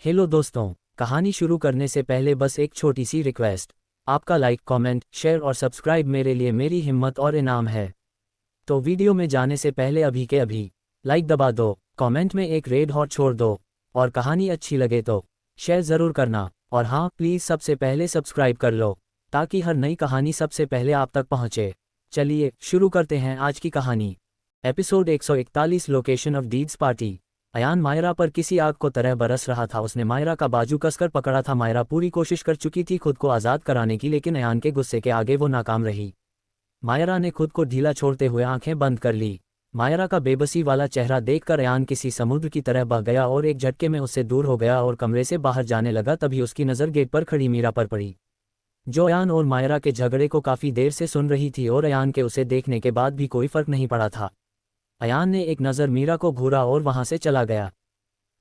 Hello दोस्तों, कहानी शुरू करने से पहले बस एक छोटी सी रिक्वेस्ट। आपका लाइक, कमेंट, शेयर और सब्सक्राइब मेरे लिए मेरी हिम्मत और इनाम है। तो वीडियो में जाने से पहले अभी के अभी लाइक दबा दो, कमेंट में एक रेड हॉट छोड़ दो और कहानी अच्छी लगे तो शेयर ज़रूर करना। और हाँ, प्लीज़ सबसे पहले सब्सक्राइब कर लो ताकि हर नई कहानी सबसे पहले आप तक पहुँचे। चलिए शुरू करते हैं आज की कहानी। Episode 141, location of deeds party. Ayan Maira पर किसी आग को तरह बरस रहा था। उसने मायरा का बाजू कसकर पकड़ा था। मायरा पूरी कोशिश कर चुकी थी खुद को आज़ाद कराने की, लेकिन अयान के गुस्से के आगे वो नाकाम रही। मायरा ने खुद को ढीला छोड़ते हुए आंखें बंद कर ली। मायरा का बेबसी वाला चेहरा देखकर अयान किसी समुद्र की तरह बह गया और एक झटके में उससे दूर हो गया और कमरे से बाहर जाने लगा। तभी उसकी नज़र गेट पर खड़ी मीरा पर पड़ी, जो अयान और मायरा के झगड़े को काफ़ी देर से सुन रही थी। और अयान के उसे देखने के बाद भी कोई फर्क नहीं पड़ा था। अयान ने एक नज़र मीरा को घूरा और वहां से चला गया।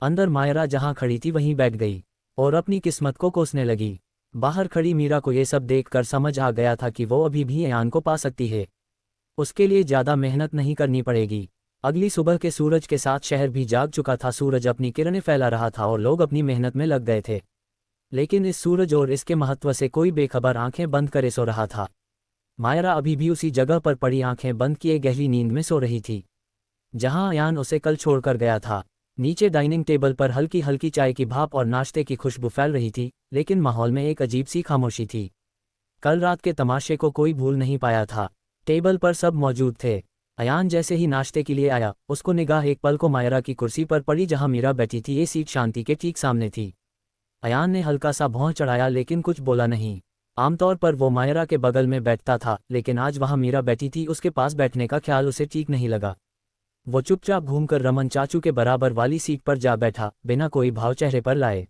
अंदर मायरा जहां खड़ी थी वहीं बैठ गई और अपनी किस्मत को कोसने लगी। बाहर खड़ी मीरा को ये सब देखकर समझ आ गया था कि वो अभी भी अयान को पा सकती है। उसके लिए ज़्यादा मेहनत नहीं करनी पड़ेगी। अगली सुबह के सूरज के साथ शहर भी जाग चुका था। सूरज अपनी किरणें फैला रहा था और लोग अपनी मेहनत में लग गए थे। लेकिन इस सूरज और इसके महत्व से कोई बेखबर आंखें बंद करे सो रहा था। मायरा अभी भी उसी जगह पर पड़ी आंखें बंद किए गहरी नींद में सो रही थी जहां अयान उसे कल छोड़कर गया था। नीचे डाइनिंग टेबल पर हल्की हल्की चाय की भाप और नाश्ते की खुशबू फैल रही थी, लेकिन माहौल में एक अजीब सी खामोशी थी। कल रात के तमाशे को कोई भूल नहीं पाया था। टेबल पर सब मौजूद थे। अयान जैसे ही नाश्ते के लिए आया, उसको निगाह एक पल को मायरा की कुर्सी पर पड़ी जहां मीरा बैठी थी। ये सीट शांति के ठीक सामने थी। अयान ने हल्का सा भौं चढ़ाया लेकिन कुछ बोला नहीं। आमतौर पर वो मायरा के बगल में बैठता था, लेकिन आज वहां मीरा बैठी थी। उसके पास बैठने का ख्याल उसे ठीक नहीं लगा। वो चुपचाप घूमकर रमन चाचू के बराबर वाली सीट पर जा बैठा, बिना कोई भाव चेहरे पर लाए।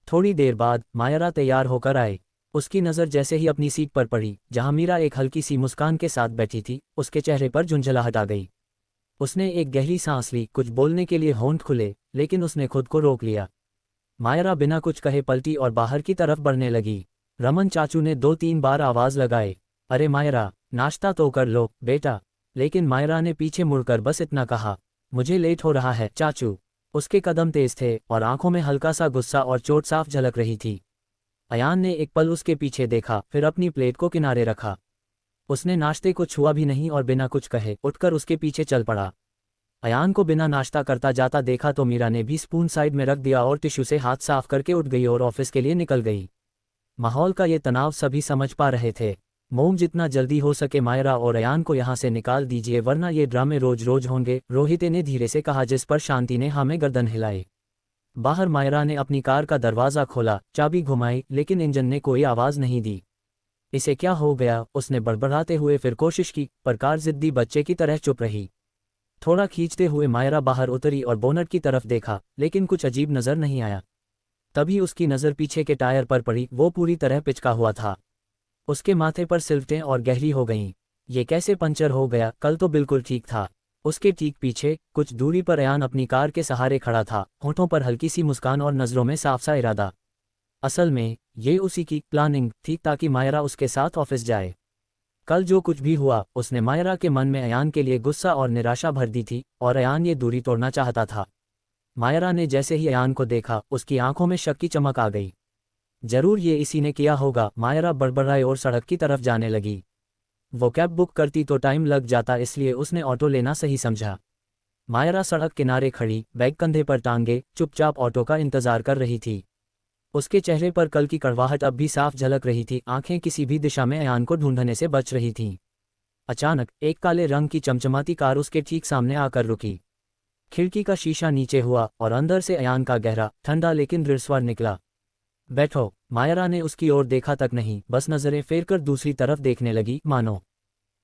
थोड़ी देर बाद मायरा तैयार होकर आए। उसकी नज़र जैसे ही अपनी सीट पर पड़ी जहां मीरा एक हल्की सी मुस्कान के साथ बैठी थी, उसके चेहरे पर झुंझलाहट आ गई। उसने एक गहरी सांस ली, कुछ बोलने के लिए होंठ खुले, लेकिन उसने खुद को रोक लिया। मायरा बिना कुछ कहे पलटी और बाहर की तरफ बढ़ने लगी। रमन चाचू ने 2-3 बार आवाज़ लगाए, अरे मायरा, नाश्ता तो कर लो बेटा। लेकिन मायरा ने पीछे मुड़कर बस इतना कहा, मुझे लेट हो रहा है चाचू। उसके कदम तेज थे और आंखों में हल्का सा गुस्सा और चोट साफ झलक रही थी। अयान ने एक पल उसके पीछे देखा, फिर अपनी प्लेट को किनारे रखा। उसने नाश्ते को छुआ भी नहीं और बिना कुछ कहे उठकर उसके पीछे चल पड़ा। अयान को बिना नाश्ता करता जाता देखा तो मीरा ने भी स्पून साइड में रख दिया और टिश्यू से हाथ साफ करके उठ गई और ऑफिस के लिए निकल गई। माहौल का ये तनाव सभी समझ पा रहे थे। मोम, जितना जल्दी हो सके मायरा और अयान को यहाँ से निकाल दीजिए, वरना ये ड्रामे रोज रोज होंगे, रोहित ने धीरे से कहा, जिस पर शांति ने हाँ में गर्दन हिलाई। बाहर मायरा ने अपनी कार का दरवाज़ा खोला, चाबी घुमाई, लेकिन इंजन ने कोई आवाज़ नहीं दी। इसे क्या हो गया, उसने बड़बड़ाते हुए फिर कोशिश की, पर कार जिद्दी बच्चे की तरह चुप रही। थोड़ा खींचते हुए मायरा बाहर उतरी और बोनट की तरफ देखा, लेकिन कुछ अजीब नज़र नहीं आया। तभी उसकी नज़र पीछे के टायर पर पड़ी। वो पूरी तरह पिचका हुआ था। उसके माथे पर सिलवटें और गहरी हो गईं। ये कैसे पंचर हो गया, कल तो बिल्कुल ठीक था। उसके ठीक पीछे कुछ दूरी पर अयान अपनी कार के सहारे खड़ा था, होठों पर हल्की सी मुस्कान और नज़रों में साफ सा इरादा। असल में ये उसी की प्लानिंग थी ताकि मायरा उसके साथ ऑफिस जाए। कल जो कुछ भी हुआ, उसने मायरा के मन में अयान के लिए गुस्सा और निराशा भर दी थी और अयान ये दूरी तोड़ना चाहता था। मायरा ने जैसे ही अयान को देखा, उसकी आंखों में शक की चमक आ गई। जरूर ये इसी ने किया होगा, मायरा बड़बड़ाई और सड़क की तरफ जाने लगी। वो कैब बुक करती तो टाइम लग जाता, इसलिए उसने ऑटो लेना सही समझा। मायरा सड़क किनारे खड़ी, बैग कंधे पर टांगे, चुपचाप ऑटो का इंतजार कर रही थी। उसके चेहरे पर कल की कड़वाहट अब भी साफ झलक रही थी। आंखें किसी भी दिशा में अयान को ढूंढने से बच रही थीं। अचानक एक काले रंग की चमचमाती कार उसके ठीक सामने आकर रुकी। खिड़की का शीशा नीचे हुआ और अंदर से अयान का गहरा, ठंडा लेकिन दृढ़ स्वर निकला, बैठो। मायरा ने उसकी ओर देखा तक नहीं, बस नजरें फेरकर दूसरी तरफ देखने लगी, मानो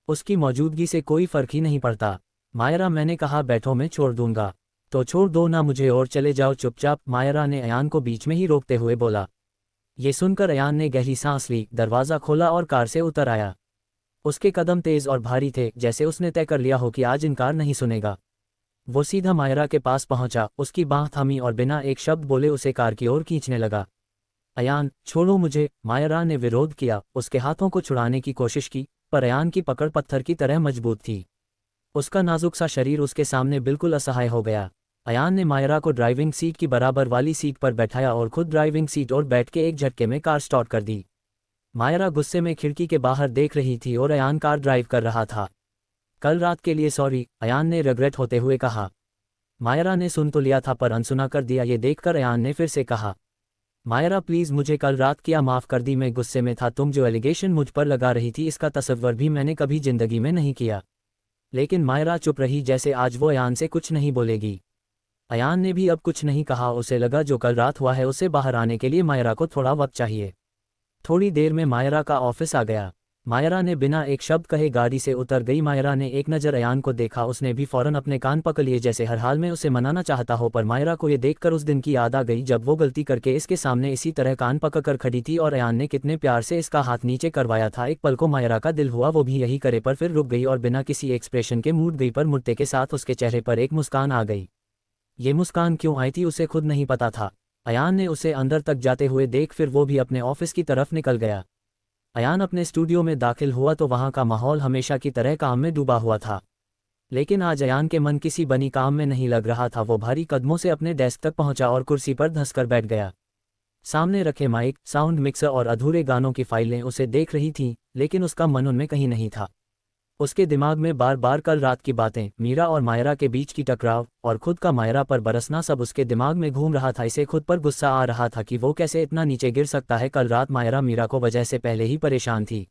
उसकी मौजूदगी से कोई फर्क ही नहीं पड़ता। मायरा, मैंने कहा बैठो, मैं छोड़ दूंगा तो छोड़ दो ना मुझे और चले जाओ चुपचाप, मायरा ने अयान को बीच में ही रोकते हुए बोला। ये सुनकर अयान ने गहरी सांस ली, दरवाज़ा खोला और कार से उतर आया। उसके कदम तेज और भारी थे, जैसे उसने तय कर लिया हो कि आज इनकार नहीं सुनेगा। वो सीधा मायरा के पास पहुंचा, उसकी बांह थामी और बिना एक शब्द बोले उसे कार की ओर खींचने लगा। अयान, छोड़ो मुझे, मायरा ने विरोध किया। उसके हाथों को छुड़ाने की कोशिश की, पर अयान की पकड़ पत्थर की तरह मजबूत थी। उसका नाजुक सा शरीर उसके सामने बिल्कुल असहाय हो गया। अयान ने मायरा को ड्राइविंग सीट की बराबर वाली सीट पर बैठाया और खुद ड्राइविंग सीट और बैठ के एक झटके में कार स्टार्ट कर दी। मायरा गुस्से में खिड़की के बाहर देख रही थी और अयान कार ड्राइव कर रहा था। कल रात के लिए सॉरी, अयान ने रिग्रेट होते हुए कहा। मायरा ने सुन तो लिया था पर अनसुना कर दिया। ये देखकर अयान ने फिर से कहा, मायरा प्लीज़ मुझे कल रात किया माफ़ कर दी, मैं गुस्से में था। तुम जो एलिगेशन मुझ पर लगा रही थी इसका तसव्वुर भी मैंने कभी ज़िंदगी में नहीं किया। लेकिन मायरा चुप रही, जैसे आज वो अयान से कुछ नहीं बोलेगी। अयान ने भी अब कुछ नहीं कहा। उसे लगा जो कल रात हुआ है उससे बाहर आने के लिए मायरा को थोड़ा वक्त चाहिए। थोड़ी देर में मायरा का ऑफिस आ गया। मायरा ने बिना एक शब्द कहे गाड़ी से उतर गई। मायरा ने एक नज़र अयान को देखा, उसने भी फौरन अपने कान पकड़ लिए जैसे हर हाल में उसे मनाना चाहता हो। पर मायरा को ये देखकर उस दिन की याद आ गई जब वो गलती करके इसके सामने इसी तरह कान पकड़कर खड़ी थी और अयान ने कितने प्यार से इसका हाथ नीचे करवाया था। एक पल को मायरा का दिल हुआ वो भी यही करे, पर फिर रुक गई और बिना किसी एक्सप्रेशन के मूड गई। पर मुड़ते के साथ उसके चेहरे पर एक मुस्कान आ गई। ये मुस्कान क्यों आई थी उसे खुद नहीं पता था। अयान ने उसे अंदर तक जाते हुए देख फिर वो भी अपने ऑफिस की तरफ निकल गया। अयान अपने स्टूडियो में दाखिल हुआ तो वहाँ का माहौल हमेशा की तरह काम में डूबा हुआ था। लेकिन आज अयान के मन किसी बनी काम में नहीं लग रहा था। वो भारी कदमों से अपने डेस्क तक पहुंचा और कुर्सी पर धंसकर बैठ गया। सामने रखे माइक, साउंड मिक्सर और अधूरे गानों की फाइलें उसे देख रही थीं, लेकिन उसका मन उनमें कहीं नहीं था। उसके दिमाग में बार बार कल रात की बातें, मीरा और मायरा के बीच की टकराव और खुद का मायरा पर बरसना सब उसके दिमाग में घूम रहा था। इसे खुद पर गुस्सा आ रहा था कि वो कैसे इतना नीचे गिर सकता है। कल रात मायरा मीरा को वजह से पहले ही परेशान थी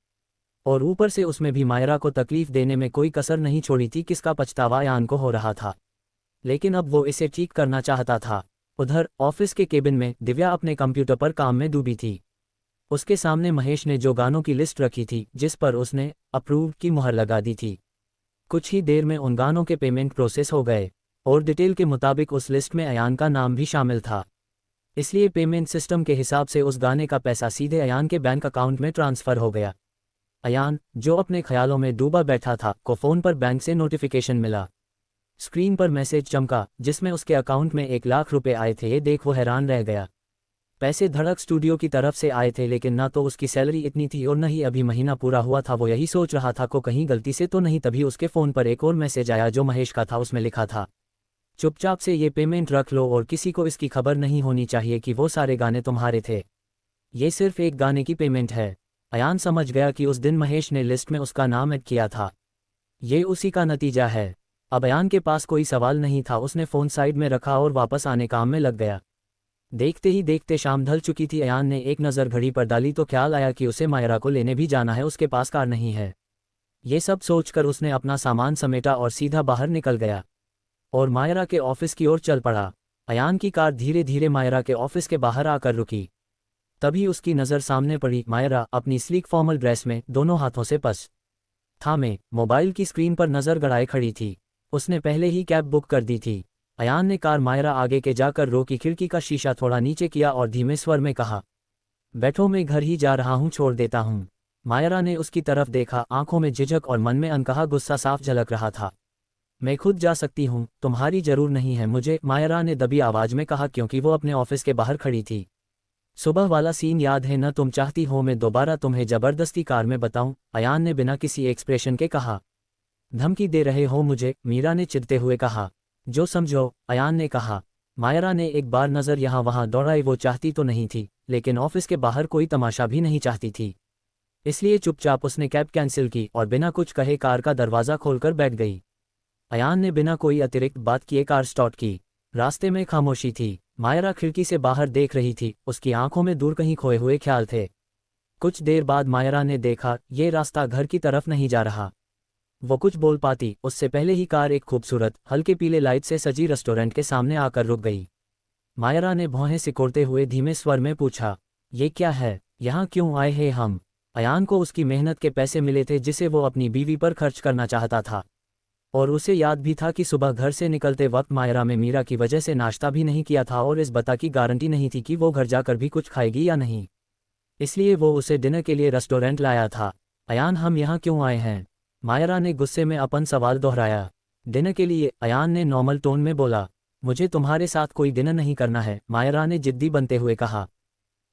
और ऊपर से उसमें भी मायरा को तकलीफ देने में कोई कसर नहीं छोड़ी थी। किसका पछतावा अयान को हो रहा था, लेकिन अब वो इसे ठीक करना चाहता था। उधर ऑफिस के केबिन में दिव्या अपने कंप्यूटर पर काम में डूबी थी। उसके सामने महेश ने जो गानों की लिस्ट रखी थी जिस पर उसने अप्रूव की मुहर लगा दी थी, कुछ ही देर में उन गानों के पेमेंट प्रोसेस हो गए और डिटेल के मुताबिक उस लिस्ट में अयान का नाम भी शामिल था। इसलिए पेमेंट सिस्टम के हिसाब से उस गाने का पैसा सीधे अयान के बैंक अकाउंट में ट्रांसफ़र हो गया। अयान, जो अपने ख्यालों में डूबा बैठा था, को फ़ोन पर बैंक से नोटिफिकेशन मिला। स्क्रीन पर मैसेज चमका जिसमें उसके अकाउंट में 1 लाख रुपए आए थे। ये देख वो हैरान रह गया। पैसे धड़क स्टूडियो की तरफ से आए थे, लेकिन ना तो उसकी सैलरी इतनी थी और न ही अभी महीना पूरा हुआ था। वो यही सोच रहा था को कहीं गलती से तो नहीं, तभी उसके फ़ोन पर एक और मैसेज आया जो महेश का था। उसमें लिखा था, चुपचाप से ये पेमेंट रख लो और किसी को इसकी खबर नहीं होनी चाहिए कि वो सारे गाने तुम्हारे थे। ये सिर्फ एक गाने की पेमेंट है। अयान समझ गया कि उस दिन महेश ने लिस्ट में उसका नाम ऐड किया था। ये उसी का नतीजा है। अब अयान के पास कोई सवाल नहीं था। उसने फ़ोन साइड में रखा और वापस आने काम में लग गया। देखते ही देखते शाम ढल चुकी थी। अयान ने एक नज़र घड़ी पर डाली तो ख्याल आया कि उसे मायरा को लेने भी जाना है। उसके पास कार नहीं है। ये सब सोचकर उसने अपना सामान समेटा और सीधा बाहर निकल गया और मायरा के ऑफिस की ओर चल पड़ा। अयान की कार धीरे धीरे मायरा के ऑफिस के बाहर आकर रुकी। तभी उसकी नज़र सामने पड़ी। मायरा अपनी स्लीक फॉर्मल ड्रेस में दोनों हाथों से पर्स थामे मोबाइल की स्क्रीन पर नज़र गड़ाए खड़ी थी। उसने पहले ही कैब बुक कर दी थी। अयान ने कार मायरा आगे के जाकर रोकी, खिड़की का शीशा थोड़ा नीचे किया और धीमे स्वर में कहा, बैठो, मैं घर ही जा रहा हूँ, छोड़ देता हूँ। मायरा ने उसकी तरफ देखा, आंखों में झिझक और मन में अनकहा गुस्सा साफ झलक रहा था। मैं खुद जा सकती हूँ, तुम्हारी जरूर नहीं है मुझे, मायरा ने दबी आवाज में कहा, क्योंकि वो अपने ऑफिस के बाहर खड़ी थी। सुबह वाला सीन याद है न? तुम चाहती हो मैं दोबारा तुम्हें जबरदस्ती कार में बताऊं? अयान ने बिना किसी एक्सप्रेशन के कहा। धमकी दे रहे हो मुझे? मीरा ने चिढ़ते हुए कहा। जो समझो, अयान ने कहा। मायरा ने एक बार नज़र यहाँ वहाँ दौड़ाई। वो चाहती तो नहीं थी, लेकिन ऑफिस के बाहर कोई तमाशा भी नहीं चाहती थी। इसलिए चुपचाप उसने कैब कैंसिल की और बिना कुछ कहे कार का दरवाज़ा खोलकर बैठ गई। अयान ने बिना कोई अतिरिक्त बात किए कार स्टार्ट की। रास्ते में खामोशी थी। मायरा खिड़की से बाहर देख रही थी। उसकी आंखों में दूर कहीं खोए हुए ख्याल थे। कुछ देर बाद मायरा ने देखा, ये रास्ता घर की तरफ नहीं जा रहा। वो कुछ बोल पाती उससे पहले ही कार एक खूबसूरत हल्के पीले लाइट से सजी रेस्टोरेंट के सामने आकर रुक गई। मायरा ने भौहें सिकोड़ते हुए धीमे स्वर में पूछा, ये क्या है? यहाँ क्यों आए हैं हम? अयान को उसकी मेहनत के पैसे मिले थे जिसे वो अपनी बीवी पर खर्च करना चाहता था, और उसे याद भी था कि सुबह घर से निकलते वक्त मायरा में मीरा की वजह से नाश्ता भी नहीं किया था और इस बता की गारंटी नहीं थी कि वो घर जाकर भी कुछ खाएगी या नहीं। इसलिए वो उसे डिनर के लिए रेस्टोरेंट लाया था। अयान, हम यहाँ क्यों आए हैं? मायरा ने गुस्से में अपन सवाल दोहराया। डिनर के लिए, अयान ने नॉर्मल टोन में बोला। मुझे तुम्हारे साथ कोई डिनर नहीं करना है, मायरा ने जिद्दी बनते हुए कहा।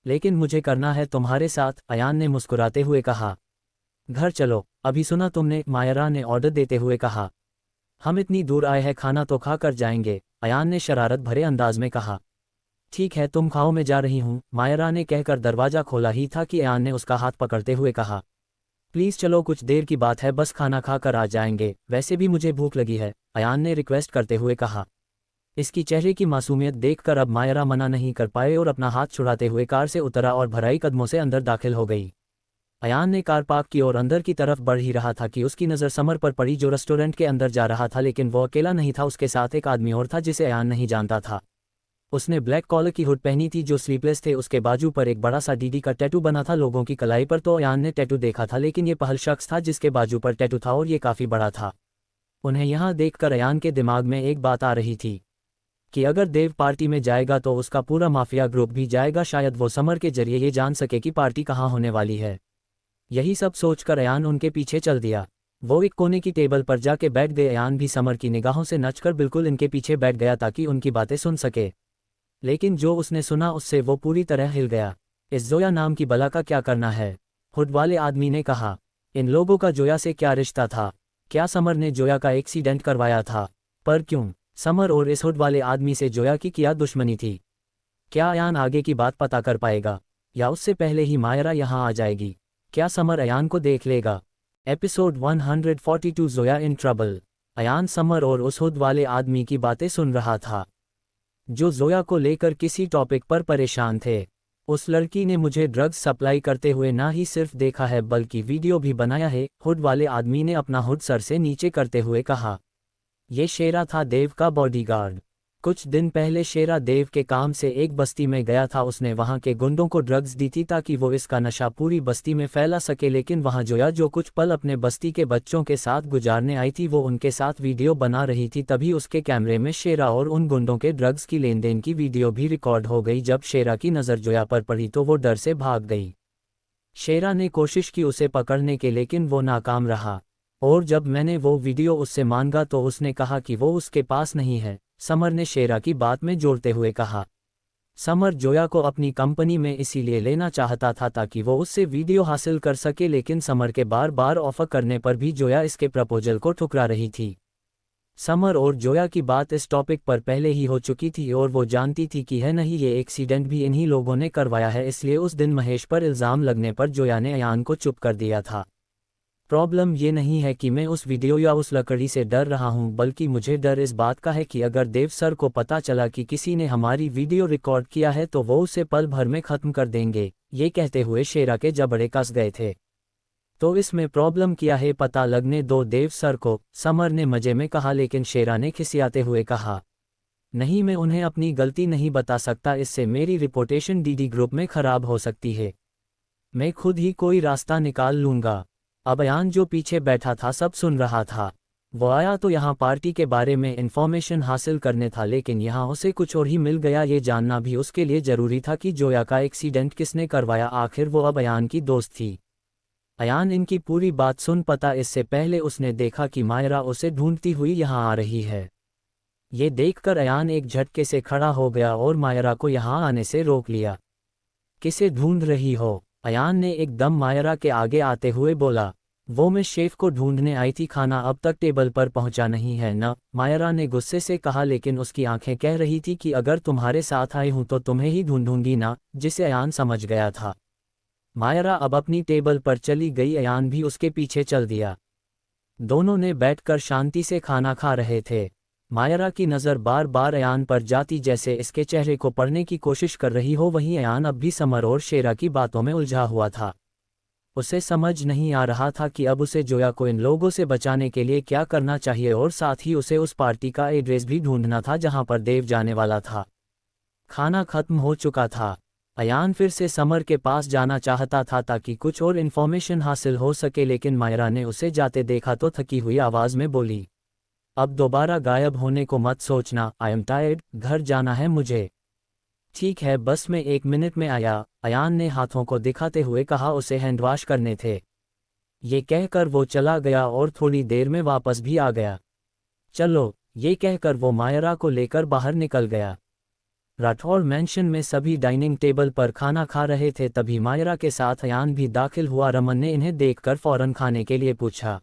लेकिन मुझे करना है तुम्हारे साथ, अयान ने मुस्कुराते हुए कहा। घर चलो। अभी सुना तुमने? मायरा ने ऑर्डर देते हुए कहा। हम इतनी दूर आए हैं, खाना तो खा कर जाएंगे, अयान ने शरारत भरे अंदाज में कहा। ठीक है तुम खाओ, मैं जा रही हूँ, मायरा ने कहकर दरवाज़ा खोला ही था कि अयान ने उसका हाथ पकड़ते हुए कहा, प्लीज़ चलो, कुछ देर की बात है, बस खाना खा कर आ जाएंगे, वैसे भी मुझे भूख लगी है, अयान ने रिक्वेस्ट करते हुए कहा। इसकी चेहरे की मासूमियत देखकर अब मायरा मना नहीं कर पाए और अपना हाथ छुड़ाते हुए कार से उतरा और भराई कदमों से अंदर दाखिल हो गई। अयान ने कार पार्क की और अंदर की तरफ बढ़ ही रहा था कि उसकी नज़र समर पर पड़ी जो रेस्टोरेंट के अंदर जा रहा था, लेकिन वो अकेला नहीं था, उसके साथ एक आदमी और था जिसे अयान नहीं जानता था। उसने ब्लैक कॉलर की हुड पहनी थी जो स्लीवलेस थे, उसके बाजू पर एक बड़ा सा डीडी का टैटू बना था लोगों की कलाई पर। तो अयान ने टैटू देखा था, लेकिन ये पहल शख्स था जिसके बाजू पर टैटू था और ये काफ़ी बड़ा था। उन्हें यहाँ देखकर अयान के दिमाग में एक बात आ रही थी कि अगर देव पार्टी में जाएगा तो उसका पूरा माफिया ग्रुप भी जाएगा, शायद वो समर के जरिए ये जान सके कि पार्टी कहाँ होने वाली है। यही सब सोचकर अयान उनके पीछे चल दिया। वो एक कोने की टेबल पर जाके बैठ गए। अयान भी समर की निगाहों से नचकर बिल्कुल इनके पीछे बैठ गया ताकि उनकी बातें सुन सके, लेकिन जो उसने सुना उससे वो पूरी तरह हिल गया। इस जोया नाम की बला का क्या करना है? हुड वाले आदमी ने कहा। इन लोगों का जोया से क्या रिश्ता था? क्या समर ने जोया का एक्सीडेंट करवाया था? पर क्यों? समर और इस हुड वाले आदमी से जोया की क्या दुश्मनी थी? क्या अयान आगे की बात पता कर पाएगा या उससे पहले ही मायरा यहाँ आ जाएगी? क्या समर अयान को देख लेगा? Episode 142 Zoya in trouble. Ayan Samar और उस हुड वाले आदमी की बातें सुन रहा था जो जोया को लेकर किसी टॉपिक पर परेशान थे। उस लड़की ने मुझे ड्रग्स सप्लाई करते हुए ना ही सिर्फ देखा है बल्कि वीडियो भी बनाया है, हुड वाले आदमी ने अपना हुड सर से नीचे करते हुए कहा। ये शेरा था देव का बॉडीगार्ड। कुछ दिन पहले शेरा देव के काम से एक बस्ती में गया था। उसने वहां के गुंडों को ड्रग्स दी थी ताकि वो इसका नशा पूरी बस्ती में फैला सके, लेकिन वहां जोया जो कुछ पल अपने बस्ती के बच्चों के साथ गुजारने आई थी वो उनके साथ वीडियो बना रही थी। तभी उसके कैमरे में शेरा और उन गुंडों के ड्रग्स की लेन देन की वीडियो भी रिकॉर्ड हो गई। जब शेरा की नज़र जोया पर पड़ी तो वो डर से भाग गई। शेरा ने कोशिश की उसे पकड़ने के, लेकिन वो नाकाम रहा और जब मैंने वो वीडियो उससे मांगा तो उसने कहा कि वो उसके पास नहीं है, समर ने शेरा की बात में जोड़ते हुए कहा। समर जोया को अपनी कंपनी में इसीलिए लेना चाहता था ताकि वो उससे वीडियो हासिल कर सके, लेकिन समर के बार बार ऑफर करने पर भी जोया इसके प्रपोजल को ठुकरा रही थी। समर और जोया की बात इस टॉपिक पर पहले ही हो चुकी थी और वो जानती थी कि है नहीं ये एक्सीडेंट भी इन्हीं लोगों ने करवाया है, इसलिए उस दिन महेश पर इल्ज़ाम लगने पर जोया ने अयान को चुप कर दिया था। प्रॉब्लम ये नहीं है कि मैं उस वीडियो या उस लकड़ी से डर रहा हूँ, बल्कि मुझे डर इस बात का है कि अगर देव सर को पता चला कि किसी ने हमारी वीडियो रिकॉर्ड किया है तो वो उसे पल भर में ख़त्म कर देंगे। ये कहते हुए शेरा के जबड़े कस गए थे। तो इसमें प्रॉब्लम क्या है, पता लगने दो देव सर को, समर ने मजे में कहा, लेकिन शेरा ने खिसियाते हुए कहा, नहीं मैं उन्हें अपनी गलती नहीं बता सकता, इससे मेरी रिपोर्टेशन डीडी ग्रुप में ख़राब हो सकती है। मैं खुद ही कोई रास्ता निकाल लूँगा। अब अयान जो पीछे बैठा था सब सुन रहा था। वो आया तो यहाँ पार्टी के बारे में इन्फॉर्मेशन हासिल करने था, लेकिन यहाँ उसे कुछ और ही मिल गया। ये जानना भी उसके लिए ज़रूरी था कि जोया का एक्सीडेंट किसने करवाया। आखिर वो अब अयान की दोस्त थी। अयान इनकी पूरी बात सुन पता इससे पहले उसने देखा कि मायरा उसे ढूंढती हुई यहाँ आ रही है। ये देखकर अयान एक झटके से खड़ा हो गया और मायरा को यहाँ आने से रोक लिया। किसे ढूंढ रही हो? अयान ने एकदम मायरा के आगे आते हुए बोला। वो मैं शेफ को ढूंढने आई थी, खाना अब तक टेबल पर पहुंचा नहीं है न, मायरा ने गुस्से से कहा, लेकिन उसकी आंखें कह रही थी कि अगर तुम्हारे साथ आई हूं तो तुम्हें ही ढूंढूंगी ना, जिसे अयान समझ गया था। मायरा अब अपनी टेबल पर चली गई, अयान भी उसके पीछे चल दिया। दोनों ने बैठकर शांति से खाना खा रहे थे। मायरा की नज़र बार बार अयान पर जाती जैसे इसके चेहरे को पढ़ने की कोशिश कर रही हो। वहीं अयान अब भी समर और शेरा की बातों में उलझा हुआ था। उसे समझ नहीं आ रहा था कि अब उसे जोया को इन लोगों से बचाने के लिए क्या करना चाहिए, और साथ ही उसे उस पार्टी का एड्रेस भी ढूंढना था जहां पर देव जाने वाला था। खाना खत्म हो चुका था। अयान फिर से समर के पास जाना चाहता था ताकि कुछ और इन्फॉर्मेशन हासिल हो सके, लेकिन मायरा ने उसे जाते देखा तो थकी हुई आवाज़ में बोली, अब दोबारा गायब होने को मत सोचना, आई एम टायर्ड, घर जाना है मुझे। ठीक है बस मैं 1 मिनट में आया, अयान ने हाथों को दिखाते हुए कहा, उसे हैंडवॉश करने थे। ये कहकर वो चला गया और थोड़ी देर में वापस भी आ गया। चलो, ये कहकर वो मायरा को लेकर बाहर निकल गया। राठौर मैंशन में सभी डाइनिंग टेबल पर खाना खा रहे थे, तभी मायरा के साथ अयान भी दाखिल हुआ। रमन ने इन्हें देखकर फौरन खाने के लिए पूछा,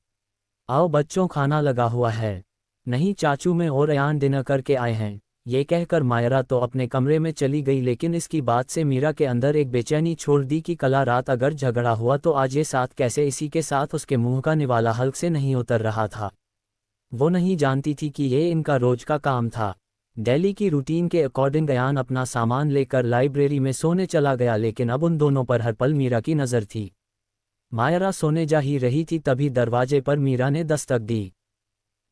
आओ बच्चों खाना लगा हुआ है। नहीं चाचू, मैं और अयान डिनर करके आए हैं। ये कहकर मायरा तो अपने कमरे में चली गई, लेकिन इसकी बात से मीरा के अंदर एक बेचैनी छोड़ दी कि कल रात अगर झगड़ा हुआ तो आज ये साथ कैसे इसी के साथ उसके मुंह का निवाला हल्क से नहीं उतर रहा था। वो नहीं जानती थी कि ये इनका रोज का काम था। दिल्ली की रूटीन के अकॉर्डिंग अयान अपना सामान लेकर लाइब्रेरी में सोने चला गया, लेकिन अब उन दोनों पर हर पल मीरा की नज़र थी। मायरा सोने जा ही रही थी, तभी दरवाजे पर मीरा ने दस्तक दी।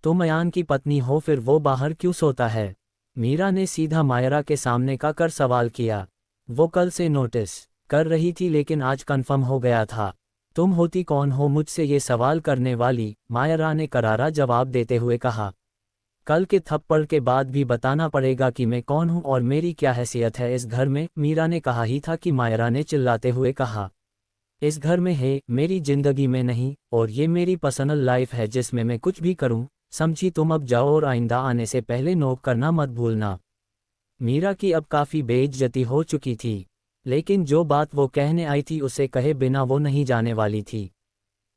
तुम अयान की पत्नी हो, फिर वो बाहर क्यों सोता है? मीरा ने सीधा मायरा के सामने का कर सवाल किया। वो कल से नोटिस कर रही थी, लेकिन आज कन्फर्म हो गया था। तुम होती कौन हो मुझसे ये सवाल करने वाली? मायरा ने करारा जवाब देते हुए कहा। कल के थप्पड़ के बाद भी बताना पड़ेगा कि मैं कौन हूँ और मेरी क्या हैसियत है इस घर में। मीरा ने कहा ही था कि मायरा ने चिल्लाते हुए कहा, इस घर में है, मेरी जिंदगी में नहीं, और ये मेरी पर्सनल लाइफ है जिसमें मैं कुछ भी करूं, समझी? तुम अब जाओ और आइंदा आने से पहले नोक करना मत भूलना। मीरा की अब काफ़ी बेइज्जती हो चुकी थी, लेकिन जो बात वो कहने आई थी उसे कहे बिना वो नहीं जाने वाली थी।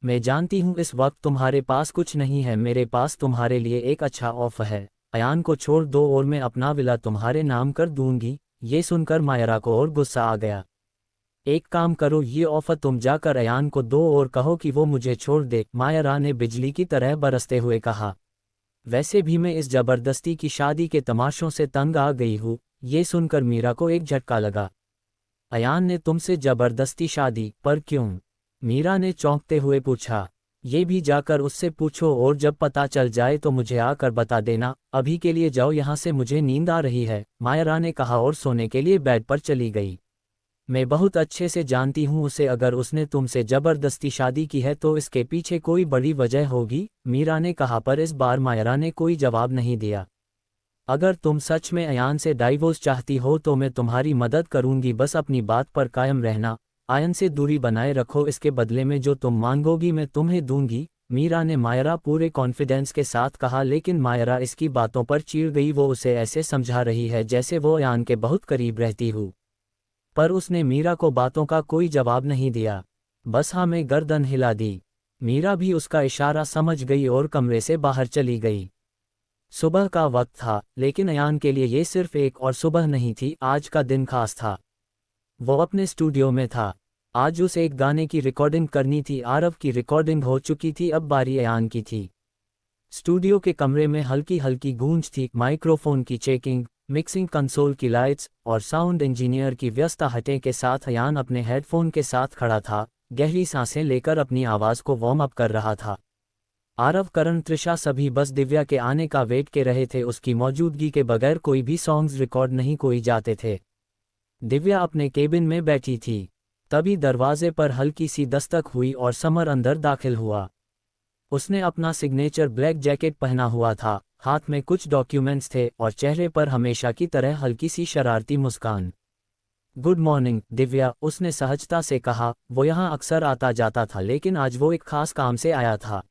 मैं जानती हूँ इस वक्त तुम्हारे पास कुछ नहीं है, मेरे पास तुम्हारे लिए एक अच्छा ऑफर है। अयान को छोड़ दो और मैं अपना विला तुम्हारे नाम कर दूंगी। ये सुनकर मायरा को और गुस्सा आ गया। एक काम करो, ये ऑफर तुम जाकर अयान को दो और कहो कि वो मुझे छोड़ दे, मायरा ने बिजली की तरह बरसते हुए कहा। वैसे भी मैं इस जबरदस्ती की शादी के तमाशों से तंग आ गई हूँ। ये सुनकर मीरा को एक झटका लगा। अयान ने तुमसे जबरदस्ती शादी? पर क्यों? मीरा ने चौंकते हुए पूछा। ये भी जाकर उससे पूछो और जब पता चल जाए तो मुझे आकर बता देना। अभी के लिए जाओ यहाँ से, मुझे नींद आ रही है, मायरा ने कहा और सोने के लिए बेड पर चली गई। मैं बहुत अच्छे से जानती हूँ उसे, अगर उसने तुमसे जबरदस्ती शादी की है तो इसके पीछे कोई बड़ी वजह होगी, मीरा ने कहा। पर इस बार मायरा ने कोई जवाब नहीं दिया। अगर तुम सच में अयान से डाइवोर्स चाहती हो तो मैं तुम्हारी मदद करूंगी, बस अपनी बात पर कायम रहना, अयान से दूरी बनाए रखो, इसके बदले में जो तुम मांगोगी मैं तुम्हें दूंगी, मीरा ने मायरा पूरे कॉन्फिडेंस के साथ कहा। लेकिन मायरा इसकी बातों पर चिढ़ गई। वो उसे ऐसे समझा रही है जैसे वो अयान के बहुत करीब रहती हो। पर उसने मीरा को बातों का कोई जवाब नहीं दिया, बस हाँ में गर्दन हिला दी। मीरा भी उसका इशारा समझ गई और कमरे से बाहर चली गई। सुबह का वक्त था, लेकिन अयान के लिए ये सिर्फ एक और सुबह नहीं थी, आज का दिन खास था। वो अपने स्टूडियो में था। आज उसे एक गाने की रिकॉर्डिंग करनी थी। आरव की रिकॉर्डिंग हो चुकी थी, अब बारी अयान की थी। स्टूडियो के कमरे में हल्की हल्की गूंज थी, माइक्रोफोन की चेकिंग, मिक्सिंग कंसोल की लाइट्स और साउंड इंजीनियर की व्यस्त हटें के साथ अयान अपने हेडफोन के साथ खड़ा था, गहरी सांसें लेकर अपनी आवाज़ को वार्म अप कर रहा था। आरव, करण, त्रिशा सभी बस दिव्या के आने का वेट के रहे थे। उसकी मौजूदगी के बगैर कोई भी सॉन्ग्स रिकॉर्ड नहीं कोई जाते थे। दिव्या अपने केबिन में बैठी थी, तभी दरवाजे पर हल्की सी दस्तक हुई और समर अंदर दाखिल हुआ। उसने अपना सिग्नेचर ब्लैक जैकेट पहना हुआ था, हाथ में कुछ डॉक्यूमेंट्स थे और चेहरे पर हमेशा की तरह हल्की सी शरारती मुस्कान। गुड मॉर्निंग दिव्या, उसने सहजता से कहा। वो यहाँ अक्सर आता जाता था, लेकिन आज वो एक खास काम से आया था।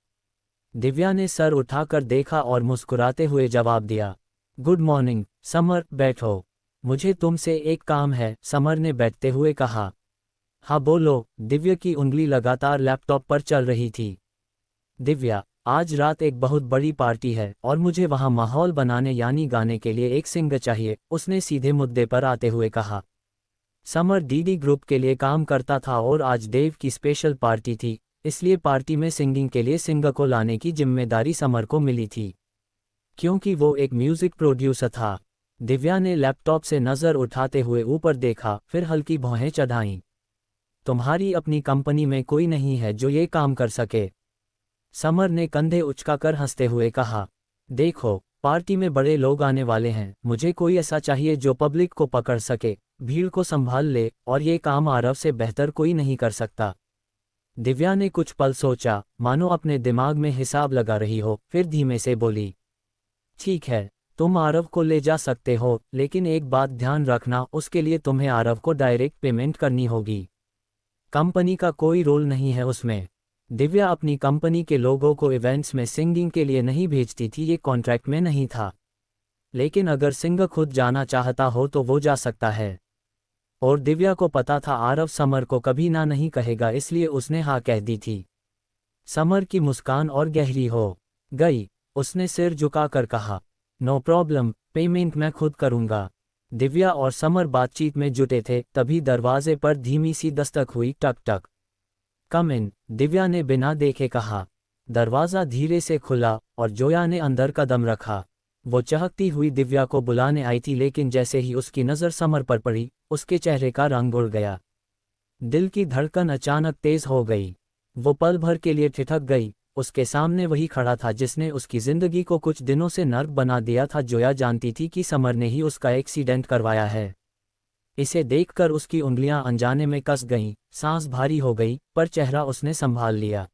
दिव्या ने सर उठाकर देखा और मुस्कुराते हुए जवाब दिया, गुड मॉर्निंग समर, बैठो, मुझे तुमसे एक काम है, समर ने बैठते हुए कहा। हाँ बोलो, दिव्या की उंगली लगातार लैपटॉप पर चल रही थी। दिव्या, आज रात एक बहुत बड़ी पार्टी है और मुझे वहां माहौल बनाने यानी गाने के लिए एक सिंगर चाहिए, उसने सीधे मुद्दे पर आते हुए कहा। समर डीडी ग्रुप के लिए काम करता था और आज देव की स्पेशल पार्टी थी, इसलिए पार्टी में सिंगिंग के लिए सिंगर को लाने की जिम्मेदारी समर को मिली थी, क्योंकि वो एक म्यूजिक प्रोड्यूसर था। दिव्या ने लैपटॉप से नज़र उठाते हुए ऊपर देखा, फिर हल्की भौहें चढ़ाईं। तुम्हारी अपनी कंपनी में कोई नहीं है जो ये काम कर सके? समर ने कंधे उचकाकर हंसते हुए कहा। देखो, पार्टी में बड़े लोग आने वाले हैं, मुझे कोई ऐसा चाहिए जो पब्लिक को पकड़ सके, भीड़ को संभाल ले, और ये काम आरव से बेहतर कोई नहीं कर सकता। दिव्या ने कुछ पल सोचा, मानो अपने दिमाग में हिसाब लगा रही हो, फिर धीमे से बोली, ठीक है, तुम आरव को ले जा सकते हो, लेकिन एक बात ध्यान रखना, उसके लिए तुम्हें आरव को डायरेक्ट पेमेंट करनी होगी। कंपनी का कोई रोल नहीं है उसमें। दिव्या अपनी कंपनी के लोगों को इवेंट्स में सिंगिंग के लिए नहीं भेजती थी, ये कॉन्ट्रैक्ट में नहीं था। लेकिन अगर सिंगर खुद जाना चाहता हो तो वो जा सकता है। और दिव्या को पता था आरव समर को कभी ना नहीं कहेगा, इसलिए उसने हाँ कह दी थी। समर की मुस्कान और गहरी हो गई। उसने सिर झुकाकर कहा। नो प्रॉब्लम, पेमेंट मैं खुद करूंगा। दिव्या और समर बातचीत में जुटे थे, तभी दरवाजे पर धीमी सी दस्तक हुई, टक टक। कम इन, दिव्या ने बिना देखे कहा। दरवाज़ा धीरे से खुला और जोया ने अंदर कदम रखा। वो चहकती हुई दिव्या को बुलाने आई थी, लेकिन जैसे ही उसकी नज़र समर पर पड़ी, उसके चेहरे का रंग उड़ गया। दिल की धड़कन अचानक तेज हो गई। वो पल भर के लिए ठिठक गई। उसके सामने वही खड़ा था जिसने उसकी जिंदगी को कुछ दिनों से नर्क बना दिया था। जोया जानती थी कि समर ने ही उसका एक्सीडेंट करवाया है। इसे देखकर उसकी उंगलियां अनजाने में कस गईं, सांस भारी हो गई, पर चेहरा उसने संभाल लिया।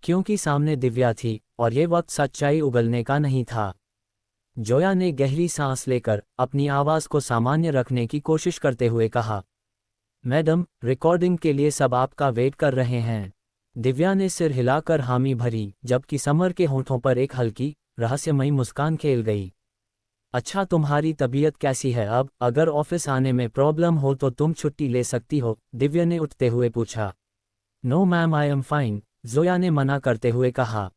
क्योंकि सामने दिव्या थी और ये वक्त सच्चाई उगलने का नहीं था। जोया ने गहरी सांस लेकर अपनी आवाज़ को सामान्य रखने की कोशिश करते हुए कहा, मैडम, रिकॉर्डिंग के लिए सब आपका वेट कर रहे हैं। दिव्या ने सिर हिलाकर हामी भरी, जबकि समर के होंठों पर एक हल्की, रहस्यमयी मुस्कान खेल गई। अच्छा, तुम्हारी तबीयत कैसी है अब? अगर ऑफिस आने में प्रॉब्लम हो तो तुम छुट्टी ले सकती हो, दिव्या ने उठते हुए पूछा। No ma'am, I am fine, Zoya ने मना करते हुए कहा।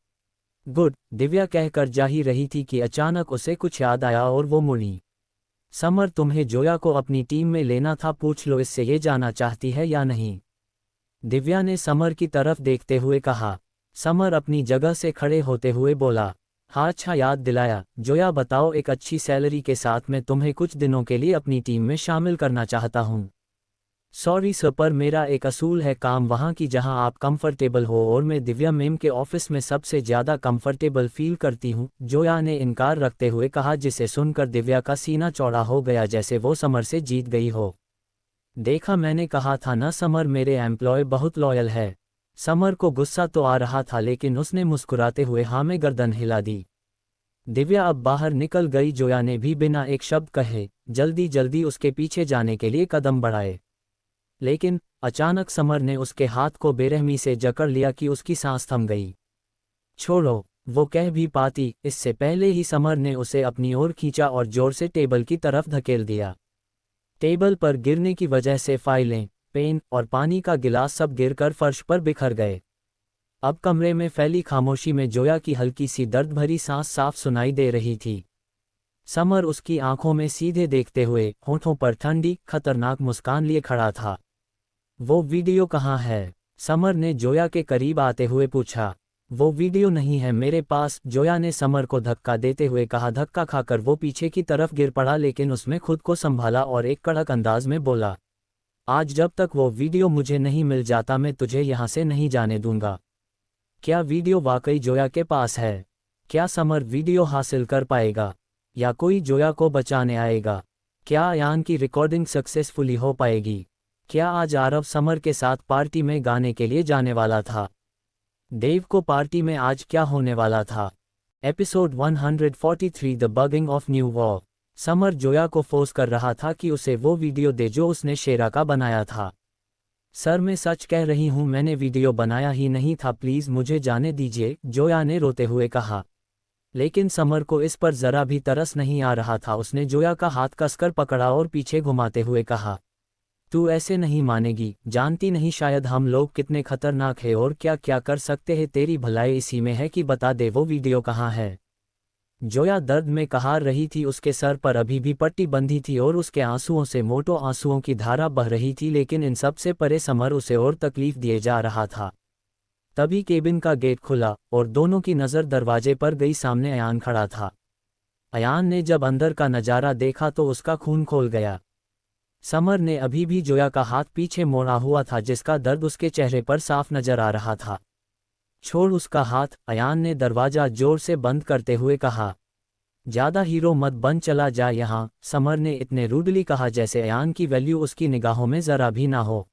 गुड, दिव्या कहकर जा ही रही थी कि अचानक उसे कुछ याद आया और वो मुड़ी। समर, तुम्हें जोया को अपनी टीम में लेना था, पूछ लो इससे ये जाना चाहती है या नहीं। दिव्या ने समर की तरफ देखते हुए कहा। समर अपनी जगह से खड़े होते हुए बोला, हाँ अच्छा याद दिलाया। जोया, बताओ, एक अच्छी सैलरी के साथ मैं तुम्हें कुछ दिनों के लिए अपनी टीम में शामिल करना चाहता हूँ। सॉरी सर, पर मेरा एक असूल है, काम वहाँ की जहाँ आप कंफर्टेबल हो और मैं दिव्या मैम के ऑफिस में सबसे ज़्यादा कंफर्टेबल फील करती हूँ, जोया ने इनकार रखते हुए कहा, जिसे सुनकर दिव्या का सीना चौड़ा हो गया जैसे वो समर से जीत गई हो। देखा, मैंने कहा था ना समर, मेरे एम्प्लॉय बहुत लॉयल है। समर को गुस्सा तो आ रहा था, लेकिन उसने मुस्कुराते हुए हाँ में गर्दन हिला दी। दिव्या अब बाहर निकल गई। जोया ने भी बिना एक शब्द कहे जल्दी जल्दी उसके पीछे जाने के लिए कदम बढ़ाए, लेकिन अचानक समर ने उसके हाथ को बेरहमी से जकड़ लिया कि उसकी सांस थम गई। छोड़ो, वो कह भी पाती, इससे पहले ही समर ने उसे अपनी ओर खींचा और जोर से टेबल की तरफ धकेल दिया। टेबल पर गिरने की वजह से फाइलें, पेन और पानी का गिलास सब गिरकर फर्श पर बिखर गए। अब कमरे में फैली खामोशी में जोया की हल्की सी दर्द भरी सांस साफ सुनाई दे रही थी। समर उसकी आंखों में सीधे देखते हुए होठों पर ठंडी, खतरनाक मुस्कान लिए खड़ा था। वो वीडियो कहाँ है? समर ने जोया के करीब आते हुए पूछा। वो वीडियो नहीं है मेरे पास, जोया ने समर को धक्का देते हुए कहा। धक्का खाकर वो पीछे की तरफ गिर पड़ा, लेकिन उसमें खुद को संभाला और एक कड़क अंदाज में बोला, आज जब तक वो वीडियो मुझे नहीं मिल जाता मैं तुझे यहाँ से नहीं जाने दूंगा। क्या वीडियो वाकई जोया के पास है? क्या समर वीडियो हासिल कर पाएगा या कोई जोया को बचाने आएगा? क्या अयान की रिकॉर्डिंग सक्सेसफुली हो पाएगी? क्या आज आरव समर के साथ पार्टी में गाने के लिए जाने वाला था? देव को पार्टी में आज क्या होने वाला था? Episode 143, the bugging of new war. Summer Zoya को फोर्स कर रहा था कि उसे वो वीडियो दे जो उसने शेरा का बनाया था। सर, मैं सच कह रही हूँ, मैंने वीडियो बनाया ही नहीं था, प्लीज़ मुझे जाने दीजिए, जोया ने रोते हुए कहा। लेकिन समर को इस पर ज़रा भी तरस नहीं आ रहा था। उसने जोया का हाथ कसकर पकड़ा और पीछे घुमाते हुए कहा, तू ऐसे नहीं मानेगी, जानती नहीं शायद हम लोग कितने खतरनाक हैं और क्या क्या कर सकते हैं, तेरी भलाई इसी में है कि बता दे वो वीडियो कहाँ है। जोया दर्द में कहार रही थी, उसके सर पर अभी भी पट्टी बंधी थी और उसके आंसुओं से मोटो आंसुओं की धारा बह रही थी, लेकिन इन सब से परे समर उसे और तकलीफ दिए जा रहा था। तभी केबिन का गेट खुला और दोनों की नज़र दरवाजे पर गई। सामने अयान खड़ा था। अयान ने जब अंदर का नज़ारा देखा तो उसका खून खोल गया। समर ने अभी भी जोया का हाथ पीछे मोड़ा हुआ था, जिसका दर्द उसके चेहरे पर साफ नजर आ रहा था। छोड़ उसका हाथ, अयान ने दरवाजा जोर से बंद करते हुए कहा। ज्यादा हीरो मत बन, चला जा यहाँ, समर ने इतने रूडली कहा जैसे अयान की वैल्यू उसकी निगाहों में जरा भी ना हो।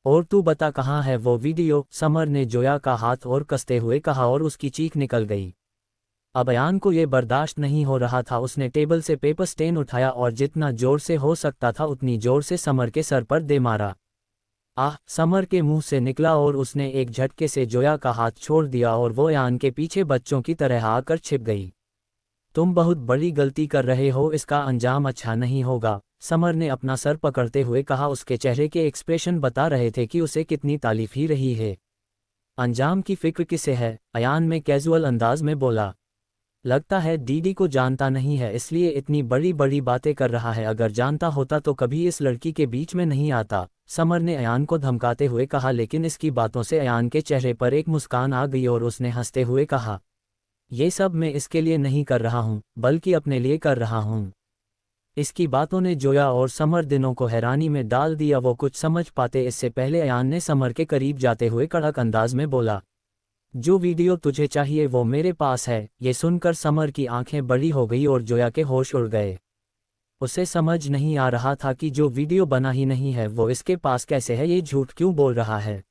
और तू बता कहाँ है वो वीडियो? समर ने जोया का हाथ और कसते हुए कहा और उसकी चीख निकल गई। अब अयान को ये बर्दाश्त नहीं हो रहा था। उसने टेबल से पेपर स्टेन उठाया और जितना जोर से हो सकता था उतनी जोर से समर के सर पर दे मारा। आह, समर के मुंह से निकला और उसने एक झटके से जोया का हाथ छोड़ दिया और वो अयान के पीछे बच्चों की तरह आकर छिप गई। तुम बहुत बड़ी गलती कर रहे हो, इसका अंजाम अच्छा नहीं होगा, समर ने अपना सर पकड़ते हुए कहा। उसके चेहरे के एक्सप्रेशन बता रहे थे कि उसे कितनी तारीफ ही रही है। अंजाम की फिक्र किसे है? अयान में कैजुअल अंदाज में बोला। लगता है दीदी को जानता नहीं है इसलिए इतनी बड़ी बड़ी बातें कर रहा है, अगर जानता होता तो कभी इस लड़की के बीच में नहीं आता, समर ने अयान को धमकाते हुए कहा। लेकिन इसकी बातों से अयान के चेहरे पर एक मुस्कान आ गई और उसने हंसते हुए कहा, ये सब मैं इसके लिए नहीं कर रहा हूँ बल्कि अपने लिए कर रहा हूँ। इसकी बातों ने जोया और समर दिनों को हैरानी में डाल दिया। वो कुछ समझ पाते इससे पहले अयान ने समर के करीब जाते हुए कड़क अंदाज में बोला, जो वीडियो तुझे चाहिए वो मेरे पास है। ये सुनकर समर की आंखें बड़ी हो गई और जोया के होश उड़ गए। उसे समझ नहीं आ रहा था कि जो वीडियो बना ही नहीं है वो इसके पास कैसे है, ये झूठ क्यों बोल रहा है,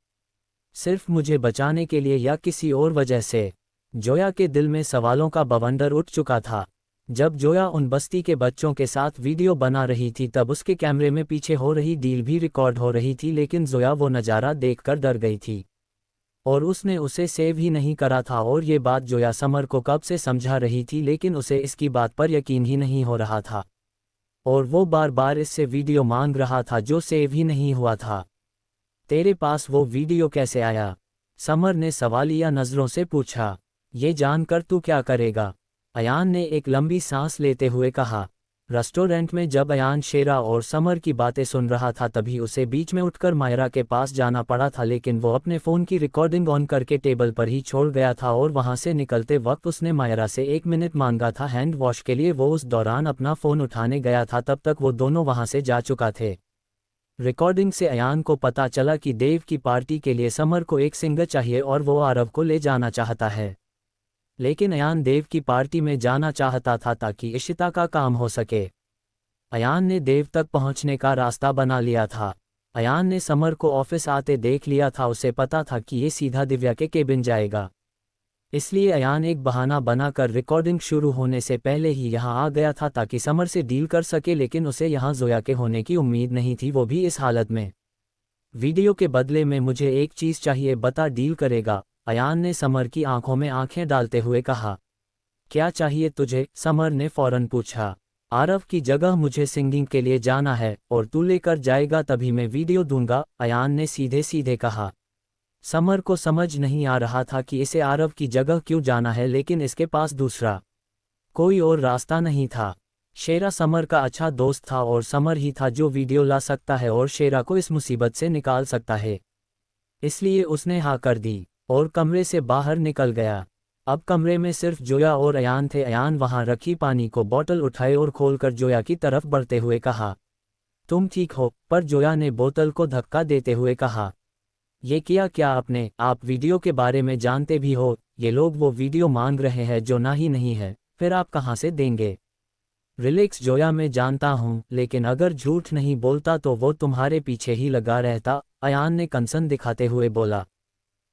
सिर्फ मुझे बचाने के लिए या किसी और वजह से। जोया के दिल में सवालों का बवंडर उठ चुका था। जब जोया उन बस्ती के बच्चों के साथ वीडियो बना रही थी तब उसके कैमरे में पीछे हो रही डील भी रिकॉर्ड हो रही थी, लेकिन जोया वो नज़ारा देखकर डर गई थी और उसने उसे सेव ही नहीं करा था। और ये बात जोया समर को कब से समझा रही थी, लेकिन उसे इसकी बात पर यकीन ही नहीं हो रहा था और वो बार बार इससे वीडियो मांग रहा था जो सेव ही नहीं हुआ था। तेरे पास वो वीडियो कैसे आया? समर ने सवालिया नज़रों से पूछा। ये जानकर तू क्या करेगा? अयान ने एक लंबी सांस लेते हुए कहा। रेस्टोरेंट में जब अयान शेरा और समर की बातें सुन रहा था तभी उसे बीच में उठकर मायरा के पास जाना पड़ा था, लेकिन वो अपने फ़ोन की रिकॉर्डिंग ऑन करके टेबल पर ही छोड़ गया था और वहां से निकलते वक्त उसने मायरा से 1 मिनट मांगा था हैंड वॉश के लिए। वो उस दौरान अपना फ़ोन उठाने गया था, तब तक वो दोनों वहां से जा चुका थे। रिकॉर्डिंग से अयान को पता चला कि देव की पार्टी के लिए समर को एक सिंगर चाहिए और वो आरव को ले जाना चाहता है, लेकिन अयान देव की पार्टी में जाना चाहता था ताकि इशिता का काम हो सके। अयान ने देव तक पहुंचने का रास्ता बना लिया था। अयान ने समर को ऑफिस आते देख लिया था, उसे पता था कि ये सीधा दिव्या के केबिन जाएगा, इसलिए अयान एक बहाना बनाकर रिकॉर्डिंग शुरू होने से पहले ही यहां आ गया था ताकि समर से डील कर सके। लेकिन उसे यहां जोया के होने की उम्मीद नहीं थी, वो भी इस हालत में। वीडियो के बदले में मुझे एक चीज़ चाहिए, बता डील करेगा? अयान ने समर की आंखों में आंखें डालते हुए कहा। क्या चाहिए तुझे? समर ने फौरन पूछा। आरव की जगह मुझे सिंगिंग के लिए जाना है और तू लेकर जाएगा तभी मैं वीडियो दूंगा, अयान ने सीधे सीधे कहा। समर को समझ नहीं आ रहा था कि इसे आरव की जगह क्यों जाना है, लेकिन इसके पास दूसरा कोई और रास्ता नहीं था। शेरा समर का अच्छा दोस्त था और समर ही था जो वीडियो ला सकता है और शेरा को इस मुसीबत से निकाल सकता है, इसलिए उसने हाँ कर दी और कमरे से बाहर निकल गया। अब कमरे में सिर्फ जोया और अयान थे। अयान वहां रखी पानी को बोतल उठाए और खोलकर जोया की तरफ बढ़ते हुए कहा, तुम ठीक हो? पर जोया ने बोतल को धक्का देते हुए कहा, ये किया क्या आपने? आप वीडियो के बारे में जानते भी हो, ये लोग वो वीडियो मांग रहे हैं जो ना ही नहीं है, फिर आप कहाँ से देंगे? रिलैक्स जोया, मैं जानता हूँ, लेकिन अगर झूठ नहीं बोलता तो वो तुम्हारे पीछे ही लगा रहता, अयान ने कंसर्न दिखाते हुए बोला।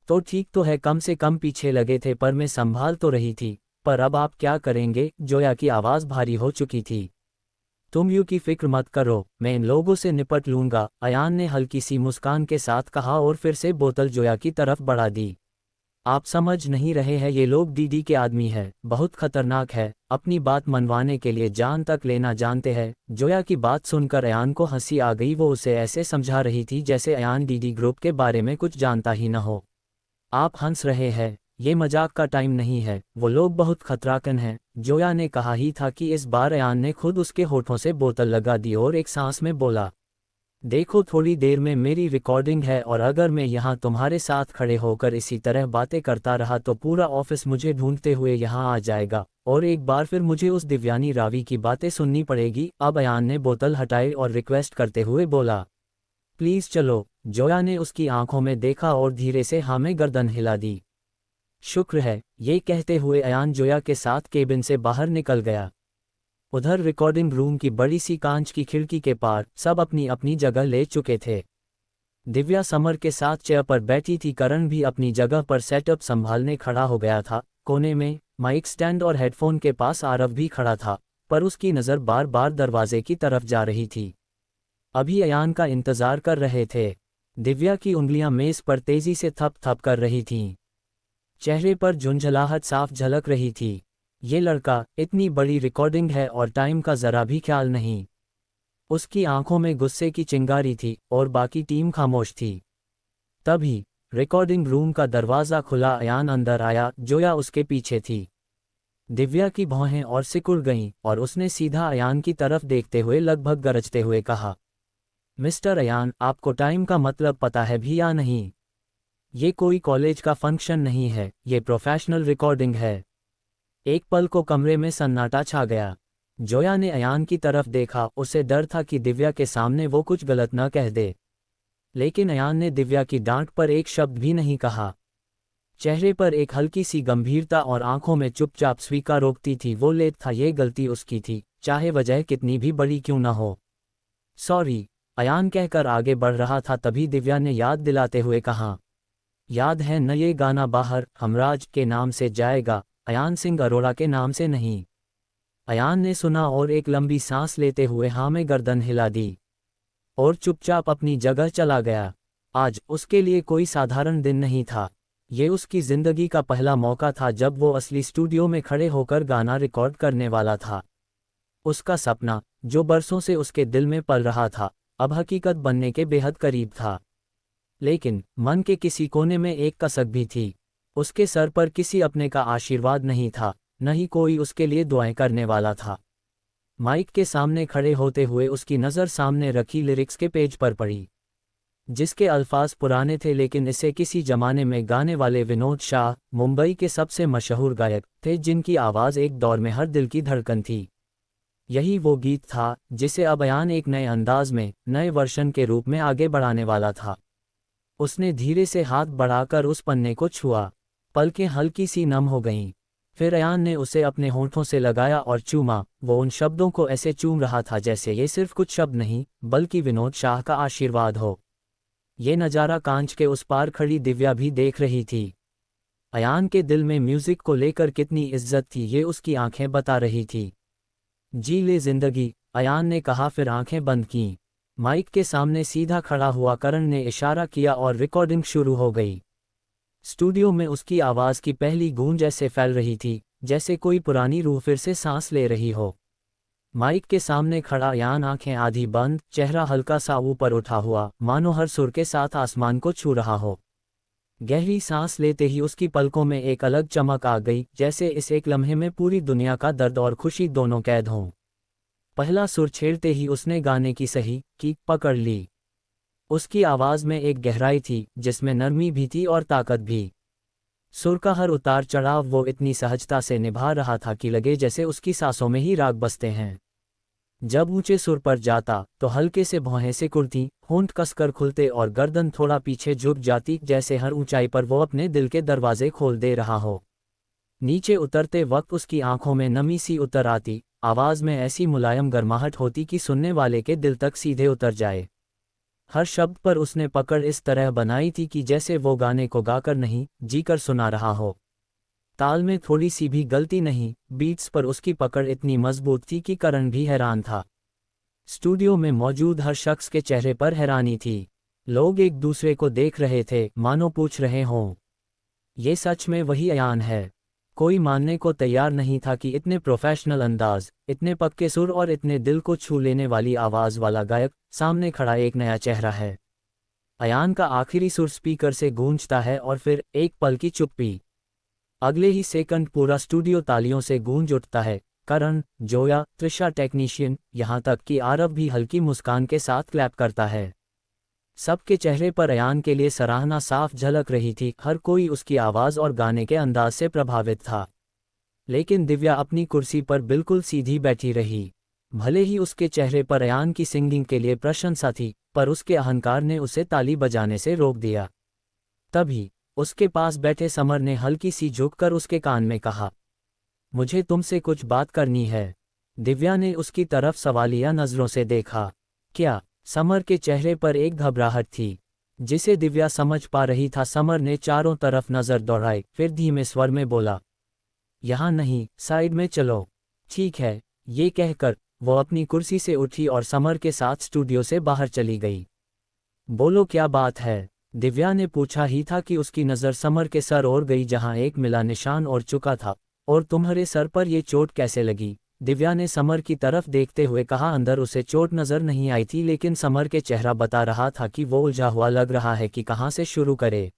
तो ठीक तो है, कम से कम पीछे लगे थे पर मैं संभाल तो रही थी। पर अब आप क्या करेंगे? जोया की आवाज़ भारी हो चुकी थी। तुम यू की फिक्र मत करो, मैं इन लोगों से निपट लूंगा, अयान ने हल्की सी मुस्कान के साथ कहा और फिर से बोतल जोया की तरफ बढ़ा दी। आप समझ नहीं रहे हैं, ये लोग दीदी के आदमी है, बहुत खतरनाक है, अपनी बात मनवाने के लिए जान तक लेना जानते हैं। जोया की बात सुनकर अयान को हंसी आ गई। वो उसे ऐसे समझा रही थी जैसे अयान दीदी ग्रुप के बारे में कुछ जानता ही न हो। आप हंस रहे हैं, ये मजाक का टाइम नहीं है, वो लोग बहुत खतराकन हैं। जोया ने कहा ही था कि इस बार अयान ने खुद उसके होठों से बोतल लगा दी और एक सांस में बोला, देखो थोड़ी देर में मेरी रिकॉर्डिंग है और अगर मैं यहाँ तुम्हारे साथ खड़े होकर इसी तरह बातें करता रहा तो पूरा ऑफिस मुझे ढूंढते हुए यहाँ आ जाएगा और एक बार फिर मुझे उस दिव्यानी रावी की बातें सुननी पड़ेगी। अब अयान ने बोतल हटाई और रिक्वेस्ट करते हुए बोला, प्लीज़ चलो। जोया ने उसकी आंखों में देखा और धीरे से हाँ में गर्दन हिला दी। शुक्र है, ये कहते हुए अयान जोया के साथ केबिन से बाहर निकल गया। उधर रिकॉर्डिंग रूम की बड़ी सी कांच की खिड़की के पार सब अपनी अपनी जगह ले चुके थे। दिव्या समर के साथ चेयर पर बैठी थी, करण भी अपनी जगह पर सेटअप संभालने खड़ा हो गया था। कोने में माइक स्टैंड और हेडफोन के पास आरव भी खड़ा था, पर उसकी नज़र बार बार दरवाजे की तरफ जा रही थी। अभी अयान का इंतजार कर रहे थे। दिव्या की उंगलियां मेज पर तेजी से थप थप कर रही थीं। चेहरे पर झुंझलाहट साफ झलक रही थी। ये लड़का, इतनी बड़ी रिकॉर्डिंग है और टाइम का जरा भी ख्याल नहीं। उसकी आंखों में गुस्से की चिंगारी थी और बाकी टीम खामोश थी। तभी रिकॉर्डिंग रूम का दरवाज़ा खुला, अयान अंदर आया, जोया उसके पीछे थी। दिव्या की भौहें और सिकुड़ गईं और उसने सीधा अयान की तरफ देखते हुए लगभग गरजते हुए कहा, मिस्टर अयान, आपको टाइम का मतलब पता है भी या नहीं? ये कोई कॉलेज का फंक्शन नहीं है, ये प्रोफेशनल रिकॉर्डिंग है। एक पल को कमरे में सन्नाटा छा गया। जोया ने अयान की तरफ देखा, उसे डर था कि दिव्या के सामने वो कुछ गलत न कह दे। लेकिन अयान ने दिव्या की डांट पर एक शब्द भी नहीं कहा। चेहरे पर एक हल्की सी गंभीरता और आंखों में चुपचाप स्वीकारोक्ति थी। वो लेट था, ये गलती उसकी थी, चाहे वजह कितनी भी बड़ी क्यों न हो। सॉरी, अयान कहकर आगे बढ़ रहा था, तभी दिव्या ने याद दिलाते हुए कहा, याद है न ये गाना बाहर हमराज के नाम से जाएगा, अयान सिंह अरोड़ा के नाम से नहीं। अयान ने सुना और एक लंबी सांस लेते हुए हाँ में गर्दन हिला दी और चुपचाप अपनी जगह चला गया। आज उसके लिए कोई साधारण दिन नहीं था। ये उसकी जिंदगी का पहला मौका था जब वो असली स्टूडियो में खड़े होकर गाना रिकॉर्ड करने वाला था। उसका सपना, जो बरसों से उसके दिल में पल रहा था, अब हकीकत बनने के बेहद करीब था। लेकिन मन के किसी कोने में एक कसक भी थी। उसके सर पर किसी अपने का आशीर्वाद नहीं था, न ही कोई उसके लिए दुआएं करने वाला था। माइक के सामने खड़े होते हुए उसकी नज़र सामने रखी लिरिक्स के पेज पर पड़ी, जिसके अल्फाज पुराने थे लेकिन इसे किसी जमाने में गाने वाले विनोद शाह, मुंबई के सबसे मशहूर गायक थे, जिनकी आवाज़ एक दौर में हर दिल की धड़कन थी। यही वो गीत था जिसे अब अयान एक नए अंदाज में, नए वर्शन के रूप में आगे बढ़ाने वाला था। उसने धीरे से हाथ बढ़ाकर उस पन्ने को छुआ। पलकें हल्की सी नम हो गईं। फिर अयान ने उसे अपने होंठों से लगाया और चूमा। वो उन शब्दों को ऐसे चूम रहा था जैसे ये सिर्फ कुछ शब्द नहीं, बल्कि विनोद शाह का आशीर्वाद हो। ये नज़ारा कांच के उस पार खड़ी दिव्या भी देख रही थी। अयान के दिल में म्यूजिक को लेकर कितनी इज्जत थी, ये उसकी आंखें बता रही थी। जी ले जिंदगी, अयान ने कहा, फिर आंखें बंद कीं। माइक के सामने सीधा खड़ा हुआ करण ने इशारा किया और रिकॉर्डिंग शुरू हो गई। स्टूडियो में उसकी आवाज़ की पहली गूंज ऐसे फैल रही थी जैसे कोई पुरानी रूह फिर से सांस ले रही हो। माइक के सामने खड़ा अयान, आंखें आधी बंद, चेहरा हल्का सा ऊपर उठा हुआ, मानो हर सुर के साथ आसमान को छू रहा हो। गहरी सांस लेते ही उसकी पलकों में एक अलग चमक आ गई, जैसे इस एक लम्हे में पूरी दुनिया का दर्द और खुशी दोनों कैद हों। पहला सुर छेड़ते ही उसने गाने की सही की पकड़ ली। उसकी आवाज़ में एक गहराई थी जिसमें नरमी भी थी और ताकत भी। सुर का हर उतार चढ़ाव वो इतनी सहजता से निभा रहा था कि लगे जैसे उसकी सांसों में ही राग बसते हैं। जब ऊंचे सुर पर जाता तो हल्के से भौहें सिकुड़ती, होंठ कसकर खुलते और गर्दन थोड़ा पीछे झुक जाती, जैसे हर ऊंचाई पर वो अपने दिल के दरवाजे खोल दे रहा हो। नीचे उतरते वक्त उसकी आंखों में नमी सी उतर आती, आवाज़ में ऐसी मुलायम गर्माहट होती कि सुनने वाले के दिल तक सीधे उतर जाए। हर शब्द पर उसने पकड़ इस तरह बनाई थी कि जैसे वो गाने को गाकर नहीं, जीकर सुना रहा हो। ताल में थोड़ी सी भी गलती नहीं, बीट्स पर उसकी पकड़ इतनी मजबूत थी कि करण भी हैरान था। स्टूडियो में मौजूद हर शख्स के चेहरे पर हैरानी थी। लोग एक दूसरे को देख रहे थे, मानो पूछ रहे हों, ये सच में वही अयान है? कोई मानने को तैयार नहीं था कि इतने प्रोफेशनल अंदाज, इतने पक्के सुर और इतने दिल को छू लेने वाली आवाज़ वाला गायक सामने खड़ा एक नया चेहरा है। अयान का आखिरी सुर स्पीकर से गूंजता है और फिर एक पल की चुप्पी। अगले ही सेकंड पूरा स्टूडियो तालियों से गूंज उठता है। करण, जोया, त्रिशा, टेक्नीशियन, यहाँ तक कि आरव भी हल्की मुस्कान के साथ क्लैप करता है। सबके चेहरे पर अयान के लिए सराहना साफ झलक रही थी। हर कोई उसकी आवाज़ और गाने के अंदाज से प्रभावित था। लेकिन दिव्या अपनी कुर्सी पर बिल्कुल सीधी बैठी रही। भले ही उसके चेहरे पर अयान की सिंगिंग के लिए प्रशंसा थी, पर उसके अहंकार ने उसे ताली बजाने से रोक दिया। तभी उसके पास बैठे समर ने हल्की सी झुककर उसके कान में कहा, मुझे तुमसे कुछ बात करनी है। दिव्या ने उसकी तरफ सवालिया नज़रों से देखा। क्या? समर के चेहरे पर एक घबराहट थी, जिसे दिव्या समझ पा रही था। समर ने चारों तरफ नज़र दौड़ाई, फिर धीमे स्वर में बोला, यहाँ नहीं, साइड में चलो। ठीक है, ये कहकर वो अपनी कुर्सी से उठी और समर के साथ स्टूडियो से बाहर चली गई। बोलो, क्या बात है? दिव्या ने पूछा ही था कि उसकी नज़र समर के सर और गई, जहां एक मिला निशान और चुका था। और तुम्हारे सर पर यह चोट कैसे लगी? दिव्या ने समर की तरफ देखते हुए कहा। अंदर उसे चोट नज़र नहीं आई थी, लेकिन समर के चेहरा बता रहा था कि वो उलझा हुआ लग रहा है कि कहाँ से शुरू करे।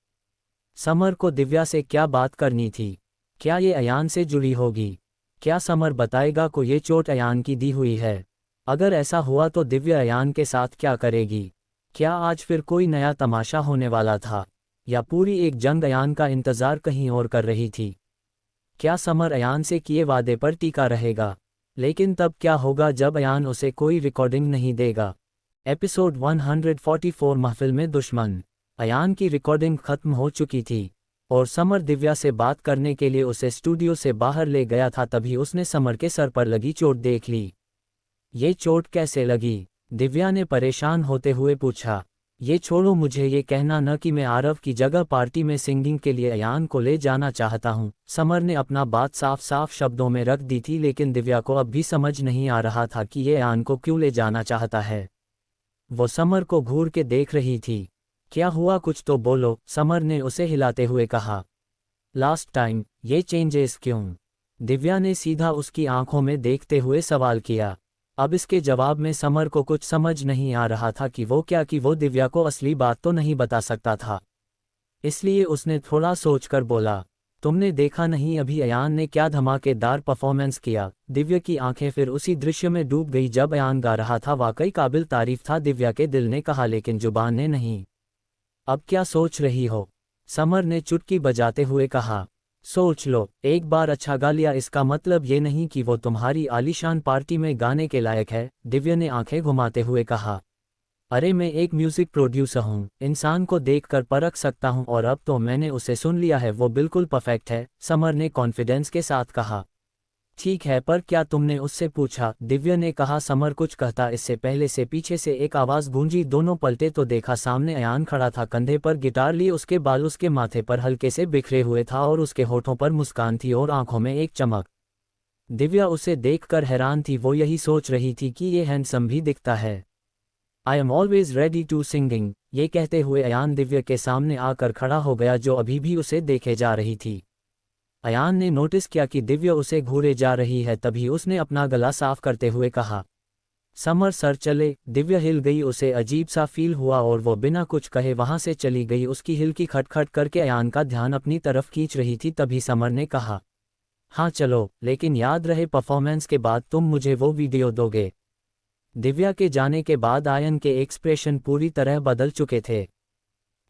समर को दिव्या से क्या बात करनी थी? क्या ये अयान से जुड़ी होगी? क्या समर बताएगा को ये चोट अयान की दी हुई है? अगर ऐसा हुआ तो दिव्या अयान के साथ क्या करेगी? क्या आज फिर कोई नया तमाशा होने वाला था, या पूरी एक जंग अयान का इंतजार कहीं और कर रही थी? क्या समर अयान से किए वादे पर टीका रहेगा? लेकिन तब क्या होगा जब अयान उसे कोई रिकॉर्डिंग नहीं देगा? एपिसोड 144 महफिल में दुश्मन। अयान की रिकॉर्डिंग खत्म हो चुकी थी और समर दिव्या से बात करने के लिए उसे स्टूडियो से बाहर ले गया था। तभी उसने समर के सर पर लगी चोट देख ली। ये चोट कैसे लगी? दिव्या ने परेशान होते हुए पूछा। ये छोड़ो, मुझे ये कहना न कि मैं आरव की जगह पार्टी में सिंगिंग के लिए अयान को ले जाना चाहता हूँ। समर ने अपना बात साफ साफ शब्दों में रख दी थी, लेकिन दिव्या को अब भी समझ नहीं आ रहा था कि ये अयान को क्यों ले जाना चाहता है। वो समर को घूर के देख रही थी। क्या हुआ, कुछ तो बोलो, समर ने उसे हिलाते हुए कहा। लास्ट टाइम ये चेंजेस क्यों? दिव्या ने सीधा उसकी आंखों में देखते हुए सवाल किया। अब इसके जवाब में समर को कुछ समझ नहीं आ रहा था कि वो दिव्या को असली बात तो नहीं बता सकता था। इसलिए उसने थोड़ा सोचकर बोला, तुमने देखा नहीं अभी अयान ने क्या धमाकेदार परफॉर्मेंस किया? दिव्या की आंखें फिर उसी दृश्य में डूब गई जब अयान गा रहा था। वाकई काबिल तारीफ था, दिव्या के दिल ने कहा, लेकिन जुबान ने नहीं। अब क्या सोच रही हो? समर ने चुटकी बजाते हुए कहा। सोच लो, एक बार अच्छा गा लिया इसका मतलब ये नहीं कि वो तुम्हारी आलीशान पार्टी में गाने के लायक है, दिव्या ने आंखें घुमाते हुए कहा। अरे मैं एक म्यूजिक प्रोड्यूसर हूँ, इंसान को देखकर परख सकता हूँ, और अब तो मैंने उसे सुन लिया है, वो बिल्कुल परफेक्ट है, समर ने कॉन्फिडेंस के साथ कहा। ठीक है, पर क्या तुमने उससे पूछा? दिव्या ने कहा। समर कुछ कहता इससे पहले से पीछे से एक आवाज़ गूंजी। दोनों पलटे तो देखा सामने अयान खड़ा था, कंधे पर गिटार लिए, उसके बाल उसके माथे पर हल्के से बिखरे हुए था और उसके होठों पर मुस्कान थी और आंखों में एक चमक। दिव्या उसे देखकर हैरान थी, वो यही सोच रही थी कि ये हैंडसम भी दिखता है। I am always ready to singing, ये कहते हुए अयान दिव्या के सामने आकर खड़ा हो गया, जो अभी भी उसे देखे जा रही थी। अयान ने नोटिस किया कि दिव्या उसे घूरे जा रही है, तभी उसने अपना गला साफ करते हुए कहा, समर सर चले। दिव्या हिल गई, उसे अजीब सा फील हुआ और वो बिना कुछ कहे वहां से चली गई। उसकी हिल की खटखट करके अयान का ध्यान अपनी तरफ खींच रही थी। तभी समर ने कहा, हाँ चलो, लेकिन याद रहे परफॉर्मेंस के बाद तुम मुझे वो वीडियो दोगे। दिव्या के जाने के बाद आयन के एक्सप्रेशन पूरी तरह बदल चुके थे।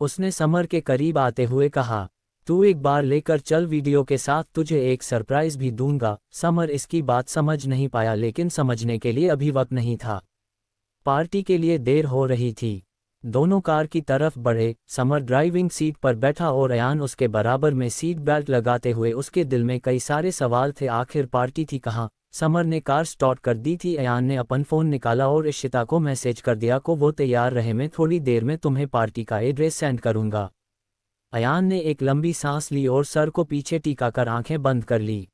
उसने समर के करीब आते हुए कहा, तू एक बार लेकर चल, वीडियो के साथ तुझे एक सरप्राइज भी दूंगा। समर इसकी बात समझ नहीं पाया, लेकिन समझने के लिए अभी वक्त नहीं था। पार्टी के लिए देर हो रही थी। दोनों कार की तरफ बढ़े। समर ड्राइविंग सीट पर बैठा और अयान उसके बराबर में सीट बेल्ट लगाते हुए। उसके दिल में कई सारे सवाल थे, आखिर पार्टी थी कहाँ? समर ने कार स्टार्ट कर दी थी। अयान ने अपन फ़ोन निकाला और इशिता को मैसेज कर दिया को वो तैयार रहे, मैं थोड़ी देर में तुम्हें पार्टी का एड्रेस सेंड करूंगा। अयान ने एक लंबी सांस ली और सर को पीछे टिकाकर आंखें बंद कर ली,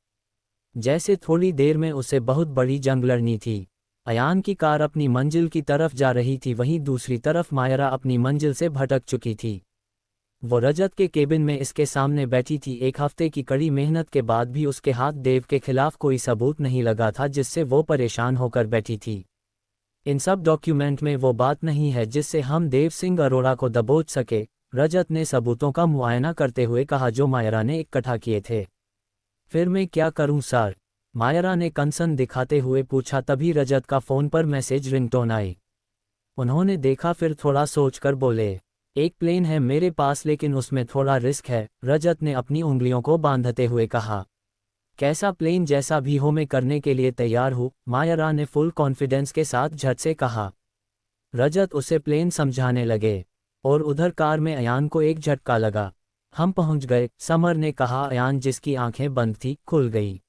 जैसे थोड़ी देर में उसे बहुत बड़ी जंग लड़नी थी। अयान की कार अपनी मंजिल की तरफ जा रही थी, वहीं दूसरी तरफ मायरा अपनी मंजिल से भटक चुकी थी। वो रजत के केबिन में इसके सामने बैठी थी। एक हफ्ते की कड़ी मेहनत के बाद भी उसके हाथ देव के खिलाफ कोई सबूत नहीं लगा था, जिससे वो परेशान होकर बैठी थी। इन सब डॉक्यूमेंट में वो बात नहीं है जिससे हम देव सिंह अरोड़ा को दबोच सके, रजत ने सबूतों का मुआयना करते हुए कहा, जो मायरा ने इकट्ठा किए थे। फिर मैं क्या करूं सर? मायरा ने कंसर्न दिखाते हुए पूछा। तभी रजत का फ़ोन पर मैसेज रिंगटोन आई। उन्होंने देखा, फिर थोड़ा सोचकर बोले, एक प्लेन है मेरे पास, लेकिन उसमें थोड़ा रिस्क है, रजत ने अपनी उंगलियों को बांधते हुए कहा। कैसा प्लेन? जैसा भी हो मैं करने के लिए तैयार हूँ, मायरा ने फुल कॉन्फिडेंस के साथ झट से कहा। रजत उसे प्लेन समझाने लगे और उधर कार में अयान को एक झटका लगा। हम पहुंच गए, समर ने कहा। अयान, जिसकी आंखें बंद थी, खुल गई।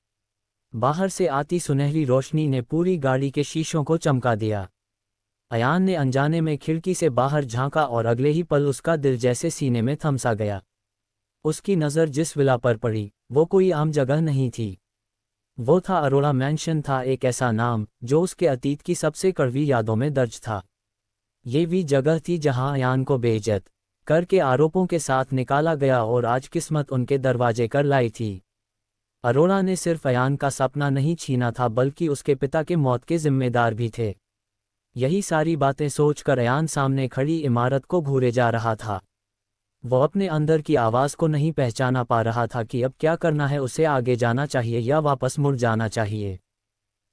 बाहर से आती सुनहरी रोशनी ने पूरी गाड़ी के शीशों को चमका दिया। अयान ने अनजाने में खिड़की से बाहर झांका और अगले ही पल उसका दिल जैसे सीने में थम सा गया। उसकी नज़र जिस विला पर पड़ी, वो कोई आम जगह नहीं थी। वो था अरोड़ा मैंशन, था एक ऐसा नाम जो उसके अतीत की सबसे कड़वी यादों में दर्ज था। ये भी जगह थी जहां अयान को बेइज्जत करके आरोपों के साथ निकाला गया, और आज किस्मत उनके दरवाजे कर लाई थी। अरोड़ा ने सिर्फ अयान का सपना नहीं छीना था, बल्कि उसके पिता के मौत के जिम्मेदार भी थे। यही सारी बातें सोचकर अयान सामने खड़ी इमारत को घूरे जा रहा था। वो अपने अंदर की आवाज़ को नहीं पहचाना पा रहा था कि अब क्या करना है, उसे आगे जाना चाहिए या वापस मुड़ जाना चाहिए।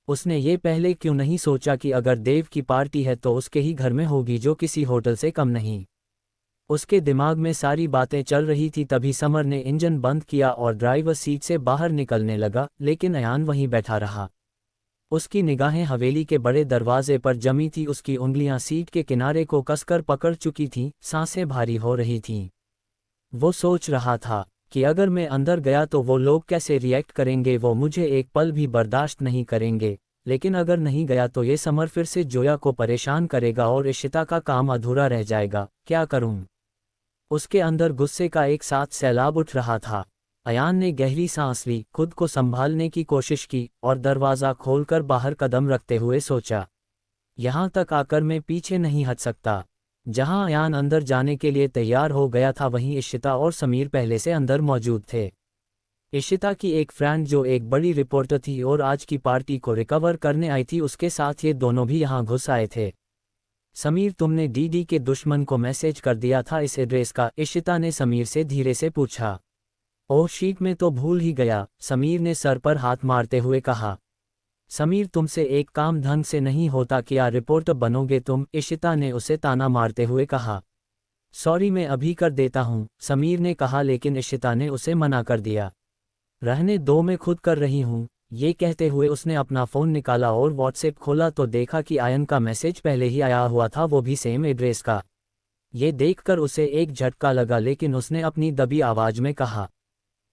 उसने ये पहले क्यों नहीं सोचा कि अगर देव की पार्टी है तो उसके ही घर में होगी, जो किसी होटल से कम नहीं। उसके दिमाग में सारी बातें चल रही थी, तभी समर ने इंजन बंद किया और ड्राइवर सीट से बाहर निकलने लगा, लेकिन अयान वहीं बैठा रहा। उसकी निगाहें हवेली के बड़े दरवाजे पर जमी थी, उसकी उंगलियां सीट के किनारे को कसकर पकड़ चुकी थीं, सांसें भारी हो रही थीं। वो सोच रहा था कि अगर मैं अंदर गया तो वो लोग कैसे रिएक्ट करेंगे, वो मुझे एक पल भी बर्दाश्त नहीं करेंगे। लेकिन अगर नहीं गया तो ये समर फिर से जोया को परेशान करेगा और इशिता का काम अधूरा रह जाएगा। क्या करूं? उसके अंदर गुस्से का एक साथ सैलाब उठ रहा था। अयान ने गहरी सांस ली, खुद को संभालने की कोशिश की और दरवाज़ा खोलकर बाहर कदम रखते हुए सोचा, यहाँ तक आकर मैं पीछे नहीं हट सकता। जहां अयान अंदर जाने के लिए तैयार हो गया था, वहीं इशिता और समीर पहले से अंदर मौजूद थे। इशिता की एक फ्रेंड जो एक बड़ी रिपोर्टर थी और आज की पार्टी को रिकवर करने आई थी, उसके साथ ये दोनों भी यहाँ घुस आए थे। समीर, तुमने डीडी के दुश्मन को मैसेज कर दिया था इस एड्रेस का? इशिता ने समीर से धीरे से पूछा। ओह शीट, में तो भूल ही गया, समीर ने सर पर हाथ मारते हुए कहा। समीर, तुमसे एक काम ढंग से नहीं होता, क्या रिपोर्टर बनोगे तुम? इशिता ने उसे ताना मारते हुए कहा। सॉरी, मैं अभी कर देता हूँ, समीर ने कहा, लेकिन इशिता ने उसे मना कर दिया। रहने दो, मैं खुद कर रही हूँ। ये कहते हुए उसने अपना फ़ोन निकाला और व्हाट्सएप खोला तो देखा कि आयन का मैसेज पहले ही आया हुआ था, वो भी सेम एड्रेस का। ये देखकर उसे एक झटका लगा, लेकिन उसने अपनी दबी आवाज में कहा,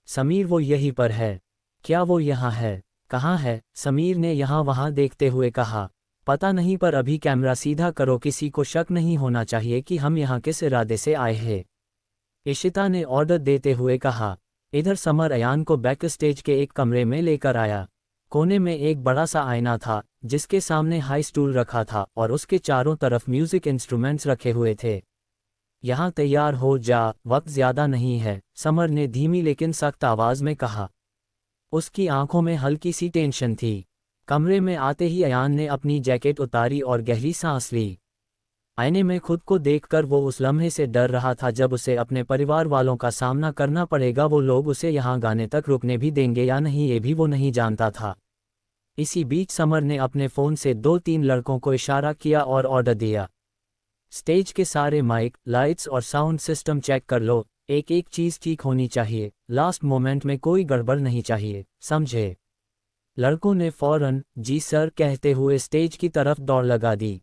समीर, वो यहीं पर है। क्या वो यहाँ है? कहाँ है? समीर ने यहाँ वहाँ देखते हुए कहा। पता नहीं, पर अभी कैमरा सीधा करो, किसी को शक नहीं होना चाहिए कि हम यहाँ किस इरादे से आए हैं, इशिता ने ऑर्डर देते हुए कहा। इधर समर अयान को बैक स्टेज के एक कमरे में लेकर आया। कोने में एक बड़ा सा आईना था, जिसके सामने हाई स्टूल रखा था और उसके चारों तरफ म्यूजिक इंस्ट्रूमेंट्स रखे हुए थे। यहाँ तैयार हो जा, वक्त ज्यादा नहीं है, समर ने धीमी लेकिन सख्त आवाज में कहा। उसकी आंखों में हल्की सी टेंशन थी। कमरे में आते ही अयान ने अपनी जैकेट उतारी और गहरी सांस ली। आईने में खुद को देखकर वो उस लम्हे से डर रहा था जब उसे अपने परिवार वालों का सामना करना पड़ेगा। वो लोग उसे यहाँ गाने तक रुकने भी देंगे या नहीं, ये भी वो नहीं जानता था। इसी बीच समर ने अपने फ़ोन से 2-3 लड़कों को इशारा किया और ऑर्डर दिया, स्टेज के सारे माइक, लाइट्स और साउंड सिस्टम चेक कर लो, एक एक चीज़ ठीक होनी चाहिए, लास्ट मोमेंट में कोई गड़बड़ नहीं चाहिए, समझे? लड़कों ने फौरन जी सर कहते हुए स्टेज की तरफ दौड़ लगा दी।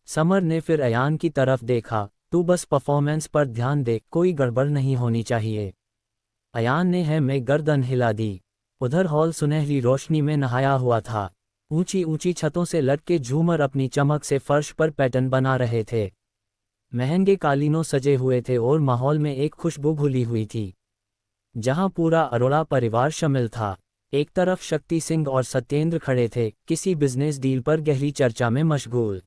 समर ने फिर अयान की तरफ देखा, तू बस परफॉर्मेंस पर ध्यान दे, कोई गड़बड़ नहीं होनी चाहिए। अयान ने है में गर्दन हिला दी। उधर हॉल सुनहरी रोशनी में नहाया हुआ था। ऊंची ऊंची छतों से लटके झूमर अपनी चमक से फर्श पर पैटर्न बना रहे थे। महंगे कालीनों सजे हुए थे और माहौल में एक खुशबू घुली हुई थी, जहां पूरा अरोड़ा परिवार शामिल था। एक तरफ शक्ति सिंह और सत्येंद्र खड़े थे, किसी बिजनेस डील पर गहरी चर्चा में मशगूल।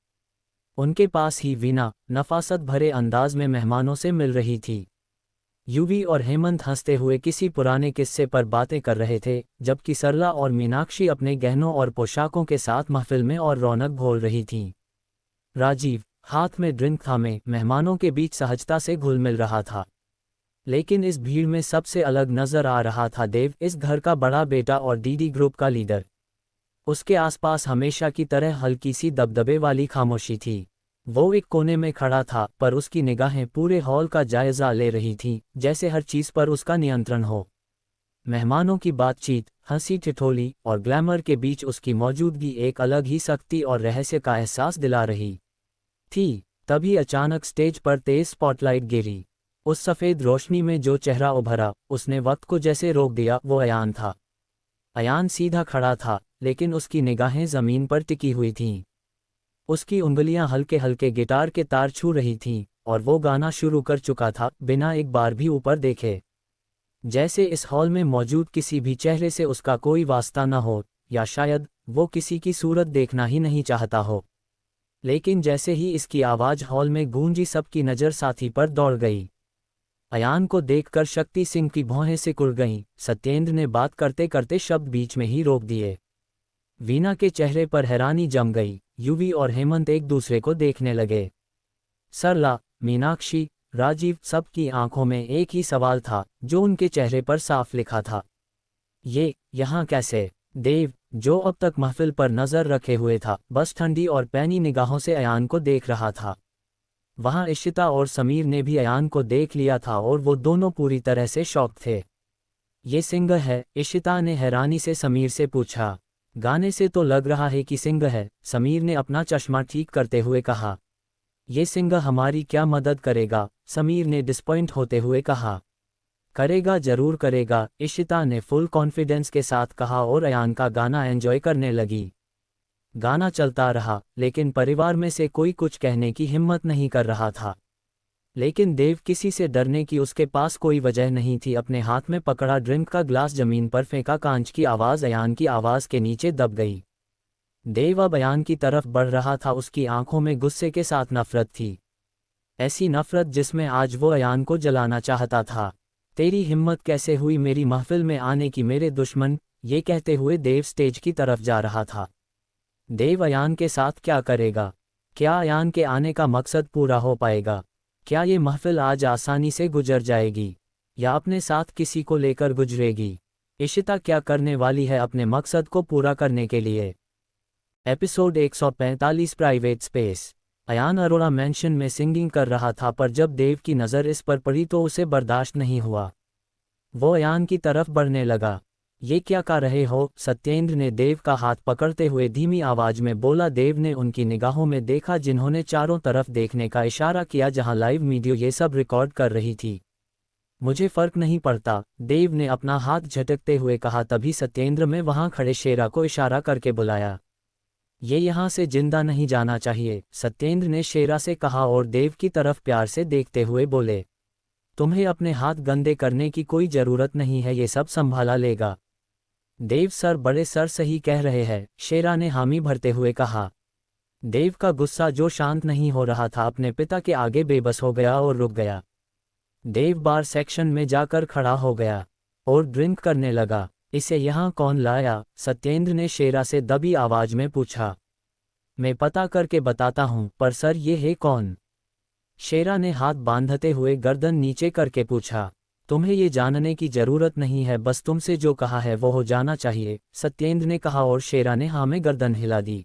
उनके पास ही वीना नफासत भरे अंदाज में मेहमानों से मिल रही थी। युवी और हेमंत हंसते हुए किसी पुराने किस्से पर बातें कर रहे थे, जबकि सरला और मीनाक्षी अपने गहनों और पोशाकों के साथ महफिल में और रौनक घोल रही थीं। राजीव हाथ में ड्रिंक थामे मेहमानों के बीच सहजता से घुल मिल रहा था। लेकिन इस भीड़ में सबसे अलग नजर आ रहा था देव, इस घर का बड़ा बेटा और डीडी ग्रुप का लीडर। उसके आसपास हमेशा की तरह हल्की सी दबदबे वाली खामोशी थी। वो एक कोने में खड़ा था, पर उसकी निगाहें पूरे हॉल का जायजा ले रही थीं, जैसे हर चीज पर उसका नियंत्रण हो। मेहमानों की बातचीत, हंसी ठिठोली और ग्लैमर के बीच उसकी मौजूदगी एक अलग ही सख्ती और रहस्य का एहसास दिला रही थी। तभी अचानक स्टेज पर तेज स्पॉटलाइट गिरी। उस सफ़ेद रोशनी में जो चेहरा उभरा, उसने वक्त को जैसे रोक दिया। वो अयान था। अयान सीधा खड़ा था, लेकिन उसकी निगाहें ज़मीन पर टिकी हुई थीं। उसकी उंगलियां हल्के हल्के गिटार के तार छू रही थीं, और वो गाना शुरू कर चुका था, बिना एक बार भी ऊपर देखे। जैसे इस हॉल में मौजूद किसी भी चेहरे से उसका कोई वास्ता न हो, या शायद वो किसी की सूरत देखना ही नहीं चाहता हो। लेकिन जैसे ही इसकी आवाज़ हॉल में गूंजी, सबकी नज़र साथी पर दौड़ गई। अयान को देखकर शक्ति सिंह की भौहें सिकुड़ गईं। सत्येंद्र ने बात करते करते शब्द बीच में ही रोक दिए। वीना के चेहरे पर हैरानी जम गई। युवी और हेमंत एक दूसरे को देखने लगे। सरला, मीनाक्षी, राजीव, सबकी आंखों में एक ही सवाल था जो उनके चेहरे पर साफ लिखा था। ये यहाँ कैसे? देव, जो अब तक महफिल पर नजर रखे हुए था, बस ठंडी और पैनी निगाहों से अयान को देख रहा था। वहाँ इशिता और समीर ने भी अयान को देख लिया था और वो दोनों पूरी तरह से शॉक थे। ये सिंह है? इशिता ने हैरानी से समीर से पूछा। गाने से तो लग रहा है कि सिंह है, समीर ने अपना चश्मा ठीक करते हुए कहा। ये सिंह हमारी क्या मदद करेगा? समीर ने डिसपॉइंट होते हुए कहा। करेगा, जरूर करेगा, इशिता ने फुल कॉन्फिडेंस के साथ कहा और अयान का गाना एंजॉय करने लगी। गाना चलता रहा, लेकिन परिवार में से कोई कुछ कहने की हिम्मत नहीं कर रहा था। लेकिन देव किसी से डरने की उसके पास कोई वजह नहीं थी। अपने हाथ में पकड़ा ड्रिंक का ग्लास जमीन पर फेंका। कांच की आवाज़ अयान की आवाज़ के नीचे दब गई। देव अब अयान की तरफ बढ़ रहा था। उसकी आंखों में गुस्से के साथ नफरत थी, ऐसी नफरत जिसमें आज वो अयान को जलाना चाहता था। तेरी हिम्मत कैसे हुई मेरी महफिल में आने की, मेरे दुश्मन? ये कहते हुए देव स्टेज की तरफ जा रहा था। देव अयान के साथ क्या करेगा? क्या अयान के आने का मकसद पूरा हो पाएगा? क्या ये महफिल आज आसानी से गुजर जाएगी, या अपने साथ किसी को लेकर गुजरेगी? इशिता क्या करने वाली है अपने मकसद को पूरा करने के लिए? Episode 145 private space. Ayan Arora mansion में सिंगिंग कर रहा था, पर जब देव की नज़र इस पर पड़ी तो उसे बर्दाश्त नहीं हुआ। वो अयान की तरफ बढ़ने लगा। ये क्या कर रहे हो? सत्येंद्र ने देव का हाथ पकड़ते हुए धीमी आवाज में बोला। देव ने उनकी निगाहों में देखा, जिन्होंने चारों तरफ देखने का इशारा किया जहां लाइव वीडियो ये सब रिकॉर्ड कर रही थी। मुझे फर्क नहीं पड़ता, देव ने अपना हाथ झटकते हुए कहा। तभी सत्येंद्र में वहां खड़े शेरा को इशारा करके बुलाया। ये यहाँ से जिंदा नहीं जाना चाहिए, सत्येंद्र ने शेरा से कहा और देव की तरफ प्यार से देखते हुए बोले। तुम्हें अपने हाथ गंदे करने की कोई जरूरत नहीं है, ये सब संभाला लेगा। देव सर, बड़े सर सही कह रहे हैं, शेरा ने हामी भरते हुए कहा। देव का गुस्सा जो शांत नहीं हो रहा था अपने पिता के आगे बेबस हो गया और रुक गया। देव बार सेक्शन में जाकर खड़ा हो गया और ड्रिंक करने लगा। इसे यहाँ कौन लाया? सत्येंद्र ने शेरा से दबी आवाज में पूछा। मैं पता करके बताता हूँ, पर सर ये है कौन? शेरा ने हाथ बांधते हुए गर्दन नीचे करके पूछा। तुम्हें ये जानने की जरूरत नहीं है, बस तुमसे जो कहा है वो हो जाना चाहिए, सत्येंद्र ने कहा और शेरा ने हाँ में गर्दन हिला दी।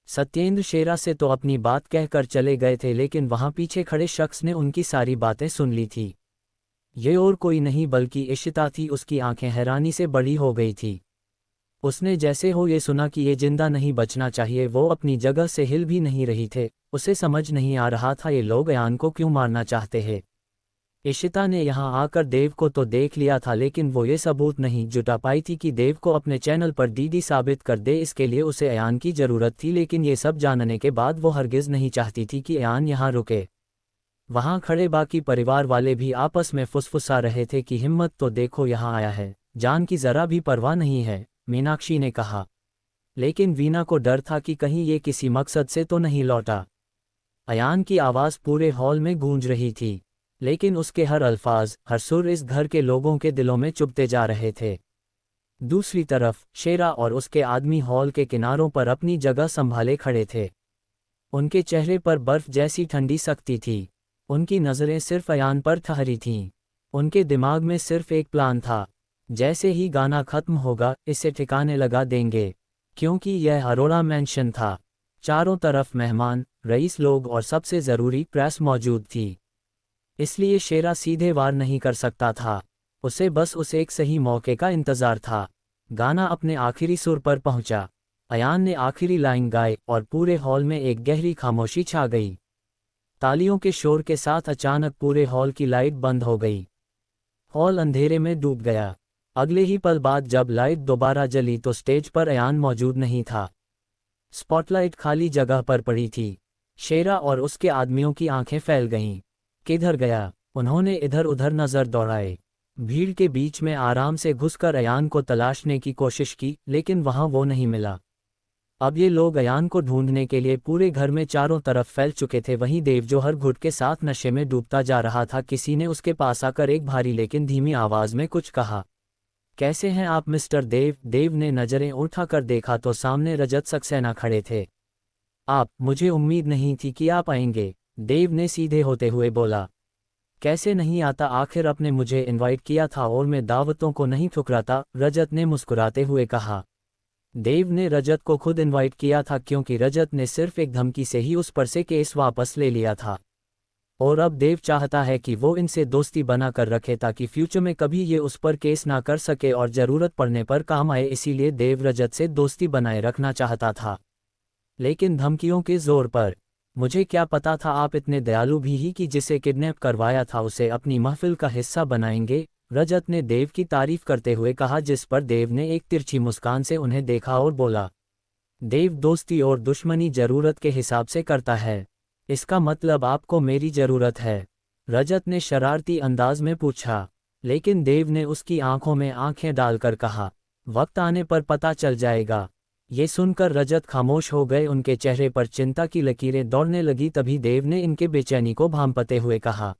सत्येंद्र शेरा से तो अपनी बात कहकर चले गए थे, लेकिन वहां पीछे खड़े शख्स ने उनकी सारी बातें सुन ली थी। ये और कोई नहीं बल्कि इशिता थी। उसकी आंखें हैरानी से बड़ी हो गई थी। उसने जैसे हो ये सुना कि ये जिंदा नहीं बचना चाहिए। वो अपनी जगह से हिल भी नहीं रही थे। उसे समझ नहीं आ रहा था ये लोग अयान को क्यों मारना चाहते हैं। इशिता ने यहाँ आकर देव को तो देख लिया था, लेकिन वो ये सबूत नहीं जुटा पाई थी कि देव को अपने चैनल पर डीडी साबित कर दे। इसके लिए उसे अयान की जरूरत थी, लेकिन ये सब जानने के बाद वो हरगिज नहीं चाहती थी कि अयान यहाँ रुके। वहाँ खड़े बाकी परिवार वाले भी आपस में फुसफुसा रहे थे कि हिम्मत तो देखो, यहाँ आया है, जान की जरा भी परवाह नहीं है, मीनाक्षी ने कहा। लेकिन वीना को डर था कि कहीं ये किसी मकसद से तो नहीं लौटा। अयान की आवाज़ पूरे हॉल में गूंज रही थी, लेकिन उसके हर अल्फाज, हर सुर इस घर के लोगों के दिलों में चुभते जा रहे थे। दूसरी तरफ शेरा और उसके आदमी हॉल के किनारों पर अपनी जगह संभाले खड़े थे। उनके चेहरे पर बर्फ जैसी ठंडी सख्ती थी। उनकी नज़रें सिर्फ अयान पर ठहरी थीं। उनके दिमाग में सिर्फ एक प्लान था, जैसे ही गाना खत्म होगा इसे ठिकाने लगा देंगे, क्योंकि यह अरोड़ा मैंशन था। चारों तरफ मेहमान, रईस लोग और सबसे ज़रूरी प्रेस मौजूद थी। इसलिए शेरा सीधे वार नहीं कर सकता था। उसे बस उस एक सही मौके का इंतज़ार था। गाना अपने आखिरी सुर पर पहुंचा। अयान ने आखिरी लाइन गाए और पूरे हॉल में एक गहरी खामोशी छा गई। तालियों के शोर के साथ अचानक पूरे हॉल की लाइट बंद हो गई। हॉल अंधेरे में डूब गया। अगले ही पल बाद जब लाइट दोबारा जली तो स्टेज पर अयान मौजूद नहीं था। स्पॉटलाइट खाली जगह पर पड़ी थी। शेरा और उसके आदमियों की आंखें फैल गईं। किधर गया? उन्होंने इधर उधर नजर दौड़ाए। भीड़ के बीच में आराम से घुसकर अयान को तलाशने की कोशिश की, लेकिन वहां वो नहीं मिला। अब ये लोग अयान को ढूंढने के लिए पूरे घर में चारों तरफ फैल चुके थे। वहीं देव जो हर घुट के साथ नशे में डूबता जा रहा था। किसी ने उसके पास आकर एक भारी लेकिन धीमी आवाज में कुछ कहा। कैसे हैं आप मिस्टर देव? देव ने नजरें उठाकर देखा तो सामने रजत सक्सेना खड़े थे। आप? मुझे उम्मीद नहीं थी कि आप आएंगे, देव ने सीधे होते हुए बोला। कैसे नहीं आता, आखिर आपने मुझे इनवाइट किया था और मैं दावतों को नहीं ठुकराता, रजत ने मुस्कुराते हुए कहा। देव ने रजत को खुद इनवाइट किया था क्योंकि रजत ने सिर्फ एक धमकी से ही उस पर से केस वापस ले लिया था। और अब देव चाहता है कि वो इनसे दोस्ती बना कर रखे ताकि फ्यूचर में कभी ये उस पर केस ना कर सके और ज़रूरत पड़ने पर काम आए, इसीलिए देव रजत से दोस्ती बनाए रखना चाहता था, लेकिन धमकियों के जोर पर। मुझे क्या पता था आप इतने दयालु भी ही कि जिसे किडनैप करवाया था उसे अपनी महफिल का हिस्सा बनाएंगे, रजत ने देव की तारीफ करते हुए कहा, जिस पर देव ने एक तिरछी मुस्कान से उन्हें देखा और बोला, देव दोस्ती और दुश्मनी ज़रूरत के हिसाब से करता है, इसका मतलब आपको मेरी ज़रूरत है? रजत ने शरारती अंदाज में पूछा, लेकिन देव ने उसकी आंखों में आंखें डालकर कहा, वक्त आने पर पता चल जाएगा। ये सुनकर रजत खामोश हो गए, उनके चेहरे पर चिंता की लकीरें दौड़ने लगी। तभी देव ने इनके बेचैनी को भांपते हुए कहा,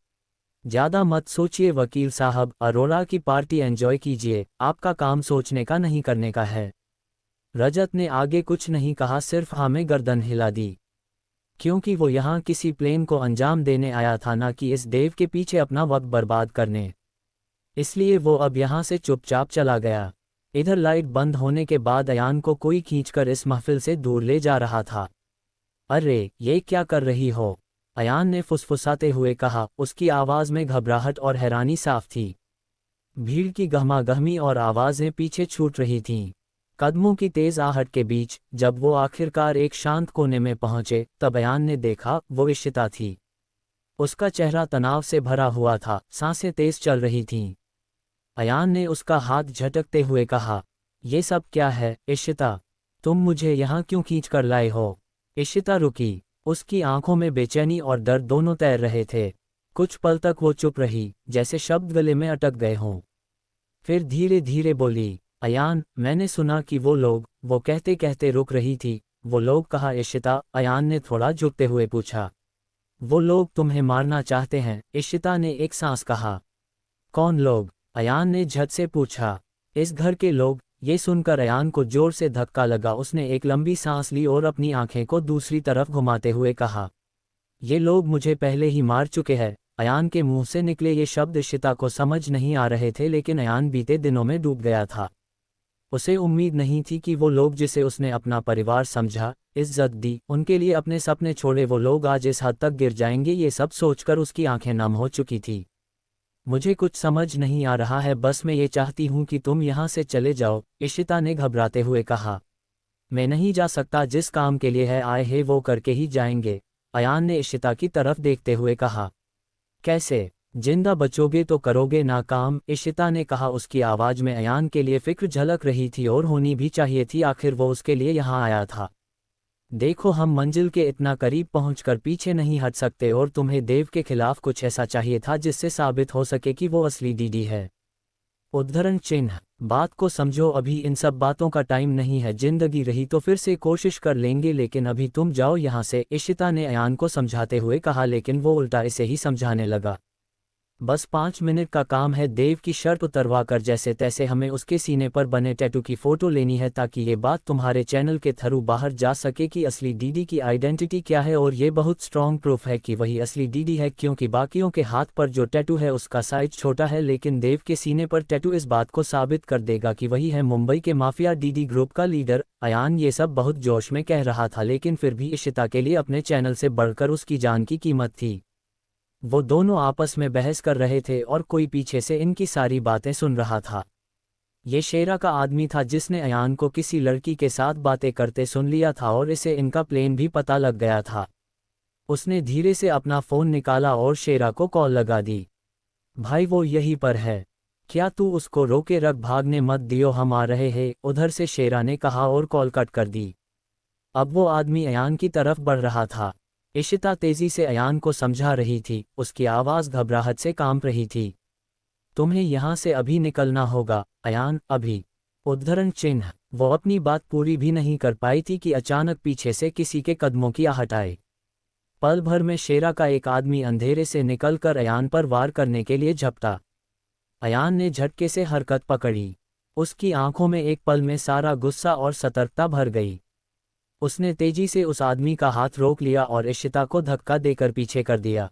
ज़्यादा मत सोचिए वकील साहब, अरोरा की पार्टी एंजॉय कीजिए, आपका काम सोचने का नहीं करने का है। रजत ने आगे कुछ नहीं कहा, सिर्फ हाँ में गर्दन हिला दी, क्योंकि वो यहाँ किसी प्लेन को अंजाम देने आया था, ना कि इस देव के पीछे अपना वक्त बर्बाद करने। इसलिए वो अब यहाँ से चुपचाप चला गया। इधर लाइट बंद होने के बाद अयान को कोई खींचकर इस महफिल से दूर ले जा रहा था। अरे ये क्या कर रही हो? अयान ने फुसफुसाते हुए कहा, उसकी आवाज़ में घबराहट और हैरानी साफ थी। भीड़ की गहमागहमी और आवाज़ें पीछे छूट रही थीं। कदमों की तेज आहट के बीच जब वो आखिरकार एक शांत कोने में पहुंचे, तब अयान ने देखा वो इशिता थी। उसका चेहरा तनाव से भरा हुआ था, सांसें तेज चल रही थीं। अयान ने उसका हाथ झटकते हुए कहा, ये सब क्या है इशिता? तुम मुझे यहाँ क्यों खींच कर लाए हो? इशिता रुकी, उसकी आंखों में बेचैनी और दर्द दोनों तैर रहे थे। कुछ पल तक वो चुप रही, जैसे शब्द गले में अटक गए हों। फिर धीरे धीरे बोली, अयान, मैंने सुना कि वो कहते कहते रुक रही थी। वो लोग कहा इशिता? अयान ने थोड़ा झुकते हुए पूछा। वो लोग तुम्हें मारना चाहते हैं, इशिता ने एक सांस कहा। कौन लोग? अयान ने झट से पूछा। इस घर के लोग। ये सुनकर अयान को जोर से धक्का लगा। उसने एक लंबी सांस ली और अपनी आंखें को दूसरी तरफ घुमाते हुए कहा, ये लोग मुझे पहले ही मार चुके हैं। अयान के मुंह से निकले ये शब्द इशिता को समझ नहीं आ रहे थे, लेकिन अयान बीते दिनों में डूब गया था। उसे उम्मीद नहीं थी कि वो लोग जिसे उसने अपना परिवार समझा, इज्जत दी, उनके लिए अपने सपने छोड़े, वो लोग आज इस हद तक गिर जाएंगे। ये सब सोचकर उसकी आंखें नम हो चुकी थी। मुझे कुछ समझ नहीं आ रहा है, बस मैं ये चाहती हूँ कि तुम यहाँ से चले जाओ, इशिता ने घबराते हुए कहा। मैं नहीं जा सकता, जिस काम के लिए है आए हैं वो करके ही जाएंगे, अयान ने इशिता की तरफ देखते हुए कहा। कैसे? जिंदा बचोगे तो करोगे ना काम, इशिता ने कहा। उसकी आवाज़ में अयान के लिए फिक्र झलक रही थी और होनी भी चाहिए थी, आखिर वो उसके लिए यहाँ आया था। देखो, हम मंजिल के इतना करीब पहुंचकर पीछे नहीं हट सकते और तुम्हें देव के खिलाफ कुछ ऐसा चाहिए था जिससे साबित हो सके कि वो असली दीदी है। उद्धरण चिन्ह। बात को समझो, अभी इन सब बातों का टाइम नहीं है, जिंदगी रही तो फिर से कोशिश कर लेंगे, लेकिन अभी तुम जाओ यहाँ से, इशिता ने अयान को समझाते हुए कहा, लेकिन वो उल्टा इसे ही समझाने लगा। बस 5 मिनट का काम है, देव की शर्ट उतरवा कर जैसे तैसे हमें उसके सीने पर बने टैटू की फ़ोटो लेनी है ताकि ये बात तुम्हारे चैनल के थ्रू बाहर जा सके कि असली दीदी की आइडेंटिटी क्या है, और ये बहुत स्ट्रॉन्ग प्रूफ है कि वही असली दीदी है, क्योंकि बाकियों के हाथ पर जो टैटू है उसका साइज छोटा है, लेकिन देव के सीने पर टैटू इस बात को साबित कर देगा कि वही है मुंबई के माफिया डीडी ग्रुप का लीडर। अयान ये सब बहुत जोश में कह रहा था, लेकिन फिर भी इशिता के लिए अपने चैनल से बढ़कर उसकी जान की कीमत थी। वो दोनों आपस में बहस कर रहे थे और कोई पीछे से इनकी सारी बातें सुन रहा था। ये शेरा का आदमी था जिसने अयान को किसी लड़की के साथ बातें करते सुन लिया था और इसे इनका प्लेन भी पता लग गया था। उसने धीरे से अपना फ़ोन निकाला और शेरा को कॉल लगा दी। भाई वो यहीं पर है, क्या तू उसको रोके रख, भागने मत दियो, हम आ रहे हैं, उधर से शेरा ने कहा और कॉल कट कर दी। अब वो आदमी अयान की तरफ बढ़ रहा था। इशिता तेजी से अयान को समझा रही थी, उसकी आवाज़ घबराहट से कांप रही थी। तुम्हें यहाँ से अभी निकलना होगा अयान, अभी। उद्धरण चिन्ह। वो अपनी बात पूरी भी नहीं कर पाई थी कि अचानक पीछे से किसी के कदमों की आहट आई। पल भर में शेरा का एक आदमी अंधेरे से निकलकर अयान पर वार करने के लिए झपटा। अयान ने झटके से हरकत पकड़ी। उसकी आंखों में एक पल में सारा गुस्सा और सतर्कता भर गई। उसने तेजी से उस आदमी का हाथ रोक लिया और इशिता को धक्का देकर पीछे कर दिया।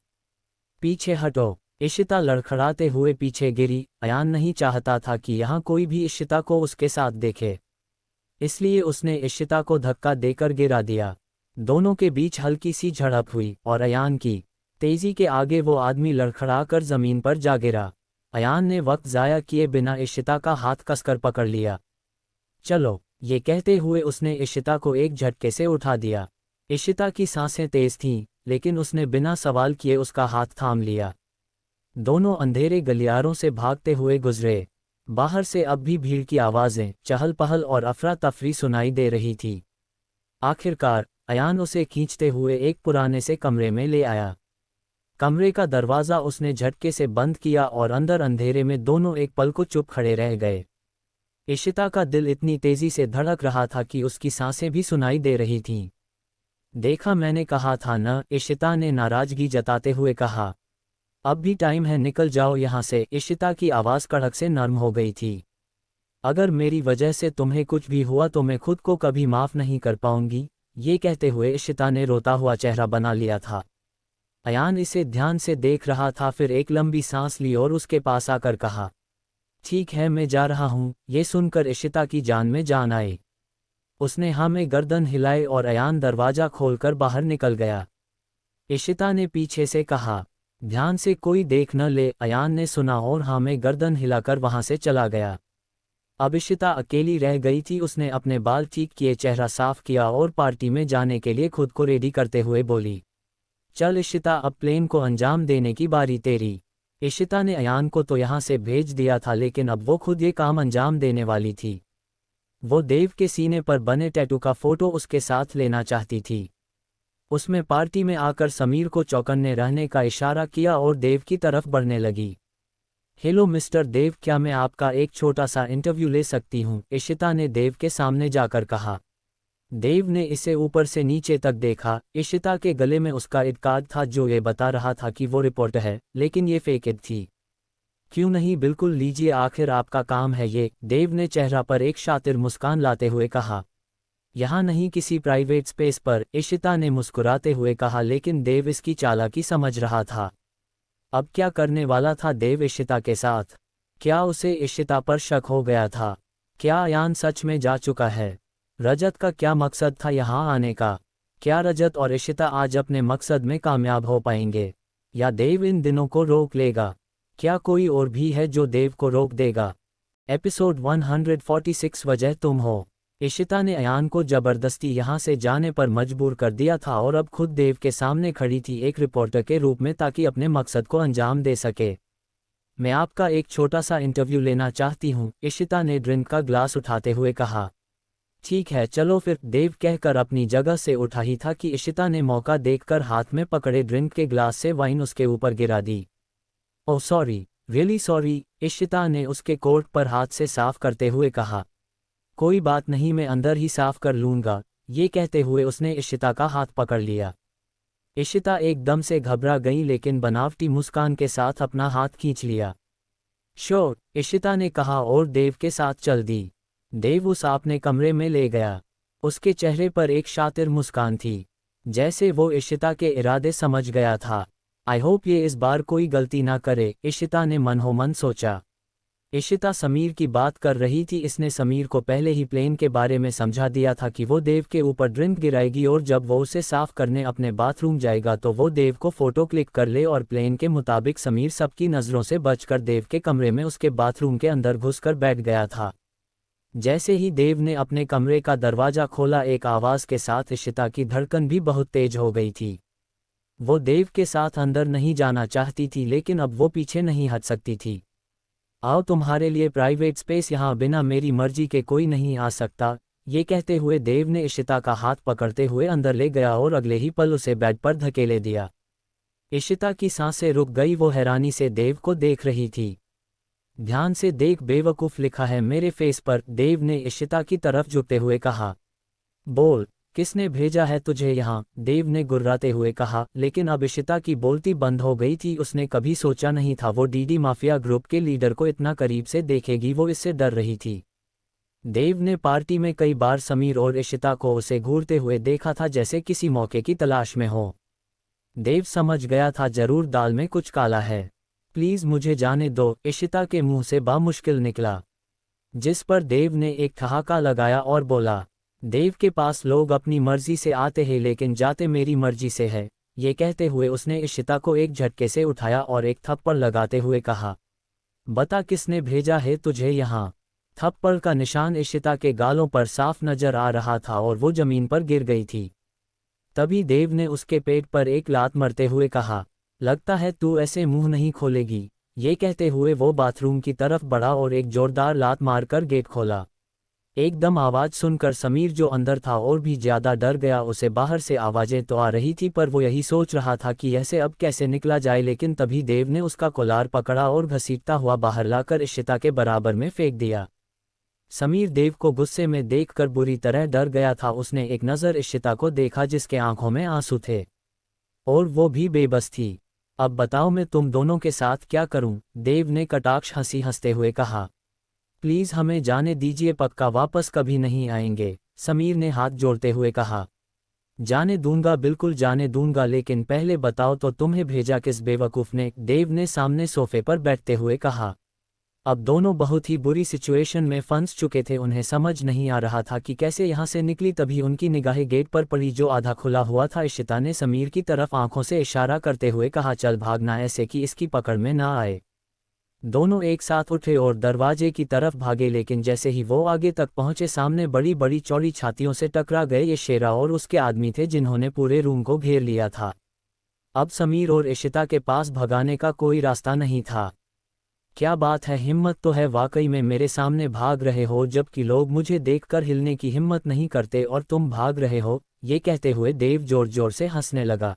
पीछे हटो, इशिता लड़खड़ाते हुए पीछे गिरी। अयान नहीं चाहता था कि यहाँ कोई भी इशिता को उसके साथ देखे, इसलिए उसने इशिता को धक्का देकर गिरा दिया। दोनों के बीच हल्की सी झड़प हुई और अयान की तेजी के आगे वो आदमी लड़खड़ाकर जमीन पर जा गिरा। अयान ने वक्त ज़ाया किए बिना इशिता का हाथ कसकर पकड़ लिया। चलो, ये कहते हुए उसने इशिता को एक झटके से उठा दिया। इशिता की सांसें तेज थीं, लेकिन उसने बिना सवाल किए उसका हाथ थाम लिया। दोनों अंधेरे गलियारों से भागते हुए गुजरे। बाहर से अब भी भीड़ की आवाज़ें, चहल पहल और अफरा तफरी सुनाई दे रही थी। आखिरकार अयान उसे खींचते हुए एक पुराने से कमरे में ले आया। कमरे का दरवाज़ा उसने झटके से बंद किया और अंदर अंधेरे में दोनों एक पल को चुप खड़े रह गए। इशिता का दिल इतनी तेजी से धड़क रहा था कि उसकी सांसें भी सुनाई दे रही थीं। देखा, मैंने कहा था न, इशिता ने नाराजगी जताते हुए कहा। अब भी टाइम है, निकल जाओ यहाँ से। इशिता की आवाज़ कड़क से नर्म हो गई थी। अगर मेरी वजह से तुम्हें कुछ भी हुआ तो मैं खुद को कभी माफ़ नहीं कर पाऊंगी। ये कहते हुए इशिता ने रोता हुआ चेहरा बना लिया था। अयान इसे ध्यान से देख रहा था, फिर एक लंबी सांस ली और उसके पास आकर कहा, ठीक है, मैं जा रहा हूँ। ये सुनकर इशिता की जान में जान आई। उसने हाँ में गर्दन हिलाई और अयान दरवाज़ा खोलकर बाहर निकल गया। इशिता ने पीछे से कहा, ध्यान से कोई देख न ले। अयान ने सुना और हाँ में गर्दन हिलाकर वहाँ से चला गया। अब इशिता अकेली रह गई थी। उसने अपने बाल ठीक किए, चेहरा साफ किया और पार्टी में जाने के लिए खुद को रेडी करते हुए बोली, चल इशिता, अब प्लेन को अंजाम देने की बारी तेरी। इशिता ने अयान को तो यहाँ से भेज दिया था, लेकिन अब वो खुद ये काम अंजाम देने वाली थी। वो देव के सीने पर बने टैटू का फोटो उसके साथ लेना चाहती थी। उसमें पार्टी में आकर समीर को चौकन्ने रहने का इशारा किया और देव की तरफ बढ़ने लगी। हेलो मिस्टर देव, क्या मैं आपका एक छोटा सा इंटरव्यू ले सकती हूँ? इशिता ने देव के सामने जाकर कहा। देव ने इसे ऊपर से नीचे तक देखा। इशिता के गले में उसका ID कार्ड था जो ये बता रहा था कि वो रिपोर्टर है, लेकिन ये फेक ID थी। क्यों नहीं, बिल्कुल लीजिए, आखिर आपका काम है ये। देव ने चेहरा पर एक शातिर मुस्कान लाते हुए कहा। यहाँ नहीं, किसी प्राइवेट स्पेस पर, इशिता ने मुस्कुराते हुए कहा, लेकिन देव इसकी चालाकी समझ रहा था। अब क्या करने वाला था देव इशिता के साथ? क्या उसे इशिता पर शक हो गया था? क्या अयान सच में जा चुका है? रजत का क्या मकसद था यहाँ आने का? क्या रजत और इशिता आज अपने मकसद में कामयाब हो पाएंगे, या देव इन दिनों को रोक लेगा? क्या कोई और भी है जो देव को रोक देगा? एपिसोड 146 वजह तुम हो। इशिता ने अयान को जबरदस्ती यहाँ से जाने पर मजबूर कर दिया था और अब खुद देव के सामने खड़ी थी एक रिपोर्टर के रूप में, ताकि अपने मकसद को अंजाम दे सके। मैं आपका एक छोटा सा इंटरव्यू लेना चाहती हूँ, इशिता ने ड्रिंक का ग्लास उठाते हुए कहा। ठीक है, चलो फिर, देव कहकर अपनी जगह से उठा ही था कि इशिता ने मौका देखकर हाथ में पकड़े ड्रिंक के ग्लास से वाइन उसके ऊपर गिरा दी। Oh sorry, really sorry, Ishita ने उसके कोट पर हाथ से साफ करते हुए कहा। कोई बात नहीं, मैं अंदर ही साफ कर लूँगा। ये कहते हुए उसने इशिता का हाथ पकड़ लिया। इशिता एकदम से घबरा गई, लेकिन बनावटी मुस्कान के साथ अपना हाथ खींच लिया। श्योर, इशिता ने कहा और देव के साथ चल दी। देव उस अपने कमरे में ले गया। उसके चेहरे पर एक शातिर मुस्कान थी, जैसे वो इशिता के इरादे समझ गया था। आई होप ये इस बार कोई गलती ना करे, इशिता ने मन हो मन सोचा। इशिता समीर की बात कर रही थी। इसने समीर को पहले ही प्लेन के बारे में समझा दिया था कि वो देव के ऊपर ड्रिंक गिराएगी और जब वो उसे साफ करने अपने बाथरूम जाएगा तो वो देव को फोटो क्लिक कर ले, और प्लेन के मुताबिक समीर सबकी नज़रों से बचकर देव के कमरे में उसके बाथरूम के अंदर घुसकर बैठ गया था। जैसे ही देव ने अपने कमरे का दरवाज़ा खोला, एक आवाज़ के साथ इशिता की धड़कन भी बहुत तेज हो गई थी। वो देव के साथ अंदर नहीं जाना चाहती थी, लेकिन अब वो पीछे नहीं हट सकती थी। आओ, तुम्हारे लिए प्राइवेट स्पेस, यहाँ बिना मेरी मर्जी के कोई नहीं आ सकता। ये कहते हुए देव ने इशिता का हाथ पकड़ते हुए अंदर ले गया और अगले ही पल उसे बेड पर धकेले दिया। इशिता की सांसें रुक गई। वो हैरानी से देव को देख रही थी। ध्यान से देख बेवकूफ़, लिखा है मेरे फेस पर, देव ने इशिता की तरफ झुकते हुए कहा। बोल, किसने भेजा है तुझे यहाँ? देव ने गुर्राते हुए कहा, लेकिन अब इशिता की बोलती बंद हो गई थी। उसने कभी सोचा नहीं था वो डीडी माफिया ग्रुप के लीडर को इतना करीब से देखेगी। वो इससे डर रही थी। देव ने पार्टी में कई बार समीर और इशिता को उसे घूरते हुए देखा था, जैसे किसी मौके की तलाश में हो। देव समझ गया था जरूर दाल में कुछ काला है। प्लीज मुझे जाने दो, इशिता के मुंह से बामुश्किल निकला। जिस पर देव ने एक ठहाका लगाया और बोला, देव के पास लोग अपनी मर्जी से आते हैं लेकिन जाते मेरी मर्जी से है। ये कहते हुए उसने इशिता को एक झटके से उठाया और एक थप्पड़ लगाते हुए कहा, बता किसने भेजा है तुझे यहाँ। थप्पड़ का निशान इशिता के गालों पर साफ नजर आ रहा था और वो जमीन पर गिर गई थी। तभी देव ने उसके पेट पर एक लात मारते हुए कहा, लगता है तू ऐसे मुंह नहीं खोलेगी। ये कहते हुए वो बाथरूम की तरफ बढ़ा और एक जोरदार लात मारकर गेट खोला। एकदम आवाज सुनकर समीर जो अंदर था और भी ज्यादा डर गया। उसे बाहर से आवाजें तो आ रही थी पर वो यही सोच रहा था कि ऐसे अब कैसे निकला जाए, लेकिन तभी देव ने उसका कोलार पकड़ा और घसीटता हुआ बाहर लाकर इशिता के बराबर में फेंक दिया। समीर देव को गुस्से में देखकर बुरी तरह डर गया था। उसने एक नज़र इशिता को देखा जिसके आंखों में आंसू थे और वो भी बेबस थी। अब बताओ मैं तुम दोनों के साथ क्या करूं? देव ने कटाक्ष हंसी हंसते हुए कहा। प्लीज हमें जाने दीजिए, पक्का वापस कभी नहीं आएंगे, समीर ने हाथ जोड़ते हुए कहा। जाने दूंगा, बिल्कुल जाने दूंगा, लेकिन पहले बताओ तो तुम्हें भेजा किस बेवकूफ ने? देव ने सामने सोफे पर बैठते हुए कहा। अब दोनों बहुत ही बुरी सिचुएशन में फंस चुके थे। उन्हें समझ नहीं आ रहा था कि कैसे यहाँ से निकली। तभी उनकी निगाहें गेट पर पड़ी जो आधा खुला हुआ था। इशिता ने समीर की तरफ आंखों से इशारा करते हुए कहा, चल भागना, ऐसे कि इसकी पकड़ में ना आए। दोनों एक साथ उठे और दरवाजे की तरफ भागे, लेकिन जैसे ही वो आगे तक पहुंचे सामने बड़ी बड़ी चौड़ी छातियों से टकरा गए। ये शेरा और उसके आदमी थे जिन्होंने पूरे रूम को घेर लिया था। अब समीर और इशिता के पास भगाने का कोई रास्ता नहीं था। क्या बात है, हिम्मत तो है, वाकई में मेरे सामने भाग रहे हो जबकि लोग मुझे देखकर हिलने की हिम्मत नहीं करते और तुम भाग रहे हो। ये कहते हुए देव जोर जोर से हंसने लगा।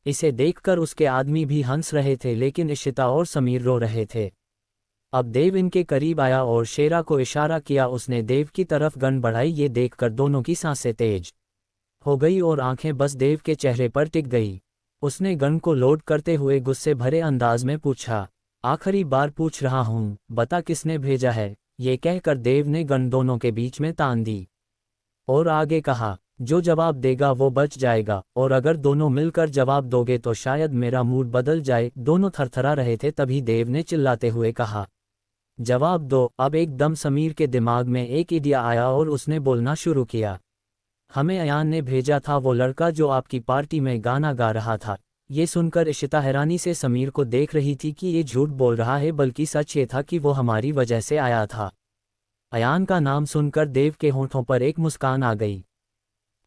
इसे देखकर उसके आदमी भी हंस रहे थे लेकिन इशिता और समीर रो रहे थे। अब देव इनके करीब आया और शेरा को इशारा किया। उसने देव की तरफ गन बढ़ाई। ये देखकर दोनों की सांसें तेज हो गई और आंखें बस देव के चेहरे पर टिक गई। उसने गन को लोड करते हुए गुस्से भरे अंदाज में पूछा, आखिरी बार पूछ रहा हूं, बता किसने भेजा है? ये कहकर देव ने गन दोनों के बीच में तान दी और आगे कहा, जो जवाब देगा वो बच जाएगा और अगर दोनों मिलकर जवाब दोगे तो शायद मेरा मूड बदल जाए। दोनों थरथरा रहे थे। तभी देव ने चिल्लाते हुए कहा, जवाब दो। अब एकदम समीर के दिमाग में एक आइडिया आया और उसने बोलना शुरू किया, हमें अयान ने भेजा था, वो लड़का जो आपकी पार्टी में गाना गा रहा था। ये सुनकर इशिता हैरानी से समीर को देख रही थी कि ये झूठ बोल रहा है, बल्कि सच ये था कि वो हमारी वजह से आया था। अयान का नाम सुनकर देव के होंठों पर एक मुस्कान आ गई।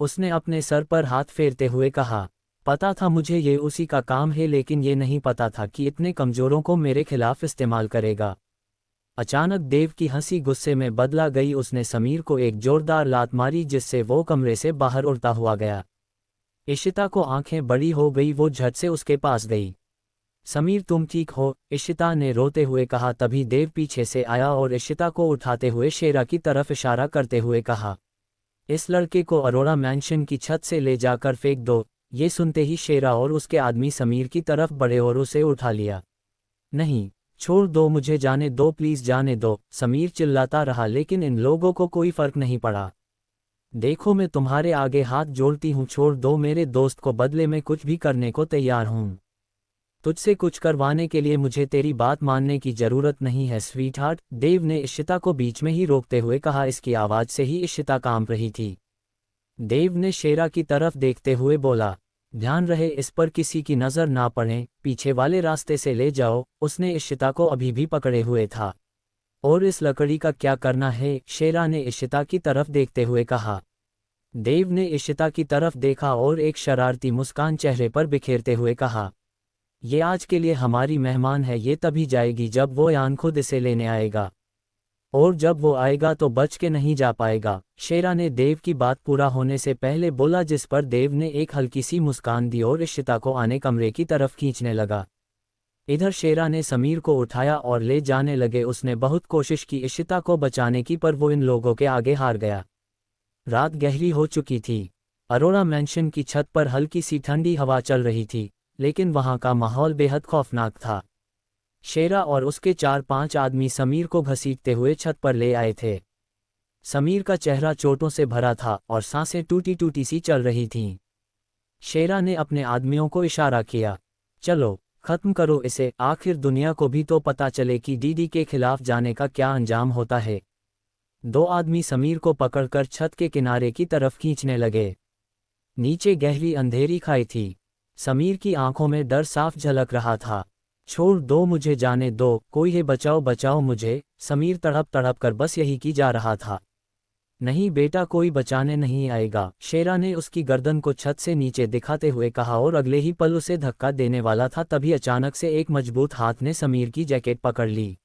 उसने अपने सर पर हाथ फेरते हुए कहा, पता था मुझे ये उसी का काम है, लेकिन ये नहीं पता था कि इतने कमजोरों को मेरे खिलाफ इस्तेमाल करेगा। अचानक देव की हंसी गुस्से में बदला गई। उसने समीर को एक जोरदार लात मारी जिससे वो कमरे से बाहर उड़ता हुआ गया। इशिता को आंखें बड़ी हो गई। वो झट से उसके पास गई। समीर तुम ठीक हो? इशिता ने रोते हुए कहा। तभी देव पीछे से आया और इशिता को उठाते हुए शेरा की तरफ इशारा करते हुए कहा, इस लड़के को अरोड़ा मैंशन की छत से ले जाकर फेंक दो। ये सुनते ही शेरा और उसके आदमी समीर की तरफ बढ़े और उसे उठा लिया। नहीं, छोड़ दो, मुझे जाने दो, प्लीज जाने दो, समीर चिल्लाता रहा। लेकिन इन लोगों को कोई फर्क नहीं पड़ा। देखो मैं तुम्हारे आगे हाथ जोड़ती हूँ, छोड़ दो मेरे दोस्त को, बदले में कुछ भी करने को तैयार हूँ। तुझसे कुछ करवाने के लिए मुझे तेरी बात मानने की जरूरत नहीं है स्वीट हार्ट, देव ने इशिता को बीच में ही रोकते हुए कहा। इसकी आवाज से ही इशिता कांप रही थी। देव ने शेरा की तरफ देखते हुए बोला, ध्यान रहे इस पर किसी की नज़र ना पड़े, पीछे वाले रास्ते से ले जाओ। उसने इशिता को अभी भी पकड़े हुए था। और इस लकड़ी का क्या करना है? शेरा ने इशिता की तरफ देखते हुए कहा। देव ने इशिता की तरफ देखा और एक शरारती मुस्कान चेहरे पर बिखेरते हुए कहा, ये आज के लिए हमारी मेहमान है, ये तभी जाएगी जब वो यान खुद इसे लेने आएगा, और जब वो आएगा तो बच के नहीं जा पाएगा। शेरा ने देव की बात पूरा होने से पहले बोला, जिस पर देव ने एक हल्की सी मुस्कान दी और इशिता को आने कमरे की तरफ खींचने लगा। इधर शेरा ने समीर को उठाया और ले जाने लगे। उसने बहुत कोशिश की इशिता को बचाने की, पर वो इन लोगों के आगे हार गया। रात गहरी हो चुकी थी। अरोड़ा मैंशन की छत पर हल्की सी ठंडी हवा चल रही थी, लेकिन वहां का माहौल बेहद खौफनाक था। शेरा और उसके 4-5 आदमी समीर को घसीटते हुए छत पर ले आए थे। समीर का चेहरा चोटों से भरा था और सांसें टूटी टूटी सी चल रही थीं। शेरा ने अपने आदमियों को इशारा किया, चलो खत्म करो इसे, आखिर दुनिया को भी तो पता चले कि डीडी के खिलाफ जाने का क्या अंजाम होता है। दो आदमी समीर को पकड़कर छत के किनारे की तरफ खींचने लगे। नीचे गहरी अंधेरी खाई थी। समीर की आंखों में डर साफ झलक रहा था। छोड़ दो मुझे, जाने दो, कोई है, बचाओ बचाओ मुझे, समीर तड़प तड़प कर बस यही की जा रहा था। नहीं बेटा, कोई बचाने नहीं आएगा, शेरा ने उसकी गर्दन को छत से नीचे दिखाते हुए कहा और अगले ही पल उसे धक्का देने वाला था, तभी अचानक से एक मजबूत हाथ ने समीर की जैकेट पकड़ ली।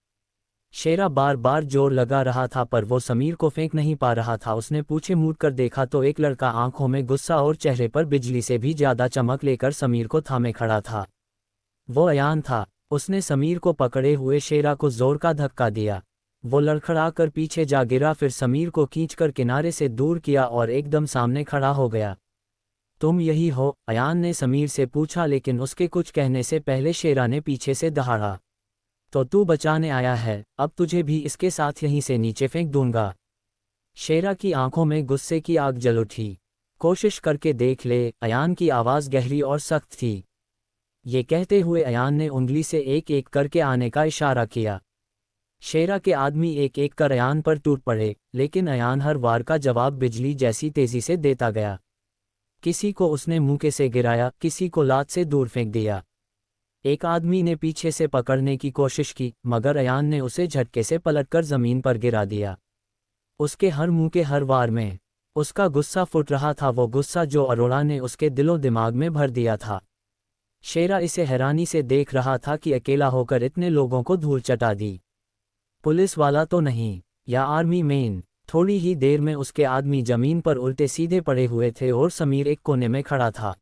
शेरा बार बार जोर लगा रहा था पर वो समीर को फेंक नहीं पा रहा था। उसने पूछे मुड़ कर देखा तो एक लड़का आंखों में गुस्सा और चेहरे पर बिजली से भी ज्यादा चमक लेकर समीर को थामे खड़ा था। वो अयान था। उसने समीर को पकड़े हुए शेरा को जोर का धक्का दिया। वो लड़खड़ा कर पीछे जा गिरा, फिर समीर को खींचकर किनारे से दूर किया और एकदम सामने खड़ा हो गया। तुम यही हो? अयान ने समीर से पूछा, लेकिन उसके कुछ कहने से पहले शेरा ने पीछे से दहाड़ा। तो तू बचाने आया है? अब तुझे भी इसके साथ यहीं से नीचे फेंक दूंगा। शेरा की आंखों में गुस्से की आग जल उठी। कोशिश करके देख ले, अयान की आवाज़ गहरी और सख्त थी। ये कहते हुए अयान ने उंगली से एक एक करके आने का इशारा किया। शेरा के आदमी एक एक कर अयान पर टूट पड़े, लेकिन अयान हर वार का जवाब बिजली जैसी तेजी से देता गया। किसी को उसने मुंह से गिराया, किसी को लात से दूर फेंक दिया। एक आदमी ने पीछे से पकड़ने की कोशिश की, मगर अयान ने उसे झटके से पलटकर जमीन पर गिरा दिया। उसके हर मुंह के हर वार में उसका गुस्सा फुट रहा था, वो गुस्सा जो अरोड़ा ने उसके दिलो दिमाग में भर दिया था। शेरा इसे हैरानी से देख रहा था कि अकेला होकर इतने लोगों को धूल चटा दी। पुलिस वाला तो नहीं, या आर्मी मैन? थोड़ी ही देर में उसके आदमी जमीन पर उल्टे सीधे पड़े हुए थे और समीर एक कोने में खड़ा था।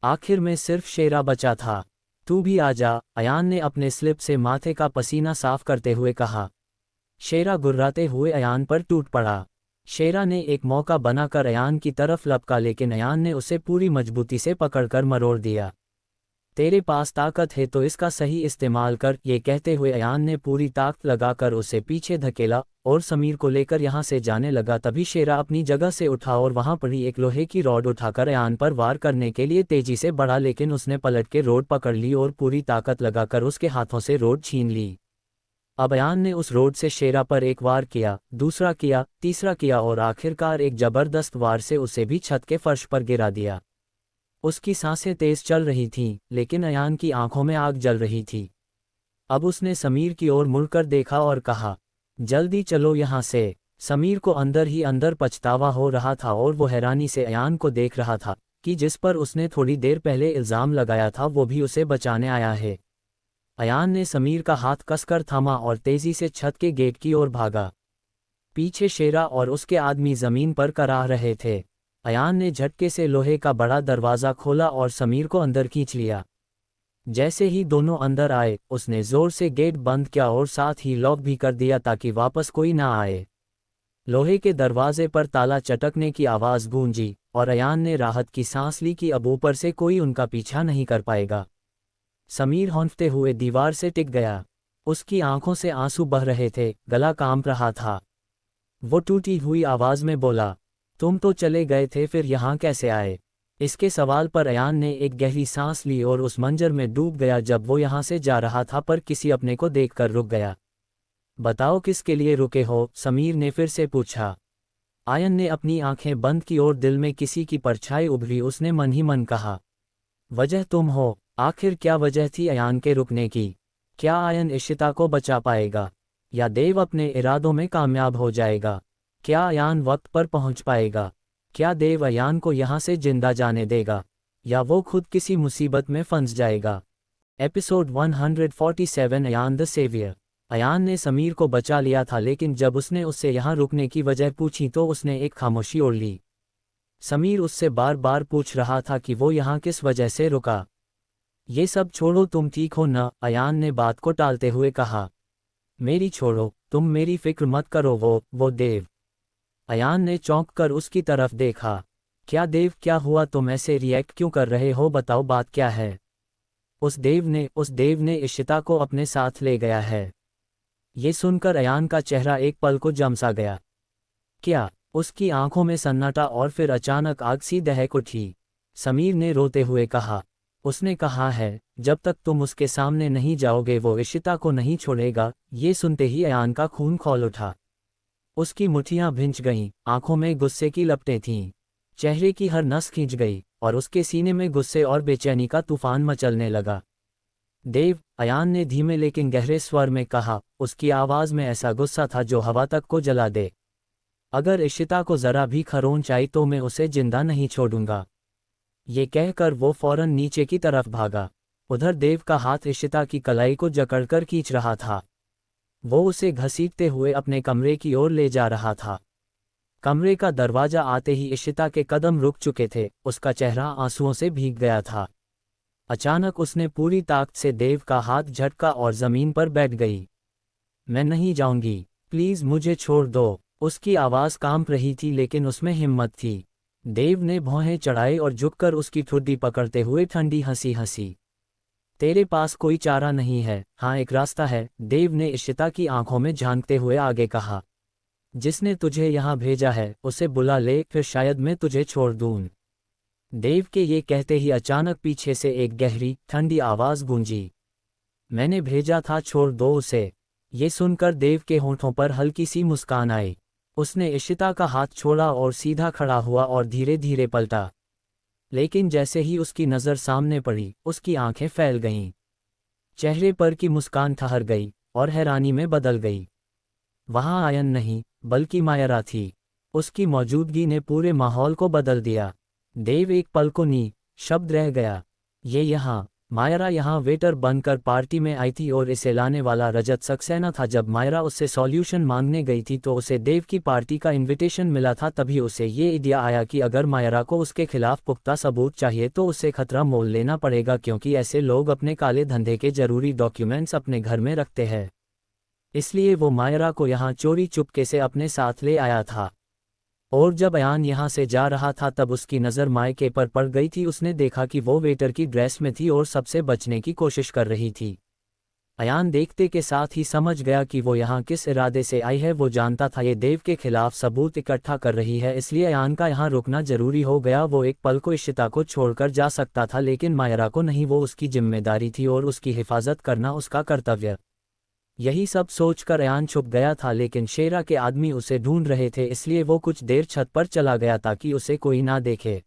आखिर में सिर्फ शेरा बचा था। तू भी आ जा, अयान ने अपने स्लिप से माथे का पसीना साफ करते हुए कहा। शेरा गुर्राते हुए अयान पर टूट पड़ा। शेरा ने एक मौका बनाकर अयान की तरफ लपका, लेकिन अयान ने उसे पूरी मजबूती से पकड़कर मरोड़ दिया। तेरे पास ताकत है तो इसका सही इस्तेमाल कर, ये कहते हुए अयान ने पूरी ताकत लगाकर उसे पीछे धकेला और समीर को लेकर यहां से जाने लगा। तभी शेरा अपनी जगह से उठा और वहां पड़ी एक लोहे की रॉड उठाकर अयान पर वार करने के लिए तेजी से बढ़ा, लेकिन उसने पलट के रॉड पकड़ ली और पूरी ताकत लगाकर उसके हाथों से रॉड छीन ली। अब अयान ने उस रॉड से शेरा पर एक वार किया, दूसरा किया, तीसरा किया और आखिरकार एक जबरदस्त वार से उसे भी छत के फर्श पर गिरा दिया। उसकी सांसें तेज चल रही थीं, लेकिन अयान की आंखों में आग जल रही थी। अब उसने समीर की ओर मुड़कर देखा और कहा, जल्दी चलो यहाँ से। समीर को अंदर ही अंदर पछतावा हो रहा था और वो हैरानी से अयान को देख रहा था कि जिस पर उसने थोड़ी देर पहले इल्ज़ाम लगाया था वो भी उसे बचाने आया है। अयान ने समीर का हाथ कसकर थामा और तेजी से छत के गेट की ओर भागा। पीछे शेरा और उसके आदमी जमीन पर कराह रहे थे। अयान ने झटके से लोहे का बड़ा दरवाज़ा खोला और समीर को अंदर खींच लिया। जैसे ही दोनों अंदर आए, उसने जोर से गेट बंद किया और साथ ही लॉक भी कर दिया ताकि वापस कोई ना आए। लोहे के दरवाजे पर ताला चटकने की आवाज़ गूंजी और अयान ने राहत की सांस ली कि अब ऊपर से कोई उनका पीछा नहीं कर पाएगा। समीर हौंफते हुए दीवार से टिक गया। उसकी आंखों से आंसू बह रहे थे, गला कांप रहा था। वो टूटी हुई आवाज़ में बोला, तुम तो चले गए थे, फिर यहाँ कैसे आए? इसके सवाल पर अयान ने एक गहरी सांस ली और उस मंजर में डूब गया जब वो यहाँ से जा रहा था पर किसी अपने को देखकर रुक गया। बताओ किसके लिए रुके हो? समीर ने फिर से पूछा। आयन ने अपनी आंखें बंद की और दिल में किसी की परछाई उभरी। उसने मन ही मन कहा, वजह तुम हो। आखिर क्या वजह थी अयान के रुकने की? क्या आयन इशिता को बचा पाएगा, या देव अपने इरादों में कामयाब हो जाएगा? क्या अयान वक्त पर पहुंच पाएगा? क्या देव अयान को यहाँ से जिंदा जाने देगा, या वो खुद किसी मुसीबत में फंस जाएगा? Episode 147 Ayan the saviour. Ayan ने समीर को बचा लिया था, लेकिन जब उसने उससे यहाँ रुकने की वजह पूछी तो उसने एक खामोशी ओढ़ ली। समीर उससे बार बार पूछ रहा था कि वो यहाँ किस वजह से रुका। ये सब छोड़ो, तुम ठीक हो न? अयान ने बात को टालते हुए कहा। मेरी छोड़ो, तुम मेरी फिक्र मत करो। वो देव। अयान ने चौंक कर उसकी तरफ देखा। क्या देव? क्या हुआ? तुम ऐसे रिएक्ट क्यों कर रहे हो? बताओ बात क्या है? उस देव ने इशिता को अपने साथ ले गया है। ये सुनकर अयान का चेहरा एक पल को जम सा गया। क्या? उसकी आंखों में सन्नाटा और फिर अचानक आग सी दहक उठी। समीर ने रोते हुए कहा। उसने कहा है, जब तक तुम उसके सामने नहीं जाओगे वो इशिता को नहीं छोड़ेगा। ये सुनते ही अयान का खून खौल उठा। उसकी मुट्ठियां भिंच गईं, आंखों में गुस्से की लपटें थीं, चेहरे की हर नस खींच गई और उसके सीने में गुस्से और बेचैनी का तूफान मचलने लगा। देव, अयान ने धीमे लेकिन गहरे स्वर में कहा, उसकी आवाज़ में ऐसा गुस्सा था जो हवा तक को जला दे। अगर इशिता को ज़रा भी खरोंच आई तो मैं उसे जिंदा नहीं छोड़ूंगा। ये कहकर वो फौरन नीचे की तरफ भागा। उधर देव का हाथ इशिता की कलाई को जकड़कर खींच रहा था। वो उसे घसीटते हुए अपने कमरे की ओर ले जा रहा था। कमरे का दरवाजा आते ही इशिता के कदम रुक चुके थे, उसका चेहरा आंसुओं से भीग गया था। अचानक उसने पूरी ताकत से देव का हाथ झटका और जमीन पर बैठ गई। मैं नहीं जाऊंगी, प्लीज मुझे छोड़ दो। उसकी आवाज़ कांप रही थी लेकिन उसमें हिम्मत थी। देव ने भौहें चढ़ाई और झुककर उसकी ठुड्डी पकड़ते हुए ठंडी हंसी हंसी। तेरे पास कोई चारा नहीं है? हाँ, एक रास्ता है, देव ने इशिता की आंखों में झांकते हुए आगे कहा। जिसने तुझे यहाँ भेजा है उसे बुला ले, फिर शायद मैं तुझे छोड़ दूं। देव के ये कहते ही अचानक पीछे से एक गहरी ठंडी आवाज़ गूंजी। मैंने भेजा था, छोड़ दो उसे। ये सुनकर देव के होंठों पर हल्की सी मुस्कान आई। उसने इशिता का हाथ छोड़ा और सीधा खड़ा हुआ और धीरे धीरे पलटा। लेकिन जैसे ही उसकी नज़र सामने पड़ी, उसकी आंखें फैल गईं। चेहरे पर की मुस्कान ठहर गई और हैरानी में बदल गई। वहाँ आयन नहीं, बल्कि मायरा थी। उसकी मौजूदगी ने पूरे माहौल को बदल दिया। देव एक पल को शब्द रह गया। ये यहाँ, मायरा यहाँ वेटर बनकर पार्टी में आई थी और इसे लाने वाला रजत सक्सेना था। जब मायरा उससे सॉल्यूशन मांगने गई थी तो उसे देव की पार्टी का इनविटेशन मिला था। तभी उसे ये आइडिया आया कि अगर मायरा को उसके खिलाफ पुख्ता सबूत चाहिए तो उसे खतरा मोल लेना पड़ेगा, क्योंकि ऐसे लोग अपने काले धंधे के जरूरी डॉक्यूमेंट्स अपने घर में रखते हैं। इसलिए वो मायरा को यहाँ चोरी चुपके से अपने साथ ले आया था। और जब अयान यहाँ से जा रहा था तब उसकी नज़र मायके पर पड़ गई थी। उसने देखा कि वो वेटर की ड्रेस में थी और सबसे बचने की कोशिश कर रही थी। अयान देखते के साथ ही समझ गया कि वो यहाँ किस इरादे से आई है। वो जानता था ये देव के खिलाफ सबूत इकट्ठा कर रही है, इसलिए अयान का यहाँ रुकना जरूरी हो गया। वो एक पल को इशिता को छोड़कर जा सकता था लेकिन मायरा को नहीं। वो उसकी जिम्मेदारी थी और उसकी हिफाजत करना उसका कर्तव्य। यही सब सोचकर अयान छुप गया था, लेकिन शेरा के आदमी उसे ढूंढ रहे थे, इसलिए वो कुछ देर छत पर चला गया ताकि उसे कोई ना देखे।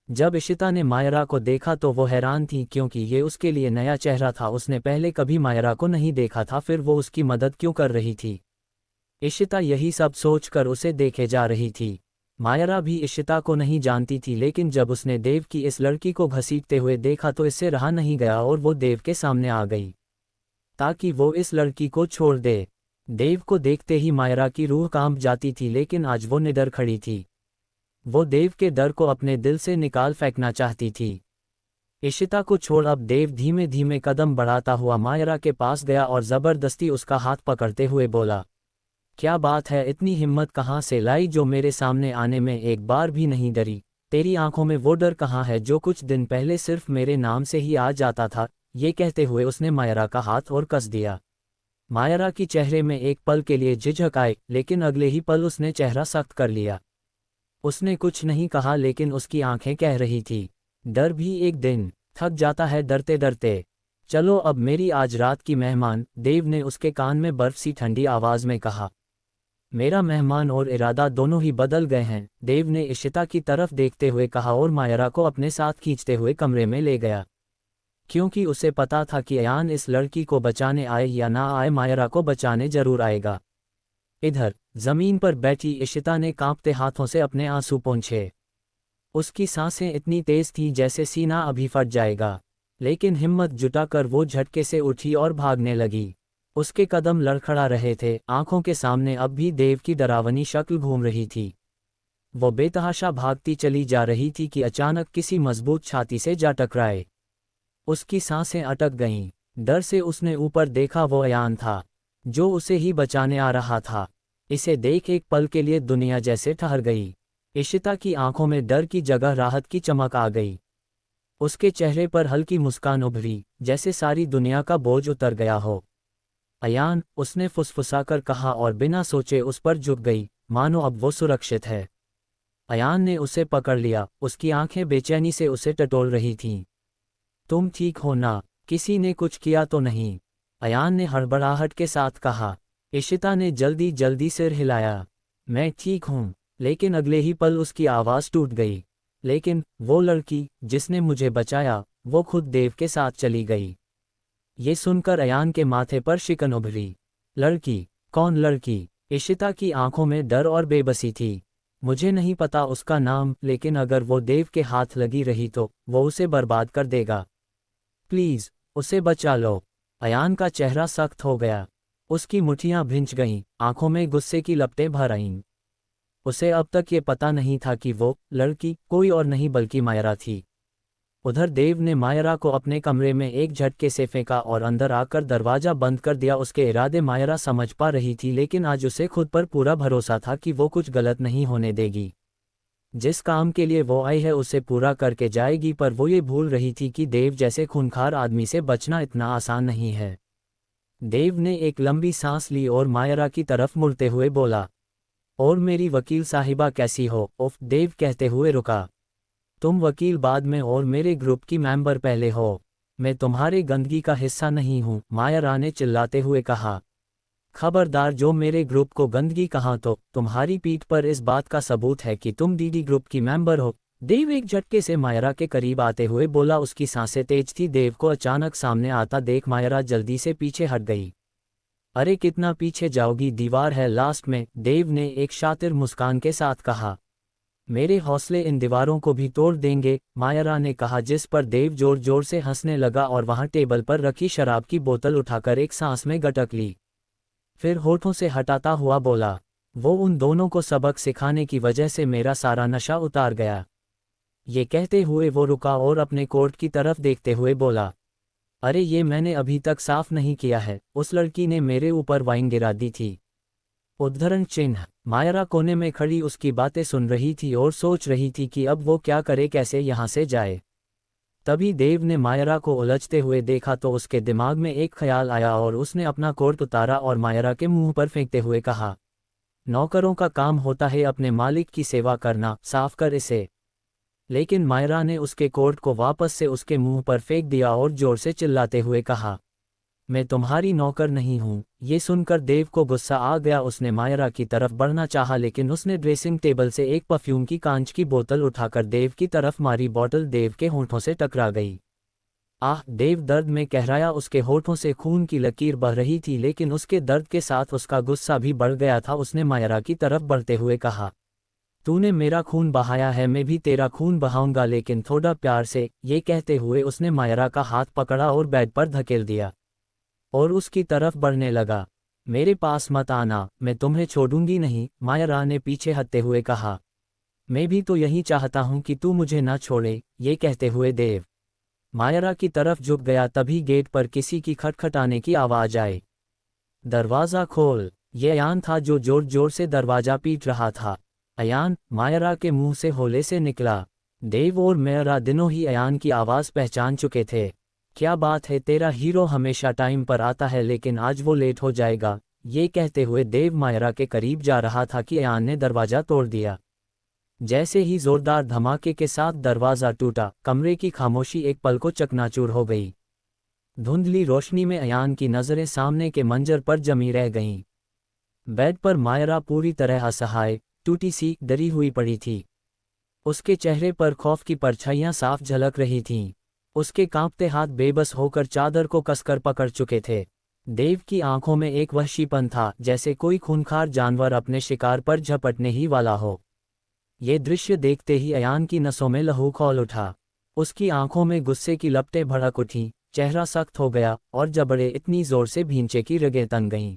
जब इशिता ने मायरा को देखा तो वो हैरान थी, क्योंकि ये उसके लिए नया चेहरा था। उसने पहले कभी मायरा को नहीं देखा था, फिर वो उसकी मदद क्यों कर रही थी? इशिता यही सब सोचकर उसे देखे जा रही थी। मायरा भी इशिता को नहीं जानती थी, लेकिन जब उसने देव की इस लड़की को घसीटते हुए देखा तो इससे रहा नहीं गया और वो देव के सामने आ गई ताकि वो इस लड़की को छोड़ दे। देव को देखते ही मायरा की रूह कांप जाती थी, लेकिन आज वो निडर खड़ी थी। वो देव के डर को अपने दिल से निकाल फेंकना चाहती थी। इशिता को छोड़ अब देव धीमे धीमे कदम बढ़ाता हुआ मायरा के पास गया और ज़बरदस्ती उसका हाथ पकड़ते हुए बोला, क्या बात है, इतनी हिम्मत कहाँ से लाई जो मेरे सामने आने में एक बार भी नहीं डरी? तेरी आंखों में वो डर कहाँ है जो कुछ दिन पहले सिर्फ मेरे नाम से ही आ जाता था? ये कहते हुए उसने मायरा का हाथ और कस दिया। मायरा की चेहरे में एक पल के लिए झिझक आई, लेकिन अगले ही पल उसने चेहरा सख्त कर लिया। उसने कुछ नहीं कहा, लेकिन उसकी आंखें कह रही थी, डर भी एक दिन थक जाता है डरते डरते। चलो अब मेरी आज रात की मेहमान, देव ने उसके कान में बर्फ सी ठंडी आवाज में कहा। मेरा मेहमान और इरादा दोनों ही बदल गए हैं, देव ने इशिता की तरफ देखते हुए कहा और मायरा को अपने साथ खींचते हुए कमरे में ले गया। क्योंकि उसे पता था कि अयान इस लड़की को बचाने आए या ना आए, मायरा को बचाने जरूर आएगा। इधर जमीन पर बैठी इशिता ने कांपते हाथों से अपने आंसू पोंछे। उसकी सांसें इतनी तेज थीं जैसे सीना अभी फट जाएगा, लेकिन हिम्मत जुटाकर वो झटके से उठी और भागने लगी। उसके कदम लड़खड़ा रहे थे, आंखों के सामने अब भी देव की डरावनी शक्ल घूम रही थी। वो बेतहाशा भागती चली जा रही थी कि अचानक किसी मजबूत छाती से जा टकराए। उसकी सांसें अटक गईं। डर से उसने ऊपर देखा, वो अयान था जो उसे ही बचाने आ रहा था। इसे देख एक पल के लिए दुनिया जैसे ठहर गई। इशिता की आंखों में डर की जगह राहत की चमक आ गई। उसके चेहरे पर हल्की मुस्कान उभरी, जैसे सारी दुनिया का बोझ उतर गया हो। अयान, उसने फुसफुसाकर कहा और बिना सोचे उस पर झुक गई, मानो अब वो सुरक्षित है। अयान ने उसे पकड़ लिया, उसकी आंखें बेचैनी से उसे टटोल रही थीं। तुम ठीक हो ना? किसी ने कुछ किया तो नहीं? अयान ने हड़बड़ाहट के साथ कहा। इशिता ने जल्दी जल्दी सिर हिलाया। मैं ठीक हूँ। लेकिन अगले ही पल उसकी आवाज़ टूट गई। लेकिन वो लड़की जिसने मुझे बचाया, वो खुद देव के साथ चली गई। ये सुनकर अयान के माथे पर शिकन उभरी। लड़की? कौन लड़की? इशिता की आंखों में डर और बेबसी थी। मुझे नहीं पता उसका नाम, लेकिन अगर वो देव के हाथ लगी रही तो वो उसे बर्बाद कर देगा। प्लीज़, उसे बचा लो। अयान का चेहरा सख्त हो गया। उसकी मुट्ठियां भिंच गईं, आंखों में गुस्से की लपटें भर आईं। उसे अब तक ये पता नहीं था कि वो लड़की कोई और नहीं बल्कि मायरा थी। उधर देव ने मायरा को अपने कमरे में एक झटके से फेंका और अंदर आकर दरवाजा बंद कर दिया। उसके इरादे मायरा समझ पा रही थी, लेकिन आज उसे खुद पर पूरा भरोसा था कि वो कुछ गलत नहीं होने देगी। जिस काम के लिए वो आई है उसे पूरा करके जाएगी, पर वो ये भूल रही थी कि देव जैसे खूंखार आदमी से बचना इतना आसान नहीं है। देव ने एक लंबी सांस ली और मायरा की तरफ मुड़ते हुए बोला, और मेरी वकील साहिबा कैसी हो? उफ, देव कहते हुए रुका। तुम वकील बाद में और मेरे ग्रुप की मेंबर पहले हो। मैं तुम्हारे गंदगी का हिस्सा नहीं हूँ, मायरा ने चिल्लाते हुए कहा। खबरदार, जो मेरे ग्रुप को गंदगी कहा तो तुम्हारी पीठ पर इस बात का सबूत है कि तुम डीडी ग्रुप की मेंबर हो। देव एक झटके से मायरा के करीब आते हुए बोला। उसकी सांसें तेज थी। देव को अचानक सामने आता देख मायरा जल्दी से पीछे हट गई। अरे कितना पीछे जाओगी, दीवार है लास्ट में, देव ने एक शातिर मुस्कान के साथ कहा। मेरे हौसले इन दीवारों को भी तोड़ देंगे, मायरा ने कहा, जिस पर देव जोर जोर से हंसने लगा और वहां टेबल पर रखी शराब की बोतल उठाकर एक सांस में गटक ली। फिर होठों से हटाता हुआ बोला, वो उन दोनों को सबक सिखाने की वजह से मेरा सारा नशा उतार गया। ये कहते हुए वो रुका और अपने कोट की तरफ देखते हुए बोला, अरे ये मैंने अभी तक साफ नहीं किया है, उस लड़की ने मेरे ऊपर वाइन गिरा दी थी। उद्धरण चिन्ह। मायरा कोने में खड़ी उसकी बातें सुन रही थी और सोच रही थी कि अब वो क्या करे, कैसे यहाँ से जाए। तभी देव ने मायरा को उलझते हुए देखा तो उसके दिमाग में एक ख्याल आया और उसने अपना कोट उतारा और मायरा के मुंह पर फेंकते हुए कहा, नौकरों का काम होता है अपने मालिक की सेवा करना, साफ कर इसे। लेकिन मायरा ने उसके कोट को वापस से उसके मुंह पर फेंक दिया और जोर से चिल्लाते हुए कहा, मैं तुम्हारी नौकर नहीं हूँ। ये सुनकर देव को गुस्सा आ गया। उसने मायरा की तरफ बढ़ना चाहा, लेकिन उसने ड्रेसिंग टेबल से एक परफ्यूम की कांच की बोतल उठाकर देव की तरफ मारी। बोतल देव के होठों से टकरा गई। आह, देव दर्द में कहराया। उसके होठों से खून की लकीर बह रही थी, लेकिन उसके दर्द के साथ उसका गुस्सा भी बढ़ गया था। उसने मायरा की तरफ बढ़ते हुए कहा, तूने मेरा खून बहाया है, मैं भी तेरा खून बहाऊंगा, लेकिन थोड़ा प्यार से। ये कहते हुए उसने मायरा का हाथ पकड़ा और बेड पर धकेल दिया और उसकी तरफ बढ़ने लगा। मेरे पास मत आना, मैं तुम्हें छोड़ूंगी नहीं, मायरा ने पीछे हटते हुए कहा। मैं भी तो यही चाहता हूं कि तू मुझे ना छोड़े। ये कहते हुए देव मायरा की तरफ झुक गया। तभी गेट पर किसी की खटखटाने की आवाज आई। दरवाज़ा खोल। ये अयान था जो जोर जोर से दरवाजा पीट रहा था। अयान, मायरा के मुंह से होले से निकला। देव और मायरा दिनों ही अयान की आवाज़ पहचान चुके थे। क्या बात है, तेरा हीरो हमेशा टाइम पर आता है, लेकिन आज वो लेट हो जाएगा। ये कहते हुए देव मायरा के करीब जा रहा था कि अयान ने दरवाज़ा तोड़ दिया। जैसे ही जोरदार धमाके के साथ दरवाज़ा टूटा, कमरे की खामोशी एक पल को चकनाचूर हो गई। धुंधली रोशनी में अयान की नज़रें सामने के मंजर पर जमी रह गईं। बेड पर मायरा पूरी तरह असहाय, टूटी सी, डरी हुई पड़ी थी। उसके चेहरे पर खौफ की परछाइयां साफ झलक रही थीं। उसके कांपते हाथ बेबस होकर चादर को कसकर पकड़ चुके थे। देव की आंखों में एक वहशीपन था, जैसे कोई खूंखार जानवर अपने शिकार पर झपटने ही वाला हो। ये दृश्य देखते ही अयान की नसों में लहू खौल उठा। उसकी आंखों में गुस्से की लपटें भड़क उठीं, चेहरा सख्त हो गया और जबड़े इतनी जोर से भींचे की रगें तन गईं।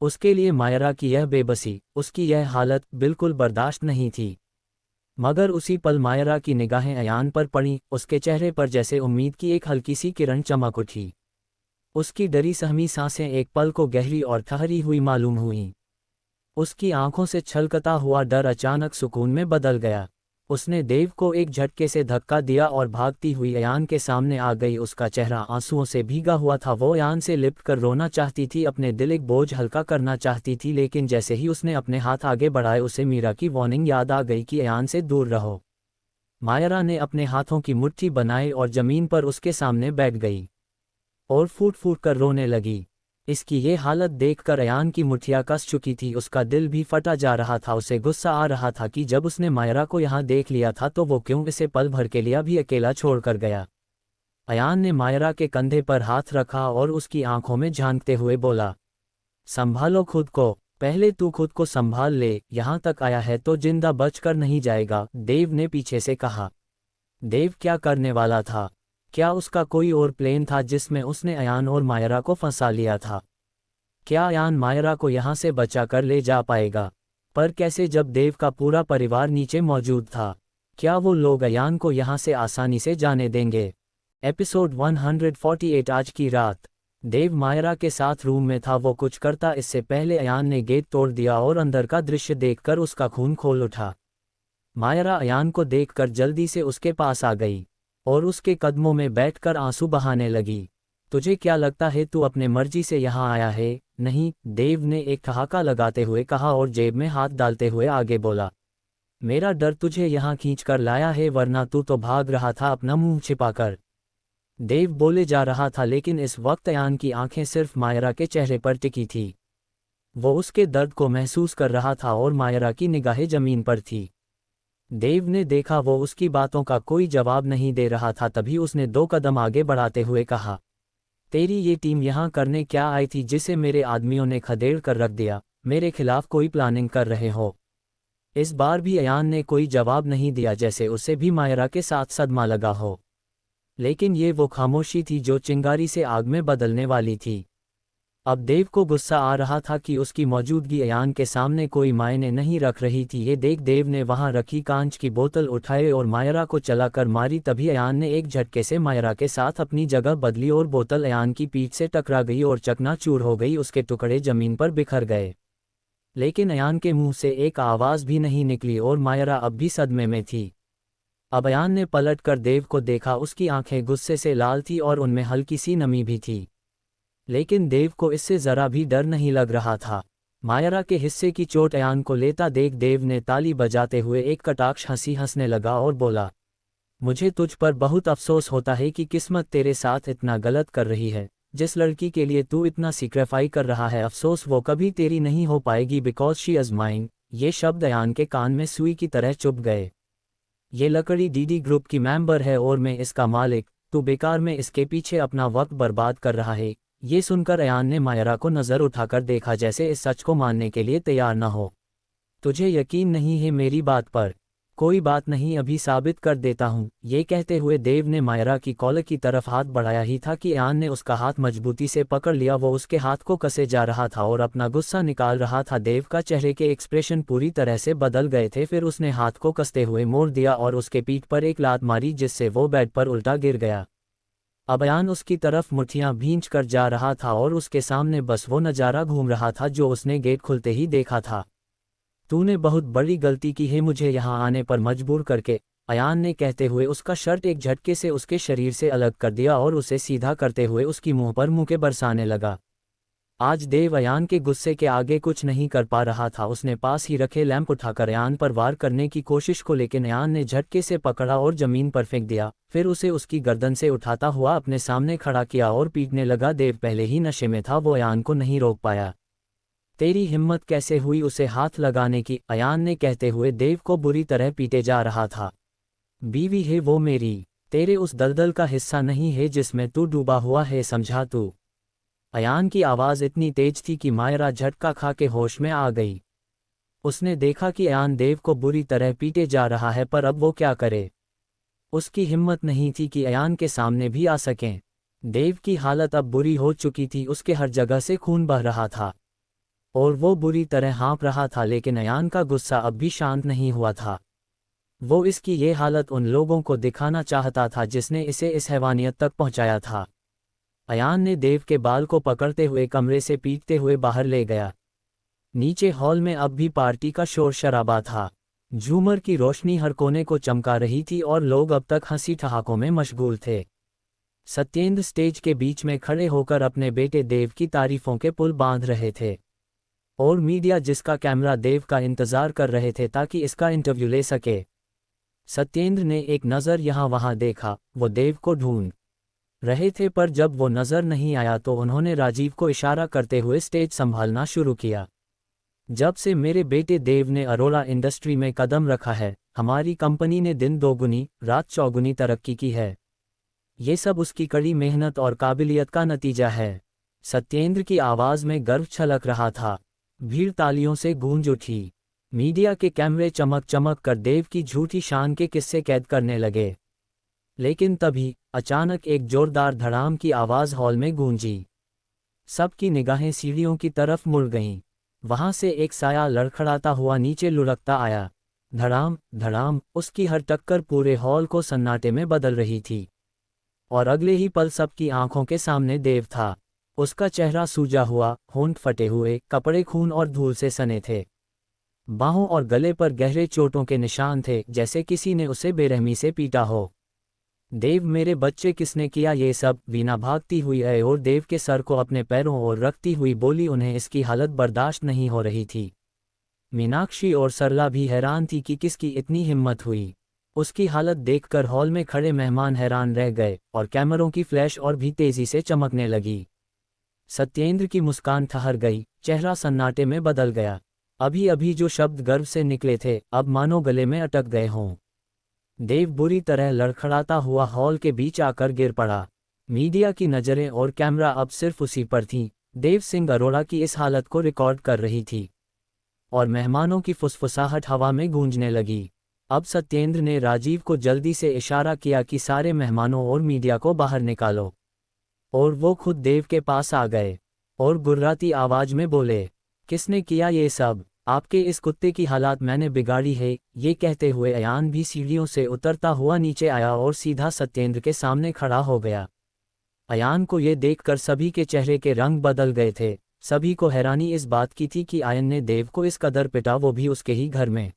उसके लिए मायरा की यह बेबसी, उसकी यह हालत बिल्कुल बर्दाश्त नहीं थी। मगर उसी पल मायरा की निगाहें अयान पर पड़ीं। उसके चेहरे पर जैसे उम्मीद की एक हल्की सी किरण चमक उठी। उसकी डरी सहमी सांसें एक पल को गहरी और ठहरी हुई मालूम हुईं। उसकी आंखों से छलकता हुआ डर अचानक सुकून में बदल गया। उसने देव को एक झटके से धक्का दिया और भागती हुई अयान के सामने आ गई। उसका चेहरा आंसुओं से भीगा हुआ था। वो अयान से लिपट कर रोना चाहती थी, अपने दिल एक बोझ हल्का करना चाहती थी, लेकिन जैसे ही उसने अपने हाथ आगे बढ़ाए उसे मीरा की वार्निंग याद आ गई कि अयान से दूर रहो। मायरा ने अपने हाथों की मुट्ठी बनाई और जमीन पर उसके सामने बैठ गई और फूट फूट कर रोने लगी। इसकी ये हालत देखकर अयान की मुठियाँ कस चुकी थी, उसका दिल भी फटा जा रहा था। उसे गुस्सा आ रहा था कि जब उसने मायरा को यहाँ देख लिया था तो वो क्यों इसे पल भर के लिए भी अकेला छोड़कर गया। अयान ने मायरा के कंधे पर हाथ रखा और उसकी आंखों में झांकते हुए बोला, संभालो खुद को, पहले तू खुद को संभाल ले, यहाँ तक आया है तो जिंदा बचकर नहीं जाएगा, देव ने पीछे से कहा। देव क्या करने वाला था? क्या उसका कोई और प्लान था जिसमें उसने अयान और मायरा को फंसा लिया था? क्या अयान मायरा को यहाँ से बचा कर ले जा पाएगा? पर कैसे, जब देव का पूरा परिवार नीचे मौजूद था? क्या वो लोग अयान को यहाँ से आसानी से जाने देंगे? एपिसोड 148। आज की रात देव मायरा के साथ रूम में था। वो कुछ करता इससे पहले अयान ने गेट तोड़ दिया और अंदर का दृश्य देखकर उसका खून खोल उठा। मायरा अयान को देखकर जल्दी से उसके पास आ गई और उसके कदमों में बैठकर आंसू बहाने लगी। तुझे क्या लगता है तू अपने मर्जी से यहाँ आया है? नहीं, देव ने एक ठहाका लगाते हुए कहा और जेब में हाथ डालते हुए आगे बोला, मेरा डर तुझे यहाँ खींच कर लाया है, वरना तू तो भाग रहा था अपना मुंह छिपाकर। देव बोले जा रहा था, लेकिन इस वक्त अयान की आंखें सिर्फ मायरा के चेहरे पर टिकी थी। वो उसके दर्द को महसूस कर रहा था और मायरा की निगाहें जमीन पर थी। देव ने देखा वो उसकी बातों का कोई जवाब नहीं दे रहा था। तभी उसने 2 कदम आगे बढ़ाते हुए कहा, तेरी ये टीम यहाँ करने क्या आई थी जिसे मेरे आदमियों ने खदेड़ कर रख दिया? मेरे खिलाफ कोई प्लानिंग कर रहे हो? इस बार भी अयान ने कोई जवाब नहीं दिया, जैसे उसे भी मायरा के साथ सदमा लगा हो। लेकिन ये वो खामोशी थी जो चिंगारी से आग में बदलने वाली थी। अब देव को गुस्सा आ रहा था कि उसकी मौजूदगी अयान के सामने कोई मायने नहीं रख रही थी। ये देख देव ने वहां रखी कांच की बोतल उठाई और मायरा को चलाकर मारी। तभी अयान ने एक झटके से मायरा के साथ अपनी जगह बदली और बोतल अयान की पीठ से टकरा गई और चकनाचूर हो गई। उसके टुकड़े जमीन पर बिखर गए, लेकिन अयान के मुंह से एक आवाज़ भी नहीं निकली और मायरा अब भी सदमे में थी। अब अयान ने पलट कर देव को देखा। उसकी आंखें गुस्से से लाल थी और उनमें हल्की सी नमी भी थी, लेकिन देव को इससे जरा भी डर नहीं लग रहा था। मायरा के हिस्से की चोट अयान को लेता देख देव ने ताली बजाते हुए एक कटाक्ष हंसी हंसने लगा और बोला, मुझे तुझ पर बहुत अफसोस होता है कि किस्मत तेरे साथ इतना गलत कर रही है। जिस लड़की के लिए तू इतना सिक्रिफाई कर रहा है, अफसोस वो कभी तेरी नहीं हो पाएगी, बिकॉज शी इज माइन। ये शब्द अयान के कान में सुई की तरह चुभ गए। ये लकड़ी डीडी ग्रुप की मेंबर है और मैं इसका मालिक। तू बेकार में इसके पीछे अपना वक्त बर्बाद कर रहा है। ये सुनकर अयान ने मायरा को नज़र उठाकर देखा, जैसे इस सच को मानने के लिए तैयार न हो। तुझे यकीन नहीं है मेरी बात पर? कोई बात नहीं, अभी साबित कर देता हूँ। ये कहते हुए देव ने मायरा की कॉलर की तरफ हाथ बढ़ाया ही था कि अयान ने उसका हाथ मजबूती से पकड़ लिया। वो उसके हाथ को कसे जा रहा था और अपना गुस्सा निकाल रहा था। देव का चेहरे के एक्सप्रेशन पूरी तरह से बदल गए थे। फिर उसने हाथ को कसते हुए मोड़ दिया और उसके पीठ पर एक लात मारी, जिससे वो बेड पर उल्टा गिर गया। अब अयान उसकी तरफ मुट्ठियां भींच कर जा रहा था और उसके सामने बस वो नज़ारा घूम रहा था जो उसने गेट खुलते ही देखा था। तूने बहुत बड़ी गलती की है मुझे यहाँ आने पर मजबूर करके, अयान ने कहते हुए उसका शर्ट एक झटके से उसके शरीर से अलग कर दिया और उसे सीधा करते हुए उसकी मुंह पर मुक्के बरसाने लगा। आज देव अयान के गुस्से के आगे कुछ नहीं कर पा रहा था। उसने पास ही रखे लैंप उठाकर अयान पर वार करने की कोशिश को, लेकिन अयान ने झटके से पकड़ा और जमीन पर फेंक दिया। फिर उसे उसकी गर्दन से उठाता हुआ अपने सामने खड़ा किया और पीटने लगा। देव पहले ही नशे में था, वो अयान को नहीं रोक पाया। तेरी हिम्मत कैसे हुई उसे हाथ लगाने की? अयान ने कहते हुए देव को बुरी तरह पीटे जा रहा था। बीवी है वो मेरी, तेरे उस दलदल का हिस्सा नहीं है जिसमें तू डूबा हुआ है, समझा तू? अयान की आवाज़ इतनी तेज थी कि मायरा झटका खा के होश में आ गई। उसने देखा कि अयान देव को बुरी तरह पीटे जा रहा है, पर अब वो क्या करे? उसकी हिम्मत नहीं थी कि अयान के सामने भी आ सकें। देव की हालत अब बुरी हो चुकी थी, उसके हर जगह से खून बह रहा था और वो बुरी तरह हाँफ रहा था। लेकिन अयान का गुस्सा अब भी शांत नहीं हुआ था। वो इसकी ये हालत उन लोगों को दिखाना चाहता था जिसने इसे इस हैवानियत तक पहुंचाया था। अयान ने देव के बाल को पकड़ते हुए कमरे से पीटते हुए बाहर ले गया। नीचे हॉल में अब भी पार्टी का शोर शराबा था। झूमर की रोशनी हर कोने को चमका रही थी और लोग अब तक हंसी ठहाकों में मशगूल थे। सत्येंद्र स्टेज के बीच में खड़े होकर अपने बेटे देव की तारीफों के पुल बांध रहे थे और मीडिया जिसका कैमरा देव का इंतजार कर रहे थे ताकि इसका इंटरव्यू ले सके। सत्येंद्र ने एक नज़र यहाँ वहाँ देखा, वो देव को ढूंढ रहे थे, पर जब वो नज़र नहीं आया तो उन्होंने राजीव को इशारा करते हुए स्टेज संभालना शुरू किया। जब से मेरे बेटे देव ने अरोड़ा इंडस्ट्री में कदम रखा है, हमारी कंपनी ने दिन दोगुनी रात चौगुनी तरक्की की है। ये सब उसकी कड़ी मेहनत और काबिलियत का नतीजा है। सत्येंद्र की आवाज़ में गर्व छलक रहा था। भीड़ तालियों से गूंज उठी। मीडिया के कैमरे चमक चमक कर देव की झूठी शान के किस्से कैद करने लगे। लेकिन तभी अचानक एक जोरदार धड़ाम की आवाज़ हॉल में गूंजी। सबकी निगाहें सीढ़ियों की तरफ मुड़ गईं। वहां से एक साया लड़खड़ाता हुआ नीचे लुढ़कता आया। धड़ाम धड़ाम, उसकी हर टक्कर पूरे हॉल को सन्नाटे में बदल रही थी। और अगले ही पल सबकी आंखों के सामने देव था। उसका चेहरा सूजा हुआ, होंठ फटे हुए, कपड़े खून और धूल से सने थे। बाहों और गले पर गहरे चोटों के निशान थे, जैसे किसी ने उसे बेरहमी से पीटा हो। देव, मेरे बच्चे, किसने किया ये सब? वीना भागती हुई आई और देव के सर को अपने पैरों और रखती हुई बोली। उन्हें इसकी हालत बर्दाश्त नहीं हो रही थी। मीनाक्षी और सरला भी हैरान थी कि किसकी इतनी हिम्मत हुई। उसकी हालत देखकर हॉल में खड़े मेहमान हैरान रह गए और कैमरों की फ्लैश और भी तेजी से चमकने लगी। सत्येंद्र की मुस्कान ठहर गई, चेहरा सन्नाटे में बदल गया। अभी अभी जो शब्द गर्व से निकले थे, अब मानो गले में अटक गए हों। देव बुरी तरह लड़खड़ाता हुआ हॉल के बीच आकर गिर पड़ा। मीडिया की नज़रें और कैमरा अब सिर्फ उसी पर थीं। देव सिंह अरोड़ा की इस हालत को रिकॉर्ड कर रही थी और मेहमानों की फुसफुसाहट हवा में गूंजने लगी। अब सत्येंद्र ने राजीव को जल्दी से इशारा किया कि सारे मेहमानों और मीडिया को बाहर निकालो, और वो खुद देव के पास आ गए और गुर्राती आवाज में बोले, किसने किया ये सब? आपके इस कुत्ते की हालत मैंने बिगाड़ी है। ये कहते हुए अयान भी सीढ़ियों से उतरता हुआ नीचे आया और सीधा सत्येंद्र के सामने खड़ा हो गया। अयान को ये देखकर सभी के चेहरे के रंग बदल गए थे। सभी को हैरानी इस बात की थी कि आयन ने देव को इस कदर पिटा, वो भी उसके ही घर में।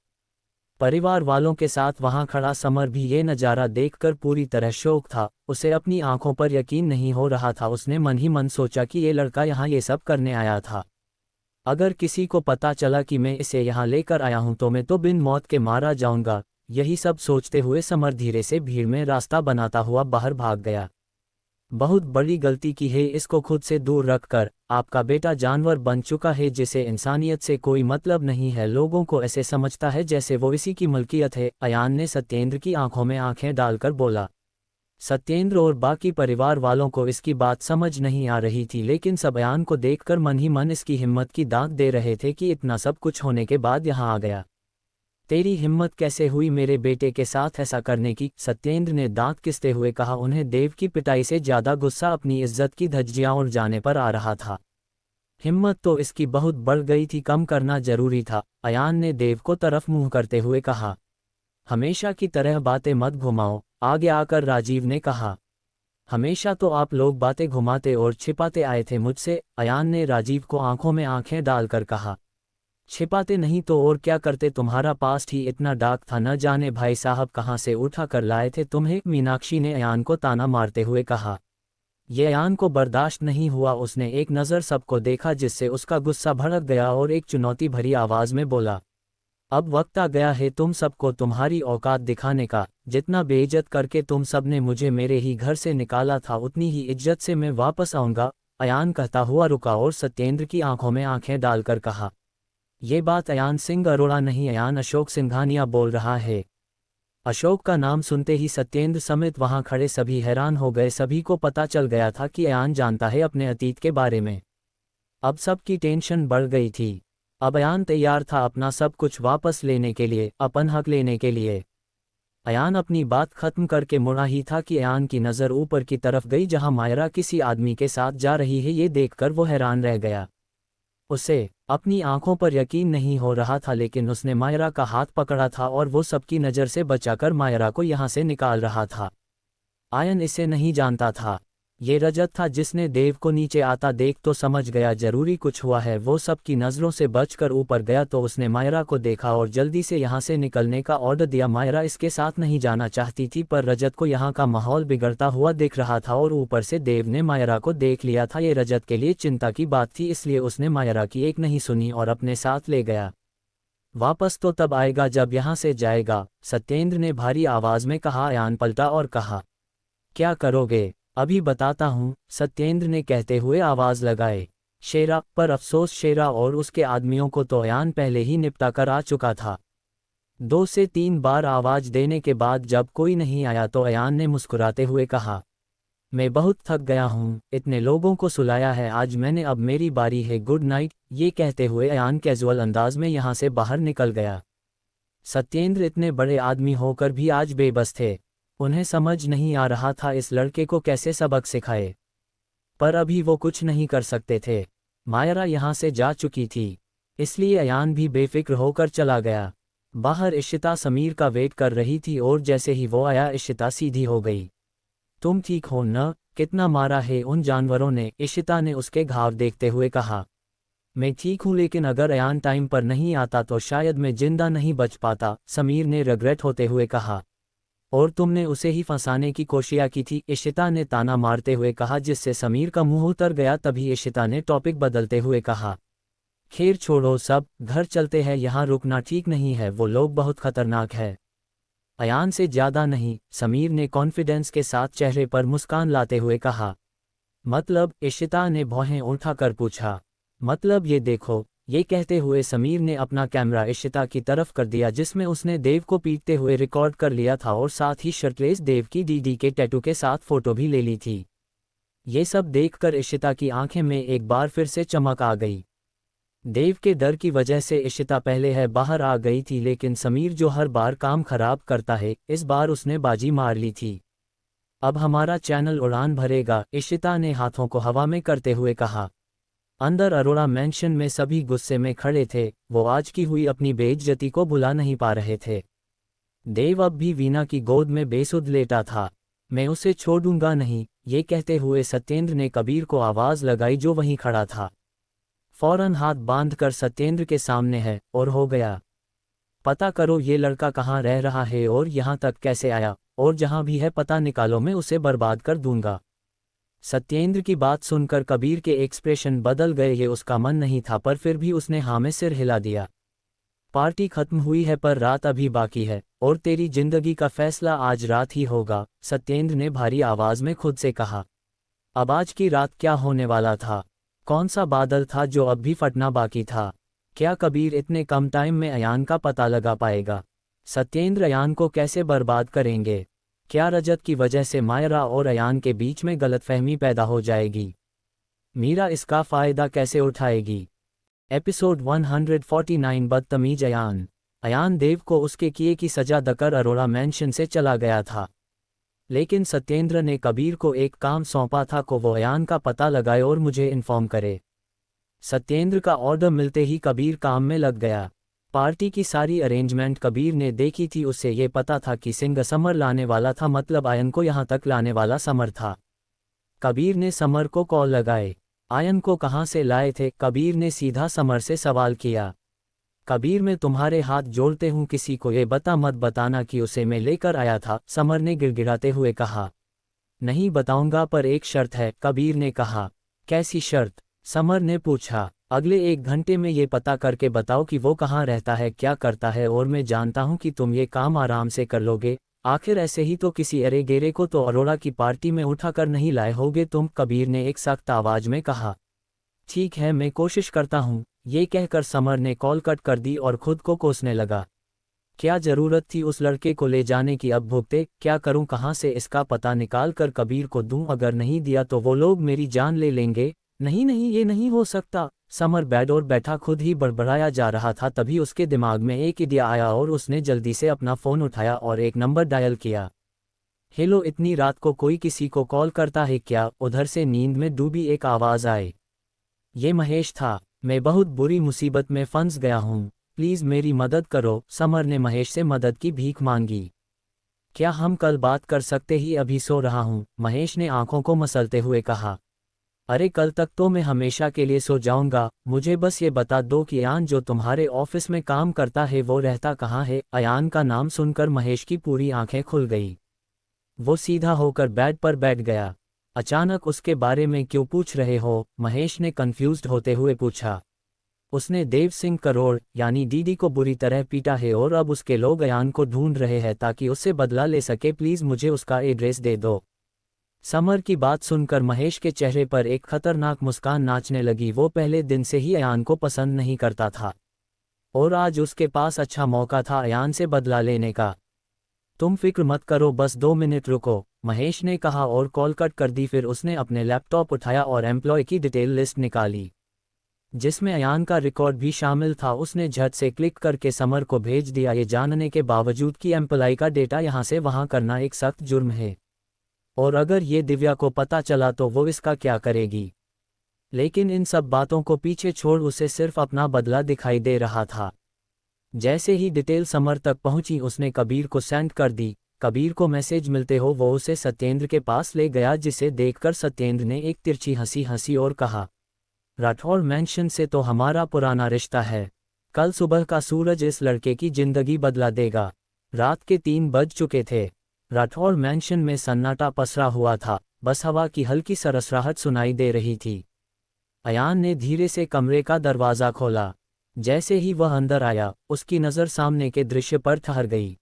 परिवार वालों के साथ वहां खड़ा समर भी ये नज़ारा देखकर पूरी तरह शोक था। उसे अपनी आंखों पर यकीन नहीं हो रहा था। उसने मन ही मन सोचा कि ये लड़का यहाँ ये सब करने आया था। अगर किसी को पता चला कि मैं इसे यहाँ लेकर आया हूँ तो मैं तो बिन मौत के मारा जाऊंगा। यही सब सोचते हुए समर धीरे से भीड़ में रास्ता बनाता हुआ बाहर भाग गया। बहुत बड़ी गलती की है इसको खुद से दूर रखकर। आपका बेटा जानवर बन चुका है जिसे इंसानियत से कोई मतलब नहीं है। लोगों को ऐसे समझता है जैसे वो इसी की मलकियत है। अयान ने सत्येंद्र की आंखों में आंखें डालकर बोला। सत्येंद्र और बाकी परिवार वालों को इसकी बात समझ नहीं आ रही थी, लेकिन सब अयान को देखकर मन ही मन इसकी हिम्मत की दाद दे रहे थे कि इतना सब कुछ होने के बाद यहाँ आ गया। तेरी हिम्मत कैसे हुई मेरे बेटे के साथ ऐसा करने की? सत्येंद्र ने दांत किसते हुए कहा। उन्हें देव की पिटाई से ज्यादा गुस्सा अपनी इज्जत की धज्जियां उड़ जाने पर आ रहा था। हिम्मत तो इसकी बहुत बढ़ गई थी, कम करना जरूरी था। अयान ने देव को तरफ मुंह करते हुए कहा। हमेशा की तरह बातें मत घुमाओ, आगे आकर राजीव ने कहा। हमेशा तो आप लोग बातें घुमाते और छिपाते आए थे मुझसे, अयान ने राजीव को आंखों में आंखें डालकर कहा। छिपाते नहीं तो और क्या करते? तुम्हारा पास ही इतना डाक था, न जाने भाई साहब कहाँ से उठा कर लाए थे तुम्हें, मीनाक्षी ने अयान को ताना मारते हुए कहा। ये अयान को बर्दाश्त नहीं हुआ। उसने एक नज़र सबको देखा जिससे उसका गुस्सा भड़क गया और एक चुनौती भरी आवाज में बोला, अब वक्त आ गया है तुम सबको तुम्हारी औकात दिखाने का। जितना बेइज्जत करके तुम सबने मुझे मेरे ही घर से निकाला था, उतनी ही इज्जत से मैं वापस आऊंगा। अयान कहता हुआ रुका और सत्येंद्र की आंखों में आंखें डालकर कहा। ये बात अयान सिंह अरोड़ा नहीं, अयान अशोक सिंघानिया बोल रहा है। अशोक का नाम सुनते ही सत्येंद्र समेत वहां खड़े सभी हैरान हो गए। सभी को पता चल गया था कि अयान जानता है अपने अतीत के बारे में। अब सबकी टेंशन बढ़ गई थी। अब अयान तैयार था अपना सब कुछ वापस लेने के लिए, अपन हक लेने के लिए। अयान अपनी बात खत्म करके मुड़ा ही था कि अयान की नज़र ऊपर की तरफ गई जहां मायरा किसी आदमी के साथ जा रही है। ये देखकर वो हैरान रह गया। उसे अपनी आंखों पर यकीन नहीं हो रहा था, लेकिन उसने मायरा का हाथ पकड़ा था और वो सबकी नज़र से बचाकर मायरा को यहाँ से निकाल रहा था। आयन इसे नहीं जानता था। ये रजत था जिसने देव को नीचे आता देख तो समझ गया जरूरी कुछ हुआ है। वो सबकी नज़रों से बचकर ऊपर गया तो उसने मायरा को देखा और जल्दी से यहाँ से निकलने का ऑर्डर दिया। मायरा इसके साथ नहीं जाना चाहती थी, पर रजत को यहाँ का माहौल बिगड़ता हुआ दिख रहा था और ऊपर से देव ने मायरा को देख लिया था। ये रजत के लिए चिंता की बात थी, इसलिए उसने मायरा की एक नहीं सुनी और अपने साथ ले गया। वापस तो तब आएगा जब यहाँ से जाएगा, सत्येंद्र ने भारी आवाज में कहा। अयान पलटा और कहा, क्या करोगे? अभी बताता हूँ, सत्येंद्र ने कहते हुए आवाज लगाए। शेरा, पर अफसोस शेरा और उसके आदमियों को तो अयान पहले ही निपटा कर आ चुका था। 2 से 3 बार आवाज देने के बाद जब कोई नहीं आया तो अयान ने मुस्कुराते हुए कहा, मैं बहुत थक गया हूँ, इतने लोगों को सुलाया है आज मैंने, अब मेरी बारी है, गुड नाइट। ये कहते हुए अयान कैजुअल अंदाज में यहाँ से बाहर निकल गया। सत्येंद्र इतने बड़े आदमी होकर भी आज बेबस थे। उन्हें समझ नहीं आ रहा था इस लड़के को कैसे सबक सिखाए, पर अभी वो कुछ नहीं कर सकते थे। मायरा यहाँ से जा चुकी थी, इसलिए अयान भी बेफिक्र होकर चला गया। बाहर इशिता समीर का वेट कर रही थी और जैसे ही वो आया इशिता सीधी हो गई। तुम ठीक हो न? कितना मारा है उन जानवरों ने? इशिता ने उसके घाव देखते हुए कहा। मैं ठीक हूँ, लेकिन अगर अयान टाइम पर नहीं आता तो शायद मैं जिंदा नहीं बच पाता, समीर ने रिग्रेट होते हुए कहा। और तुमने उसे ही फंसाने की कोशिश की थी, इशिता ने ताना मारते हुए कहा, जिससे समीर का मुंह उतर गया। तभी इशिता ने टॉपिक बदलते हुए कहा, खैर छोड़ो सब, घर चलते हैं, यहाँ रुकना ठीक नहीं है, वो लोग बहुत खतरनाक है। अयान से ज्यादा नहीं, समीर ने कॉन्फिडेंस के साथ चेहरे पर मुस्कान लाते हुए कहा। मतलब? इशिता ने भौहें उठाकर पूछा। मतलब ये देखो। ये कहते हुए समीर ने अपना कैमरा इशिता की तरफ कर दिया, जिसमें उसने देव को पीटते हुए रिकॉर्ड कर लिया था और साथ ही शर्टलेस देव की डीडी के टैटू के साथ फोटो भी ले ली थी। ये सब देखकर इशिता की आंखें में एक बार फिर से चमक आ गई। देव के डर की वजह से इशिता पहले है बाहर आ गई थी, लेकिन समीर जो हर बार काम खराब करता है, इस बार उसने बाजी मार ली थी। अब हमारा चैनल उड़ान भरेगा, इशिता ने हाथों को हवा में करते हुए कहा। अंदर अरोड़ा मैंशन में सभी गुस्से में खड़े थे, वो आज की हुई अपनी बेइज्जती को भुला नहीं पा रहे थे। देव अब भी वीना की गोद में बेसुध लेटा था। मैं उसे छोड़ूंगा नहीं, ये कहते हुए सत्येंद्र ने कबीर को आवाज लगाई जो वहीं खड़ा था। फौरन हाथ बांधकर सत्येंद्र के सामने है और हो गया। पता करो ये लड़का कहाँ रह रहा है और यहाँ तक कैसे आया, और जहाँ भी है पता निकालो, मैं उसे बर्बाद कर दूंगा। सत्येंद्र की बात सुनकर कबीर के एक्सप्रेशन बदल गए। ये उसका मन नहीं था, पर फिर भी उसने हाँ में सिर हिला दिया। पार्टी खत्म हुई है पर रात अभी बाकी है, और तेरी जिंदगी का फैसला आज रात ही होगा, सत्येंद्र ने भारी आवाज में खुद से कहा। अब आज की रात क्या होने वाला था? कौन सा बादल था जो अब भी फटना बाकी था? क्या कबीर इतने कम टाइम में अयान का पता लगा पाएगा? सत्येंद्र अयान को कैसे बर्बाद करेंगे? क्या रजत की वजह से मायरा और अयान के बीच में गलतफहमी पैदा हो जाएगी? मीरा इसका फायदा कैसे उठाएगी? एपिसोड 149 बदतमीज अयान। अयान देव को उसके किए की सजा देकर अरोड़ा मैंशन से चला गया था, लेकिन सत्येंद्र ने कबीर को एक काम सौंपा था को वो अयान का पता लगाए और मुझे इन्फॉर्म करे। सत्येंद्र का ऑर्डर मिलते ही कबीर काम में लग गया। पार्टी की सारी अरेंजमेंट कबीर ने देखी थी, उसे ये पता था कि सिंह समर लाने वाला था, मतलब आयन को यहाँ तक लाने वाला समर था। कबीर ने समर को कॉल लगाए। आयन को कहाँ से लाए थे? कबीर ने सीधा समर से सवाल किया। कबीर, मैं तुम्हारे हाथ जोड़ते हूँ, किसी को ये मत बताना कि उसे मैं लेकर आया था, समर ने गिड़गिड़ाते हुए कहा। नहीं बताऊंगा, पर एक शर्त है, कबीर ने कहा। कैसी शर्त? समर ने पूछा। अगले 1 घंटे में ये पता करके बताओ कि वो कहाँ रहता है, क्या करता है, और मैं जानता हूँ कि तुम ये काम आराम से कर लोगे। आखिर ऐसे ही तो किसी अरे गेरे को तो अरोड़ा की पार्टी में उठाकर नहीं लाए होगे तुम, कबीर ने एक सख्त आवाज में कहा। ठीक है, मैं कोशिश करता हूँ, ये कहकर समर ने कॉल कट कर दी और खुद को कोसने लगा। क्या जरूरत थी उस लड़के को ले जाने की? अब भुगते क्या करूं, कहाँ से इसका पता निकाल कर कबीर को दूं? अगर नहीं दिया तो वो लोग मेरी जान ले लेंगे। नहीं नहीं, ये नहीं हो सकता। समर बेड और बैठा खुद ही बड़बड़ाया जा रहा था, तभी उसके दिमाग में एक आइडिया आया और उसने जल्दी से अपना फ़ोन उठाया और एक नंबर डायल किया। हेलो, इतनी रात को कोई किसी को कॉल करता है क्या? उधर से नींद में डूबी एक आवाज़ आई। ये महेश था। मैं बहुत बुरी मुसीबत में फंस गया हूँ, प्लीज़ मेरी मदद करो, समर ने महेश से मदद की भीख मांगी। क्या हम कल बात कर सकते? ही अभी सो रहा हूँ, महेश ने आंखों को मसलते हुए कहा। अरे कल तक तो मैं हमेशा के लिए सो जाऊंगा, मुझे बस ये बता दो कि अयान जो तुम्हारे ऑफिस में काम करता है वो रहता कहाँ है? अयान का नाम सुनकर महेश की पूरी आंखें खुल गई। वो सीधा होकर बेड पर बैठ गया। अचानक उसके बारे में क्यों पूछ रहे हो? महेश ने कंफ्यूज्ड होते हुए पूछा। उसने देव सिंह करोड़ यानी डीडी को बुरी तरह पीटा है और अब उसके लोग अयान को ढूंढ रहे हैं ताकि उससे बदला ले सके। प्लीज़ मुझे उसका एड्रेस दे दो। समर की बात सुनकर महेश के चेहरे पर एक खतरनाक मुस्कान नाचने लगी। वो पहले दिन से ही अयान को पसंद नहीं करता था और आज उसके पास अच्छा मौका था अयान से बदला लेने का। तुम फिक्र मत करो, बस 2 मिनट रुको, महेश ने कहा और कॉल कट कर दी। फिर उसने अपने लैपटॉप उठाया और एम्प्लॉय की डिटेल लिस्ट निकाली जिसमें अयान का रिकॉर्ड भी शामिल था। उसने झट से क्लिक करके समर को भेज दिया, ये जानने के बावजूद कि एम्प्लॉय का डेटा यहाँ से वहाँ करना एक सख्त जुर्म है और अगर ये दिव्या को पता चला तो वो इसका क्या करेगी। लेकिन इन सब बातों को पीछे छोड़ उसे सिर्फ अपना बदला दिखाई दे रहा था। जैसे ही डिटेल समर तक पहुंची उसने कबीर को सेंड कर दी। कबीर को मैसेज मिलते हो वो उसे सत्येंद्र के पास ले गया, जिसे देखकर सत्येंद्र ने एक तिरछी हंसी हंसी और कहा, राठौड़ मैंशन से तो हमारा पुराना रिश्ता है। कल सुबह का सूरज इस लड़के की जिंदगी बदला देगा। रात के 3 बज चुके थे। राठौड़ मैंशन में सन्नाटा पसरा हुआ था, बस हवा की हल्की सरसराहट सुनाई दे रही थी। अयान ने धीरे से कमरे का दरवाज़ा खोला। जैसे ही वह अंदर आया उसकी नज़र सामने के दृश्य पर ठहर गई।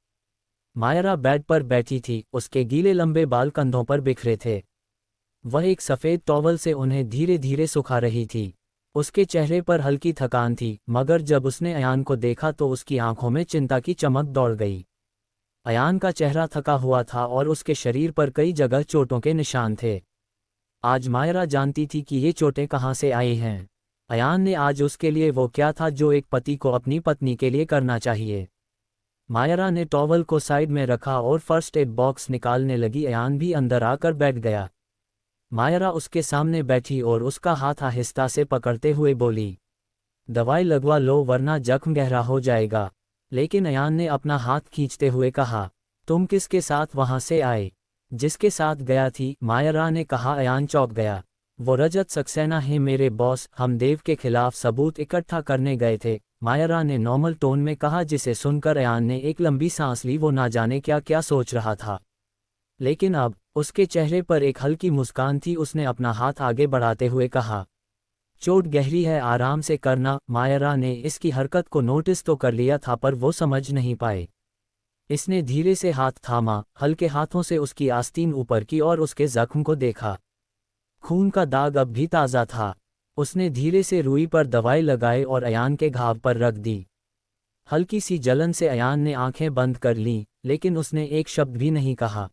मायरा बेड पर बैठी थी, उसके गीले लंबे बाल कंधों पर बिखरे थे। वह एक सफ़ेद टॉवल से उन्हें धीरे धीरे सुखा रही थी। उसके चेहरे पर हल्की थकान थी, मगर जब उसने अयान को देखा तो उसकी आंखों में चिंता की चमक दौड़ गई। अयान का चेहरा थका हुआ था और उसके शरीर पर कई जगह चोटों के निशान थे। आज मायरा जानती थी कि ये चोटें कहाँ से आई हैं। अयान ने आज उसके लिए वो क्या था जो एक पति को अपनी पत्नी के लिए करना चाहिए। मायरा ने टॉवल को साइड में रखा और फर्स्ट एड बॉक्स निकालने लगी। अयान भी अंदर आकर बैठ गया। मायरा उसके सामने बैठी और उसका हाथ आहिस्ता से पकड़ते हुए बोली, दवाई लगवा लो वरना जख्म गहरा हो जाएगा। लेकिन अयान ने अपना हाथ खींचते हुए कहा, तुम किसके साथ वहां से आए? जिसके साथ गया थी, मायरा ने कहा। अयान चौंक गया। वो रजत सक्सेना है, मेरे बॉस। हम देव के खिलाफ सबूत इकट्ठा करने गए थे, मायरा ने नॉर्मल टोन में कहा, जिसे सुनकर अयान ने एक लंबी सांस ली। वो ना जाने क्या क्या सोच रहा था, लेकिन अब उसके चेहरे पर एक हल्की मुस्कान थी। उसने अपना हाथ आगे बढ़ाते हुए कहा, चोट गहरी है, आराम से करना। मायरा ने इसकी हरकत को नोटिस तो कर लिया था पर वो समझ नहीं पाए। इसने धीरे से हाथ थामा, हल्के हाथों से उसकी आस्तीन ऊपर की और उसके जख्म को देखा। खून का दाग अब भी ताज़ा था। उसने धीरे से रुई पर दवाई लगाई और अयान के घाव पर रख दी। हल्की सी जलन से अयान ने आंखें बंद कर लीं, लेकिन उसने एक शब्द भी नहीं कहा।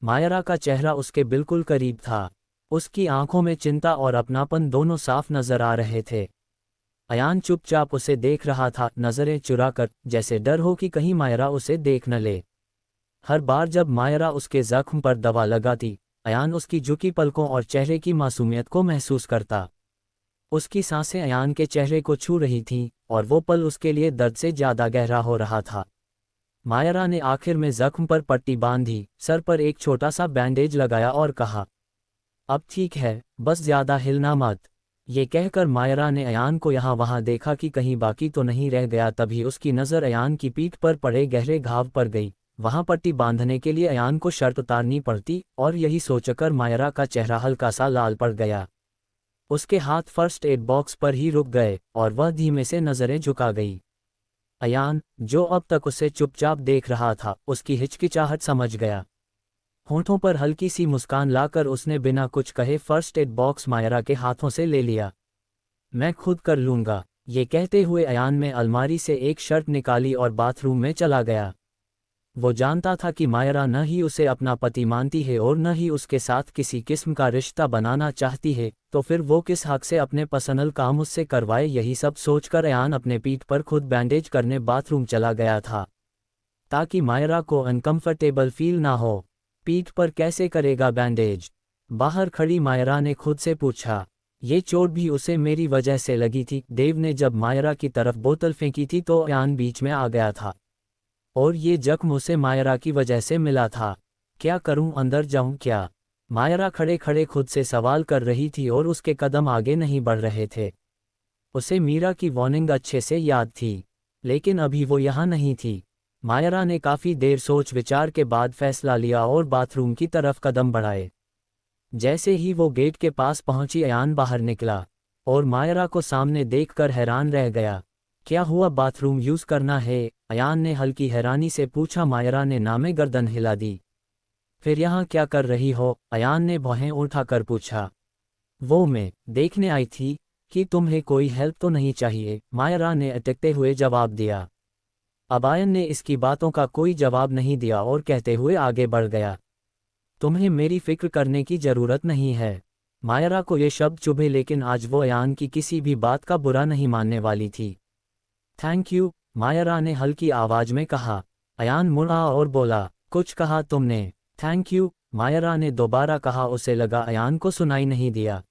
मायरा का चेहरा उसके बिल्कुल करीब था। उसकी आंखों में चिंता और अपनापन दोनों साफ नजर आ रहे थे। अयान चुपचाप उसे देख रहा था, नजरें चुराकर, जैसे डर हो कि कहीं मायरा उसे देख न ले। हर बार जब मायरा उसके जख्म पर दवा लगाती, अयान उसकी झुकी पलकों और चेहरे की मासूमियत को महसूस करता। उसकी सांसें अयान के चेहरे को छू रही थीं और वो पल उसके लिए दर्द से ज्यादा गहरा हो रहा था। मायरा ने आखिर में जख्म पर पट्टी बांधी, सर पर एक छोटा सा बैंडेज लगाया और कहा, अब ठीक है, बस ज्यादा हिलना मत। ये कहकर मायरा ने अयान को यहाँ वहाँ देखा कि कहीं बाकी तो नहीं रह गया। तभी उसकी नज़र अयान की पीठ पर पड़े गहरे घाव पर गई। वहाँ पट्टी बांधने के लिए अयान को शर्ट उतारनी पड़ती, और यही सोचकर मायरा का चेहरा हल्का सा लाल पड़ गया। उसके हाथ फर्स्ट एड बॉक्स पर ही रुक गए और वह धीमे से नज़रें झुका गई। अयान, जो अब तक उसे चुपचाप देख रहा था, उसकी हिचकिचाहट समझ गया। होंठों पर हल्की सी मुस्कान लाकर उसने बिना कुछ कहे फर्स्ट एड बॉक्स मायरा के हाथों से ले लिया। मैं खुद कर लूँगा, ये कहते हुए अयान ने अलमारी से एक शर्ट निकाली और बाथरूम में चला गया। वो जानता था कि मायरा न ही उसे अपना पति मानती है और न ही उसके साथ किसी किस्म का रिश्ता बनाना चाहती है, तो फिर वो किस हक से अपने पर्सनल काम उससे करवाए। यही सब सोचकर अयान अपने पीठ पर खुद बैंडेज करने बाथरूम चला गया था, ताकि मायरा को अनकंफर्टेबल फील ना हो। पीठ पर कैसे करेगा बैंडेज? बाहर खड़ी मायरा ने खुद से पूछा। ये चोट भी उसे मेरी वजह से लगी थी। देव ने जब मायरा की तरफ बोतल फेंकी थी तो अयान बीच में आ गया था, और ये जख्म उसे मायरा की वजह से मिला था। क्या करूं, अंदर जाऊं क्या? मायरा खड़े खड़े खुद से सवाल कर रही थी और उसके कदम आगे नहीं बढ़ रहे थे। उसे मीरा की वार्निंग अच्छे से याद थी, लेकिन अभी वो यहाँ नहीं थी। मायरा ने काफ़ी देर सोच विचार के बाद फैसला लिया और बाथरूम की तरफ कदम बढ़ाए। जैसे ही वो गेट के पास पहुंची, अयान बाहर निकला। और मायरा को सामने देखकर हैरान रह गया। क्या हुआ, बाथरूम यूज़ करना है? अयान ने हल्की हैरानी से पूछा। मायरा ने नामे गर्दन हिला दी। फिर यहाँ क्या कर रही हो? अयान ने भौहें उठाकर पूछा। वो मैं देखने आई थी कि तुम्हें कोई हेल्प तो नहीं चाहिए, मायरा ने अटकते हुए जवाब दिया। अब अयान ने इसकी बातों का कोई जवाब नहीं दिया और कहते हुए आगे बढ़ गया। तुम्हें मेरी फिक्र करने की ज़रूरत नहीं है। मायरा को ये शब्द चुभे, लेकिन आज वो अयान की किसी भी बात का बुरा नहीं मानने वाली थी। थैंक यू, मायरा ने हल्की आवाज़ में कहा। अयान मुड़ा और बोला, कुछ कहा तुमने? थैंक यू, मायरा ने दोबारा कहा। उसे लगा अयान को सुनाई नहीं दिया।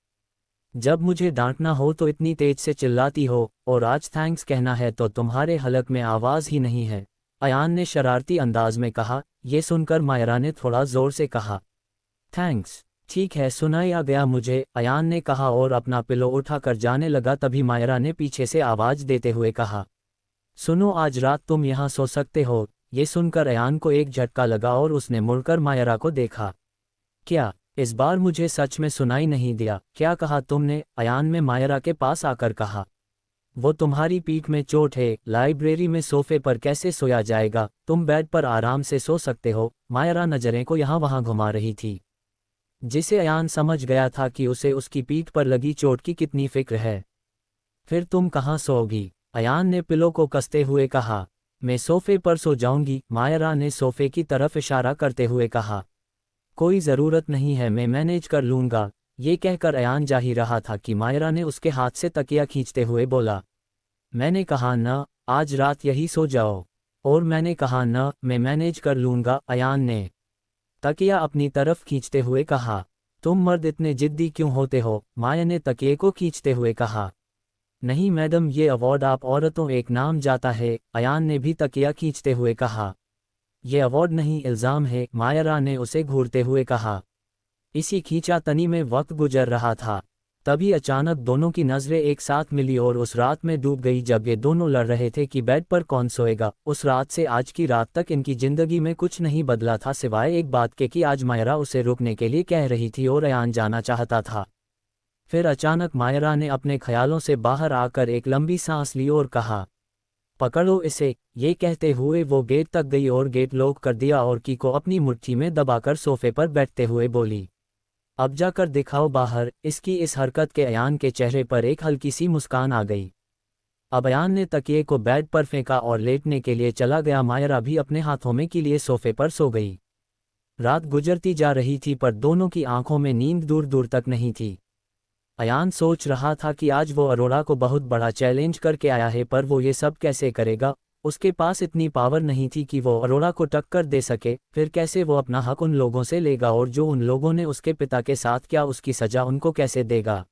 जब मुझे डांटना हो तो इतनी तेज से चिल्लाती हो, और आज थैंक्स कहना है तो तुम्हारे हलक में आवाज़ ही नहीं है, अयान ने शरारती अंदाज में कहा। ये सुनकर मायरा ने थोड़ा ज़ोर से कहा, थैंक्स, ठीक है, सुनाया गया मुझे, अयान ने कहा और अपना पिलो उठाकर जाने लगा। तभी मायरा ने पीछे से आवाज़ देते हुए कहा, सुनो, आज रात तुम यहाँ सो सकते हो। ये सुनकर अयान को एक झटका लगा और उसने मुड़कर मायरा को देखा। क्या इस बार मुझे सच में सुनाई नहीं दिया? क्या कहा तुमने? अयान ने मायरा के पास आकर कहा। वो तुम्हारी पीठ में चोट है, लाइब्रेरी में सोफे पर कैसे सोया जाएगा? तुम बेड पर आराम से सो सकते हो। मायरा नज़रें को यहाँ वहाँ घुमा रही थी, जिसे अयान समझ गया था कि उसे उसकी पीठ पर लगी चोट की कितनी फिक्र है। फिर तुम कहाँ सोओगी? अयान ने पिलो को कसते हुए कहा। मैं सोफे पर सो जाऊंगी, मायरा ने सोफे की तरफ इशारा करते हुए कहा। कोई ज़रूरत नहीं है, मैं मैनेज कर लूँगा। ये कहकर अयान जा ही रहा था कि मायरा ने उसके हाथ से तकिया खींचते हुए बोला, मैंने कहा ना, आज रात यही सो जाओ। और मैंने कहा ना, मैं मैनेज कर लूँगा, अयान ने तकिया अपनी तरफ खींचते हुए कहा। तुम मर्द इतने जिद्दी क्यों होते हो? माया ने तकिए को खींचते हुए कहा। नहीं मैडम, ये अवार्ड आप औरतों एक नाम जाता है, अयान ने भी तकिया खींचते हुए कहा। ये अवार्ड नहीं, इल्ज़ाम है, मायरा ने उसे घूरते हुए कहा। इसी खींचातनी में वक्त गुजर रहा था, तभी अचानक दोनों की नज़रें एक साथ मिली और उस रात में डूब गई जब ये दोनों लड़ रहे थे कि बेड पर कौन सोएगा। उस रात से आज की रात तक इनकी ज़िंदगी में कुछ नहीं बदला था, सिवाय एक बात के कि आज मायरा उसे रुकने के लिए कह रही थी और अयान जाना चाहता था। फिर अचानक मायरा ने अपने ख्यालों से बाहर आकर एक लंबी सांस ली और कहा, पकड़ो इसे। ये कहते हुए वो गेट तक गई और गेट लॉक कर दिया और की को अपनी मुट्ठी में दबाकर सोफे पर बैठते हुए बोली, अब जाकर दिखाओ बाहर। इसकी इस हरकत के अयान के चेहरे पर एक हल्की सी मुस्कान आ गई। अब अयान ने तकिए को बेड पर फेंका और लेटने के लिए चला गया। मायरा भी अपने हाथों में के लिए सोफे पर सो गई। रात गुजरती जा रही थी पर दोनों की आंखों में नींद दूर दूर तक नहीं थी। अयान सोच रहा था कि आज वो अरोड़ा को बहुत बड़ा चैलेंज करके आया है, पर वो ये सब कैसे करेगा? उसके पास इतनी पावर नहीं थी कि वो अरोड़ा को टक्कर दे सके। फिर कैसे वो अपना हक उन लोगों से लेगा, और जो उन लोगों ने उसके पिता के साथ किया उसकी सजा उनको कैसे देगा?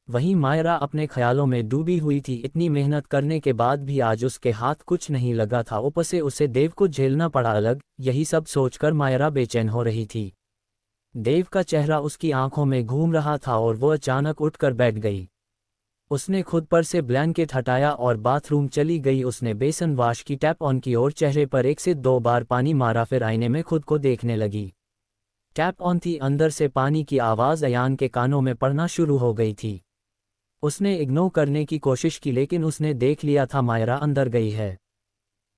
वहीं मायरा अपने ख्यालों में डूबी हुई थी। इतनी मेहनत करने के बाद भी आज उसके हाथ कुछ नहीं लगा था, ऊपर से उसे देव को झेलना पड़ा अलग। यही सब सोचकर मायरा बेचैन हो रही थी। देव का चेहरा उसकी आंखों में घूम रहा था और वो अचानक उठकर बैठ गई। उसने खुद पर से ब्लैंकेट हटाया और बाथरूम चली गई। उसने बेसन वाश की टैप ऑन की और चेहरे पर 1 से 2 बार पानी मारा, फिर आईने में खुद को देखने लगी। टैप ऑन थी, अंदर से पानी की आवाज़ अयान के कानों में पड़ना शुरू हो गई थी। उसने इग्नोर करने की कोशिश की, लेकिन उसने देख लिया था मायरा अंदर गई है।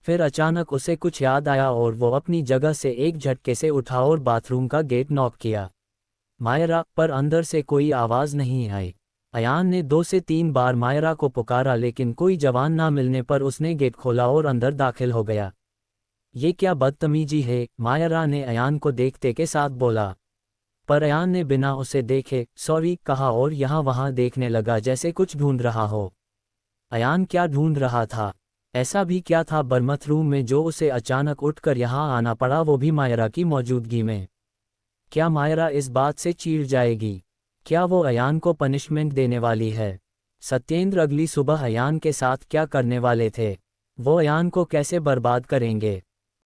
फिर अचानक उसे कुछ याद आया और वो अपनी जगह से एक झटके से उठा और बाथरूम का गेट नॉक किया। मायरा, पर अंदर से कोई आवाज़ नहीं आई। अयान ने 2 से 3 बार मायरा को पुकारा, लेकिन कोई जवान ना मिलने पर उसने गेट खोला और अंदर दाखिल हो गया। ये क्या बदतमीजी है? मायरा ने अयान को देखते के साथ बोला। पर अयान ने बिना उसे देखे सॉरी कहा और यहाँ वहाँ देखने लगा जैसे कुछ ढूंढ रहा हो। अयान क्या ढूंढ रहा था? ऐसा भी क्या था बरमथ रूम में जो उसे अचानक उठकर यहाँ आना पड़ा, वो भी मायरा की मौजूदगी में? क्या मायरा इस बात से चीड़ जाएगी? क्या वो अयान को पनिशमेंट देने वाली है? सत्येंद्र अगली सुबह अयान के साथ क्या करने वाले थे? वो अयान को कैसे बर्बाद करेंगे?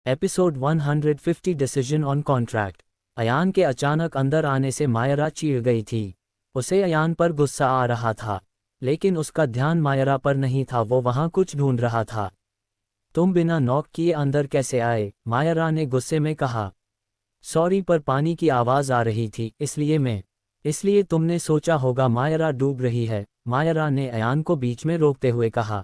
Episode 150 decision on contract. Ayan के अचानक अंदर आने से मायरा चीड़ गई थी। उसे अयान पर गुस्सा आ रहा था, लेकिन उसका ध्यान मायरा पर नहीं था। वो वहाँ कुछ ढूंढ रहा था। तुम बिना नॉक किए अंदर कैसे आए? मायरा ने गुस्से में कहा। सॉरी, पर पानी की आवाज़ आ रही थी, इसलिए तुमने सोचा होगा मायरा डूब रही है। मायरा ने अयान को बीच में रोकते हुए कहा।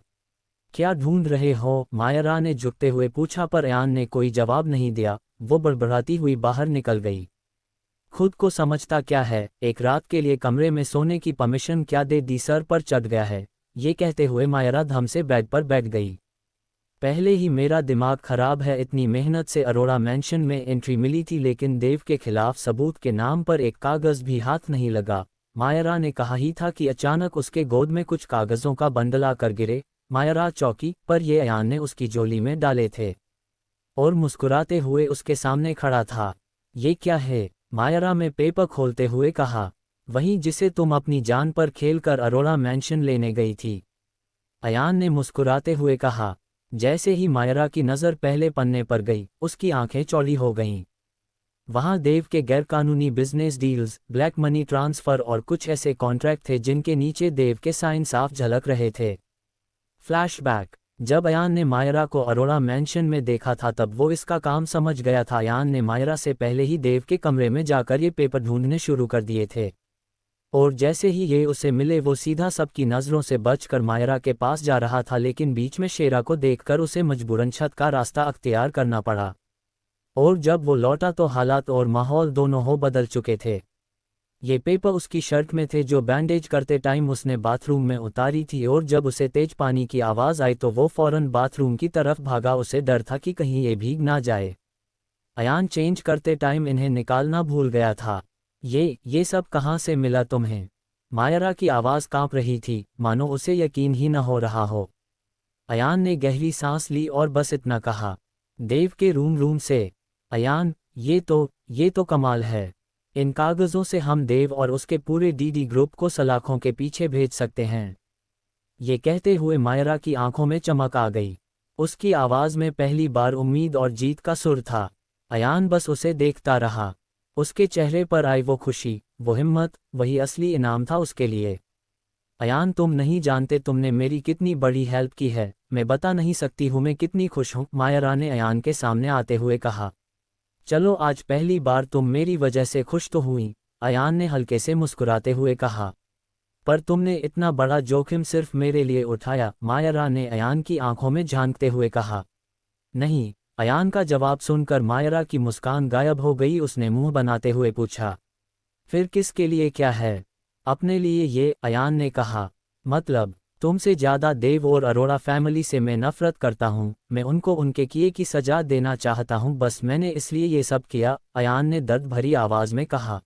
क्या ढूंढ रहे हो? मायरा ने झुकते हुए पूछा, पर अयान ने कोई जवाब नहीं दिया। वो बड़बड़ाती हुई बाहर निकल गई। खुद को समझता क्या है, एक रात के लिए कमरे में सोने की परमिशन क्या दे दी, सर पर चढ़ गया है। ये कहते हुए मायरा धम से बेड पर बैठ गई। पहले ही मेरा दिमाग खराब है, इतनी मेहनत से अरोड़ा मैंशन में एंट्री मिली थी, लेकिन देव के खिलाफ सबूत के नाम पर एक कागज भी हाथ नहीं लगा। मायरा ने कहा ही था कि अचानक उसके गोद में कुछ कागजों का बंडल आकर गिरे। मायरा चौंकी, पर ये अयान ने उसकी झोली में डाले थे और मुस्कुराते हुए उसके सामने खड़ा था। ये क्या है? मायरा में पेपर खोलते हुए कहा। वही जिसे तुम अपनी जान पर खेलकर अरोड़ा मैंशन लेने गई थी, अयान ने मुस्कुराते हुए कहा। जैसे ही मायरा की नज़र पहले पन्ने पर गई, उसकी आंखें चौड़ी हो गईं। वहां देव के गैरकानूनी business deals, black money transfer और कुछ ऐसे कॉन्ट्रैक्ट थे जिनके नीचे देव के साइन साफ झलक रहे थे। फ्लैशबैक। जब अयान ने मायरा को अरोड़ा मैंशन में देखा था तब वो इसका काम समझ गया था। अयान ने मायरा से पहले ही देव के कमरे में जाकर ये पेपर ढूंढने शुरू कर दिए थे, और जैसे ही ये उसे मिले वो सीधा सबकी नज़रों से बचकर मायरा के पास जा रहा था, लेकिन बीच में शेरा को देखकर उसे मजबूरन छत का रास्ता अख्तियार करना पड़ा। और जब वो लौटा तो हालात और माहौल दोनों हो बदल चुके थे। ये पेपर उसकी शर्ट में थे जो बैंडेज करते टाइम उसने बाथरूम में उतारी थी, और जब उसे तेज पानी की आवाज़ आई तो वो फौरन बाथरूम की तरफ भागा। उसे डर था कि कहीं ये भीग ना जाए। अयान चेंज करते टाइम इन्हें निकालना भूल गया था। ये सब कहाँ से मिला तुम्हें? मायरा की आवाज़ कांप रही थी, मानो उसे यकीन ही न हो रहा हो। अयान ने गहरी सांस ली और बस इतना कहा, देव के रूम से। अयान, ये तो कमाल है। इन कागज़ों से हम देव और उसके पूरे डीडी ग्रुप को सलाखों के पीछे भेज सकते हैं। ये कहते हुए मायरा की आंखों में चमक आ गई। उसकी आवाज़ में पहली बार उम्मीद और जीत का सुर था। अयान बस उसे देखता रहा। उसके चेहरे पर आई वो खुशी, वो हिम्मत, वही असली इनाम था उसके लिए। अयान, तुम नहीं जानते तुमने मेरी कितनी बड़ी हेल्प की है। मैं बता नहीं सकती हूँ मैं कितनी खुश हूँ, मायरा ने अयान के सामने आते हुए कहा। चलो, आज पहली बार तुम मेरी वजह से खुश तो हुई, अयान ने हल्के से मुस्कुराते हुए कहा। पर तुमने इतना बड़ा जोखिम सिर्फ मेरे लिए उठाया, मायरा ने अयान की आंखों में झांकते हुए कहा। नहीं। अयान का जवाब सुनकर मायरा की मुस्कान गायब हो गई। उसने मुंह बनाते हुए पूछा, फिर किसके लिए? क्या है? अपने लिए ये, अयान ने कहा। मतलब? तुमसे ज़्यादा देव और अरोड़ा फैमिली से मैं नफरत करता हूँ। मैं उनको उनके किए की सजा देना चाहता हूँ, बस मैंने इसलिए ये सब किया, अयान ने दर्द भरी आवाज़ में कहा।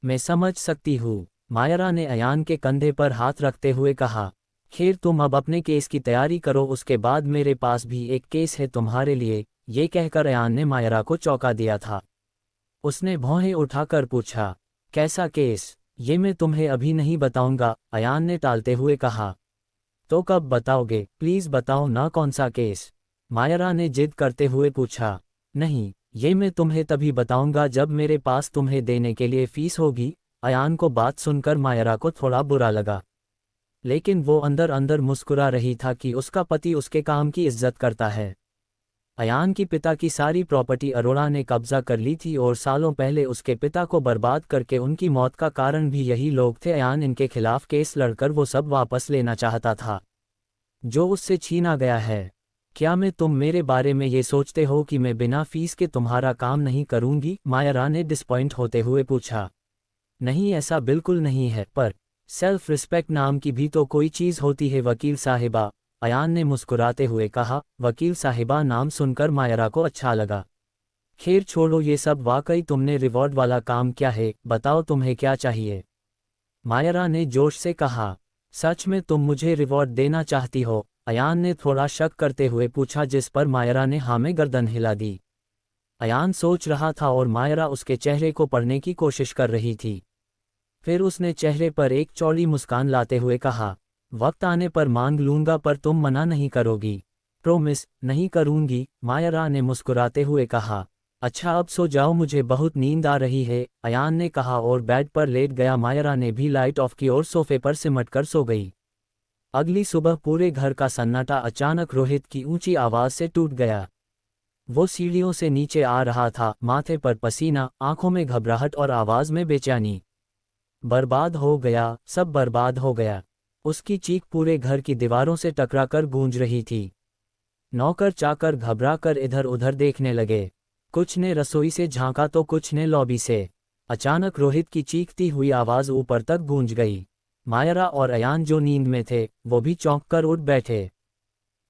मैं समझ सकती हूँ, मायरा ने अयान के कंधे पर हाथ रखते हुए कहा। खैर, तुम अब अपने केस की तैयारी करो, उसके बाद मेरे पास भी एक केस है तुम्हारे लिए। ये कहकर अयान ने मायरा को चौंका दिया था। उसने भौहें उठाकर पूछा, कैसा केस? ये मैं तुम्हें अभी नहीं बताऊंगा, अयान ने टालते हुए कहा। तो कब बताओगे? प्लीज़ बताओ ना, कौन सा केस? मायरा ने जिद करते हुए पूछा। नहीं, ये मैं तुम्हें तभी बताऊंगा जब मेरे पास तुम्हें देने के लिए फीस होगी। अयान को बात सुनकर मायरा को थोड़ा बुरा लगा, लेकिन वो अंदर अंदर मुस्कुरा रही था कि उसका पति उसके काम की इज्जत करता है। अयान की पिता की सारी प्रॉपर्टी अरोड़ा ने कब्जा कर ली थी, और सालों पहले उसके पिता को बर्बाद करके उनकी मौत का कारण भी यही लोग थे। अयान इनके खिलाफ केस लड़कर वो सब वापस लेना चाहता था जो उससे छीना गया है। क्या तुम मेरे बारे में ये सोचते हो कि मैं बिना फीस के तुम्हारा काम नहीं करूंगी? मायरा ने डिसपॉइंट होते हुए पूछा। नहीं, ऐसा बिल्कुल नहीं है, पर सेल्फ रिस्पेक्ट नाम की भी तो कोई चीज़ होती है वकील साहिबा, अयान ने मुस्कुराते हुए कहा। वकील साहिबा नाम सुनकर मायरा को अच्छा लगा। खैर छोड़ो ये सब, वाकई तुमने रिवॉर्ड वाला काम किया है, बताओ तुम्हें क्या चाहिए? मायरा ने जोश से कहा। सच में तुम मुझे रिवॉर्ड देना चाहती हो? अयान ने थोड़ा शक करते हुए पूछा, जिस पर मायरा ने हाँ में गर्दन हिला दी। अयान सोच रहा था और मायरा उसके चेहरे को पढ़ने की कोशिश कर रही थी। फिर उसने चेहरे पर एक चौड़ी मुस्कान लाते हुए कहा, वक्त आने पर मांग लूंगा, पर तुम मना नहीं करोगी? प्रोमिस? नहीं करूंगी, मायरा ने मुस्कुराते हुए कहा। अच्छा, अब सो जाओ, मुझे बहुत नींद आ रही है, अयान ने कहा और बेड पर लेट गया। मायरा ने भी लाइट ऑफ की और सोफे पर सिमटकर सो गई। अगली सुबह पूरे घर का सन्नाटा अचानक रोहित की ऊंची आवाज से टूट गया। वो सीढ़ियों से नीचे आ रहा था, माथे पर पसीना, आंखों में घबराहट और आवाज में बेचैनी। बर्बाद हो गया, सब बर्बाद हो गया। उसकी चीख पूरे घर की दीवारों से टकराकर गूंज रही थी। नौकर चाकर घबरा कर इधर उधर देखने लगे। कुछ ने रसोई से झांका तो कुछ ने लॉबी से। अचानक रोहित की चीखती हुई आवाज़ ऊपर तक गूंज गई। मायरा और अयान जो नींद में थे वो भी चौंक कर उठ बैठे।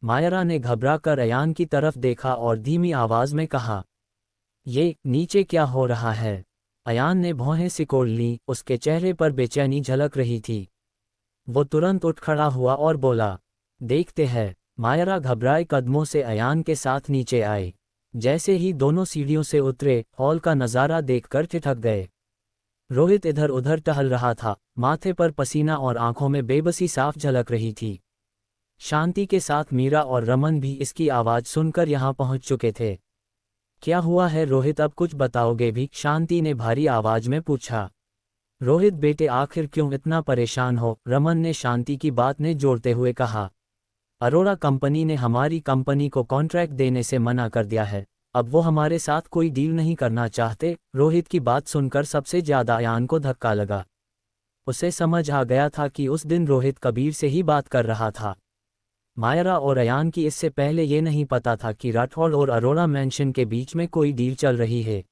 मायरा ने घबरा कर अयान की तरफ देखा और धीमी आवाज़ में कहा, ये नीचे क्या हो रहा है? अयान ने भौहें सिकोड़ लीं, उसके चेहरे पर बेचैनी झलक रही थी। वो तुरंत उठ खड़ा हुआ और बोला, देखते हैं। मायरा घबराए कदमों से अयान के साथ नीचे आई। जैसे ही दोनों सीढ़ियों से उतरे, हॉल का नज़ारा देखकर ठिठक गए। रोहित इधर उधर टहल रहा था, माथे पर पसीना और आंखों में बेबसी साफ झलक रही थी। शांति के साथ मीरा और रमन भी इसकी आवाज़ सुनकर यहाँ पहुँच चुके थे। क्या हुआ है रोहित, अब कुछ बताओगे भी? शांति ने भारी आवाज़ में पूछा। रोहित बेटे आखिर क्यों इतना परेशान हो? रमन ने शांति की बात ने जोड़ते हुए कहा। अरोड़ा कंपनी ने हमारी कंपनी को कॉन्ट्रैक्ट देने से मना कर दिया है। अब वो हमारे साथ कोई डील नहीं करना चाहते। रोहित की बात सुनकर सबसे ज्यादा अयान को धक्का लगा। उसे समझ आ गया था कि उस दिन रोहित कबीर से ही बात कर रहा था। मायरा और अयान की इससे पहले ये नहीं पता था कि राठौड़ और अरोड़ा मैंशन के बीच में कोई डील चल रही है।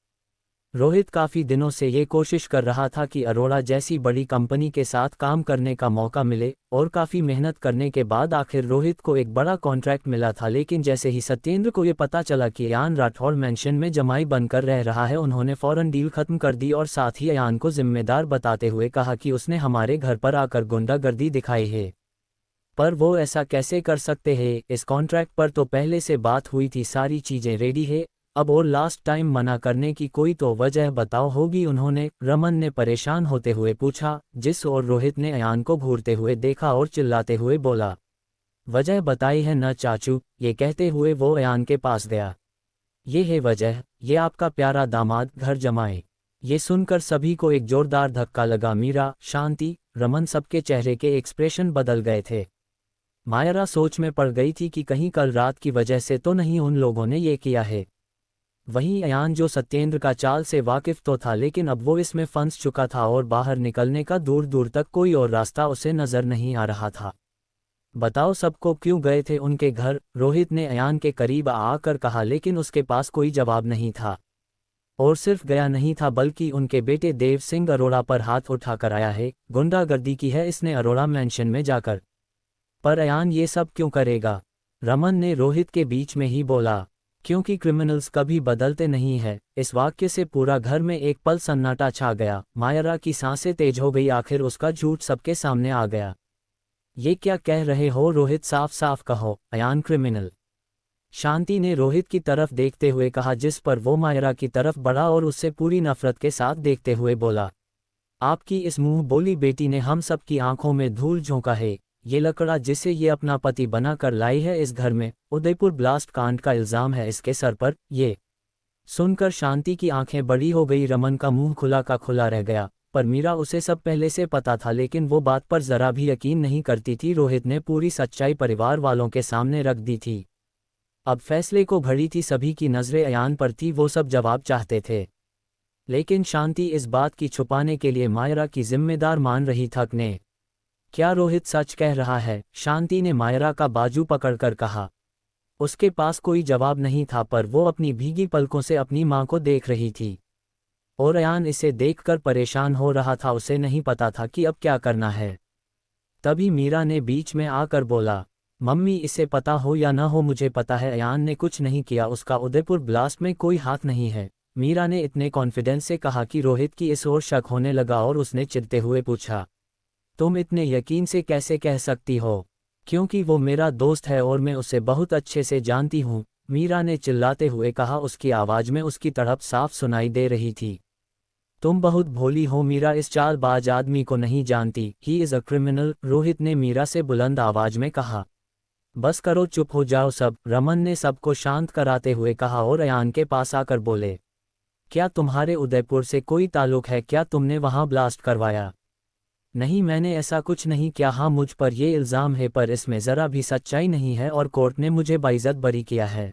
रोहित काफ़ी दिनों से ये कोशिश कर रहा था कि अरोड़ा जैसी बड़ी कंपनी के साथ काम करने का मौका मिले, और काफ़ी मेहनत करने के बाद आखिर रोहित को एक बड़ा कॉन्ट्रैक्ट मिला था। लेकिन जैसे ही सत्येंद्र को ये पता चला कि अयान राठौड़ मैंशन में जमाई बनकर रह रहा है, उन्होंने फ़ौरन डील खत्म कर दी और साथ ही अयान को जिम्मेदार बताते हुए कहा कि उसने हमारे घर पर आकर गुंडागर्दी दिखाई है। पर वो ऐसा कैसे कर सकते हैं? इस कॉन्ट्रैक्ट पर तो पहले से बात हुई थी, सारी चीज़ें रेडी है। अब और लास्ट टाइम मना करने की कोई तो वजह बताओ होगी उन्होंने, रमन ने परेशान होते हुए पूछा, जिस और रोहित ने अयान को घूरते हुए देखा और चिल्लाते हुए बोला, वजह बताई है न चाचू। ये कहते हुए वो अयान के पास गया। ये है वजह, ये आपका प्यारा दामाद घर जमाए। ये सुनकर सभी को एक जोरदार धक्का लगा। मीरा, शांति, रमन, सबके चेहरे के एक्सप्रेशन बदल गए थे। मायरा सोच में पड़ गई थी कि कहीं कल रात की वजह से तो नहीं उन लोगों ने ये किया है। वहीं अयान जो सत्येंद्र का चाल से वाकिफ तो था, लेकिन अब वो इसमें फंस चुका था और बाहर निकलने का दूर दूर तक कोई और रास्ता उसे नजर नहीं आ रहा था। बताओ सबको क्यों गए थे उनके घर? रोहित ने अयान के करीब आकर कहा, लेकिन उसके पास कोई जवाब नहीं था। और सिर्फ गया नहीं था बल्कि उनके बेटे देव सिंह अरोड़ा पर हाथ उठाकर आया है। गुंडागर्दी की है इसने अरोड़ा मैंशन में जाकर। पर अयान ये सब क्यों करेगा? रमन ने रोहित के बीच में ही बोला, क्योंकि क्रिमिनल्स कभी बदलते नहीं है। इस वाक्य से पूरा घर में एक पल सन्नाटा छा गया। मायरा की सांसें तेज हो गई, आखिर उसका झूठ सबके सामने आ गया। ये क्या कह रहे हो रोहित, साफ साफ कहो, अयान क्रिमिनल? शांति ने रोहित की तरफ देखते हुए कहा, जिस पर वो मायरा की तरफ बढ़ा और उससे पूरी नफरत के साथ देखते हुए बोला, आपकी इस मुंह बोली बेटी ने हम सब की आंखों में धूल झोंका है। ये लकड़ा जिसे ये अपना पति बनाकर लाई है इस घर में, उदयपुर ब्लास्ट कांड का इल्जाम है इसके सर पर। ये सुनकर शांति की आंखें बड़ी हो गई। रमन का मुंह खुला का खुला रह गया, पर मीरा उसे सब पहले से पता था, लेकिन वो बात पर जरा भी यकीन नहीं करती थी। रोहित ने पूरी सच्चाई परिवार वालों के सामने रख दी थी। अब फैसले को घड़ी थी, सभी की नजरें अयान पर थी, वो सब जवाब चाहते थे। लेकिन शांति इस बात की छुपाने के लिए मायरा की जिम्मेदार मान रही थक ने। क्या रोहित सच कह रहा है? शांति ने मायरा का बाजू पकड़कर कहा। उसके पास कोई जवाब नहीं था, पर वो अपनी भीगी पलकों से अपनी मां को देख रही थी और अयान इसे देखकर परेशान हो रहा था। उसे नहीं पता था कि अब क्या करना है। तभी मीरा ने बीच में आकर बोला, मम्मी, इसे पता हो या ना हो मुझे पता है अयान ने कुछ नहीं किया, उसका उदयपुर ब्लास्ट में कोई हाथ नहीं है। मीरा ने इतने कॉन्फिडेंस से कहा कि रोहित की इस ओर शक होने लगा और उसने चिढ़ते हुए पूछा, तुम इतने यकीन से कैसे कह सकती हो? क्योंकि वो मेरा दोस्त है और मैं उसे बहुत अच्छे से जानती हूँ, मीरा ने चिल्लाते हुए कहा। उसकी आवाज़ में उसकी तड़प साफ सुनाई दे रही थी। तुम बहुत भोली हो मीरा, इस चालबाज आदमी को नहीं जानती। He is a criminal, Rohit ने मीरा से बुलंद आवाज़ में कहा। बस करो, चुप हो जाओ सब, रमन ने सबको शांत कराते हुए कहा और अयान के पास आकर बोले, क्या तुम्हारे उदयपुर से कोई ताल्लुक है? क्या तुमने वहाँ ब्लास्ट करवाया? नहीं, मैंने ऐसा कुछ नहीं किया। हाँ, मुझ पर यह इल्ज़ाम है, पर इसमें ज़रा भी सच्चाई नहीं है और कोर्ट ने मुझे बाइज़्ज़त बरी किया है।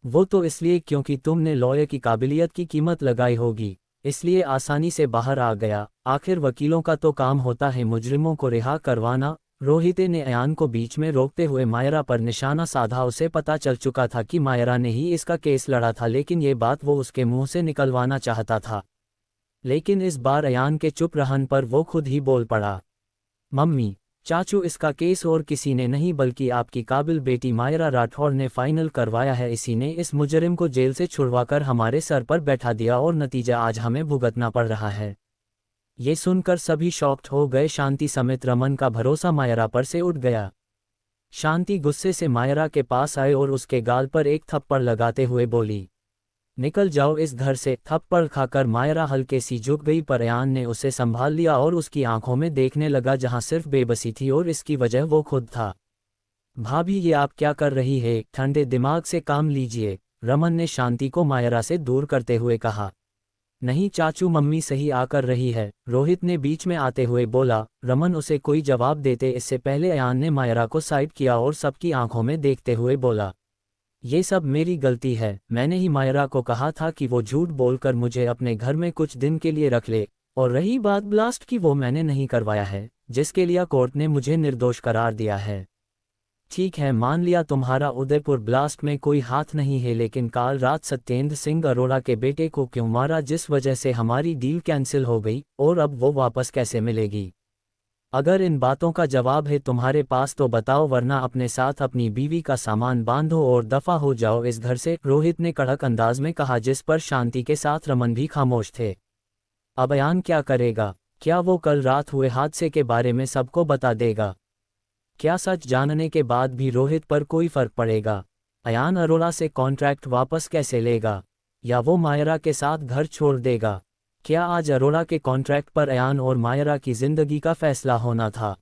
वो तो इसलिए क्योंकि तुमने लॉयर की काबिलियत की कीमत लगाई होगी, इसलिए आसानी से बाहर आ गया। आखिर वकीलों का तो काम होता है मुजरिमों को रिहा करवाना। रोहित ने अयान को बीच में रोकते हुए मायरा पर निशाना साधा। उसे पता चल चुका था कि मायरा ने ही इसका केस लड़ा था, लेकिन ये बात वो उसके मुंह से निकलवाना चाहता था। लेकिन इस बार अयान के चुप रहन पर वो खुद ही बोल पड़ा। मम्मी, चाचू, इसका केस और किसी ने नहीं बल्कि आपकी काबिल बेटी मायरा राठौड़ ने फाइनल करवाया है। इसी ने इस मुजरिम को जेल से छुड़वाकर हमारे सर पर बैठा दिया और नतीजा आज हमें भुगतना पड़ रहा है। ये सुनकर सभी शॉक्ड हो गए। शांति समेत रमन का भरोसा मायरा पर से उठ गया। शांति गुस्से से मायरा के पास आए और उसके गाल पर एक थप्पड़ लगाते हुए बोली, निकल जाओ इस घर से। थप्पड़ खाकर मायरा हल्के सी झुक गई, पर अयान ने उसे संभाल लिया और उसकी आंखों में देखने लगा जहां सिर्फ बेबसी थी, और इसकी वजह वो खुद था। भाभी, ये आप क्या कर रही है? ठंडे दिमाग से काम लीजिए, रमन ने शांति को मायरा से दूर करते हुए कहा। नहीं चाचू, मम्मी सही आकर रही है, रोहित ने बीच में आते हुए बोला। रमन उसे कोई जवाब देते इससे पहले अयान ने मायरा को साइड किया और सबकी आंखों में देखते हुए बोला, ये सब मेरी गलती है। मैंने ही मायरा को कहा था कि वो झूठ बोलकर मुझे अपने घर में कुछ दिन के लिए रख ले, और रही बात ब्लास्ट की, वो मैंने नहीं करवाया है, जिसके लिए कोर्ट ने मुझे निर्दोष करार दिया है। ठीक है, मान लिया तुम्हारा उदयपुर ब्लास्ट में कोई हाथ नहीं है, लेकिन काल रात सत्येंद्र सिंह अरोड़ा के बेटे को क्यों मारा, जिस वजह से हमारी डील कैंसिल हो गई, और अब वो वापस कैसे मिलेगी? अगर इन बातों का जवाब है तुम्हारे पास तो बताओ, वरना अपने साथ अपनी बीवी का सामान बांधो और दफा हो जाओ इस घर से, रोहित ने कड़क अंदाज में कहा, जिस पर शांति के साथ रमन भी खामोश थे। अब अयान क्या करेगा? क्या वो कल रात हुए हादसे के बारे में सबको बता देगा? क्या सच जानने के बाद भी रोहित पर कोई फर्क पड़ेगा? अयान अरोड़ा से कॉन्ट्रैक्ट वापस कैसे लेगा? या वो मायरा के साथ घर छोड़ देगा? क्या आज अरोड़ा के कॉन्ट्रैक्ट पर अयान और मायरा की जिंदगी का फैसला होना था?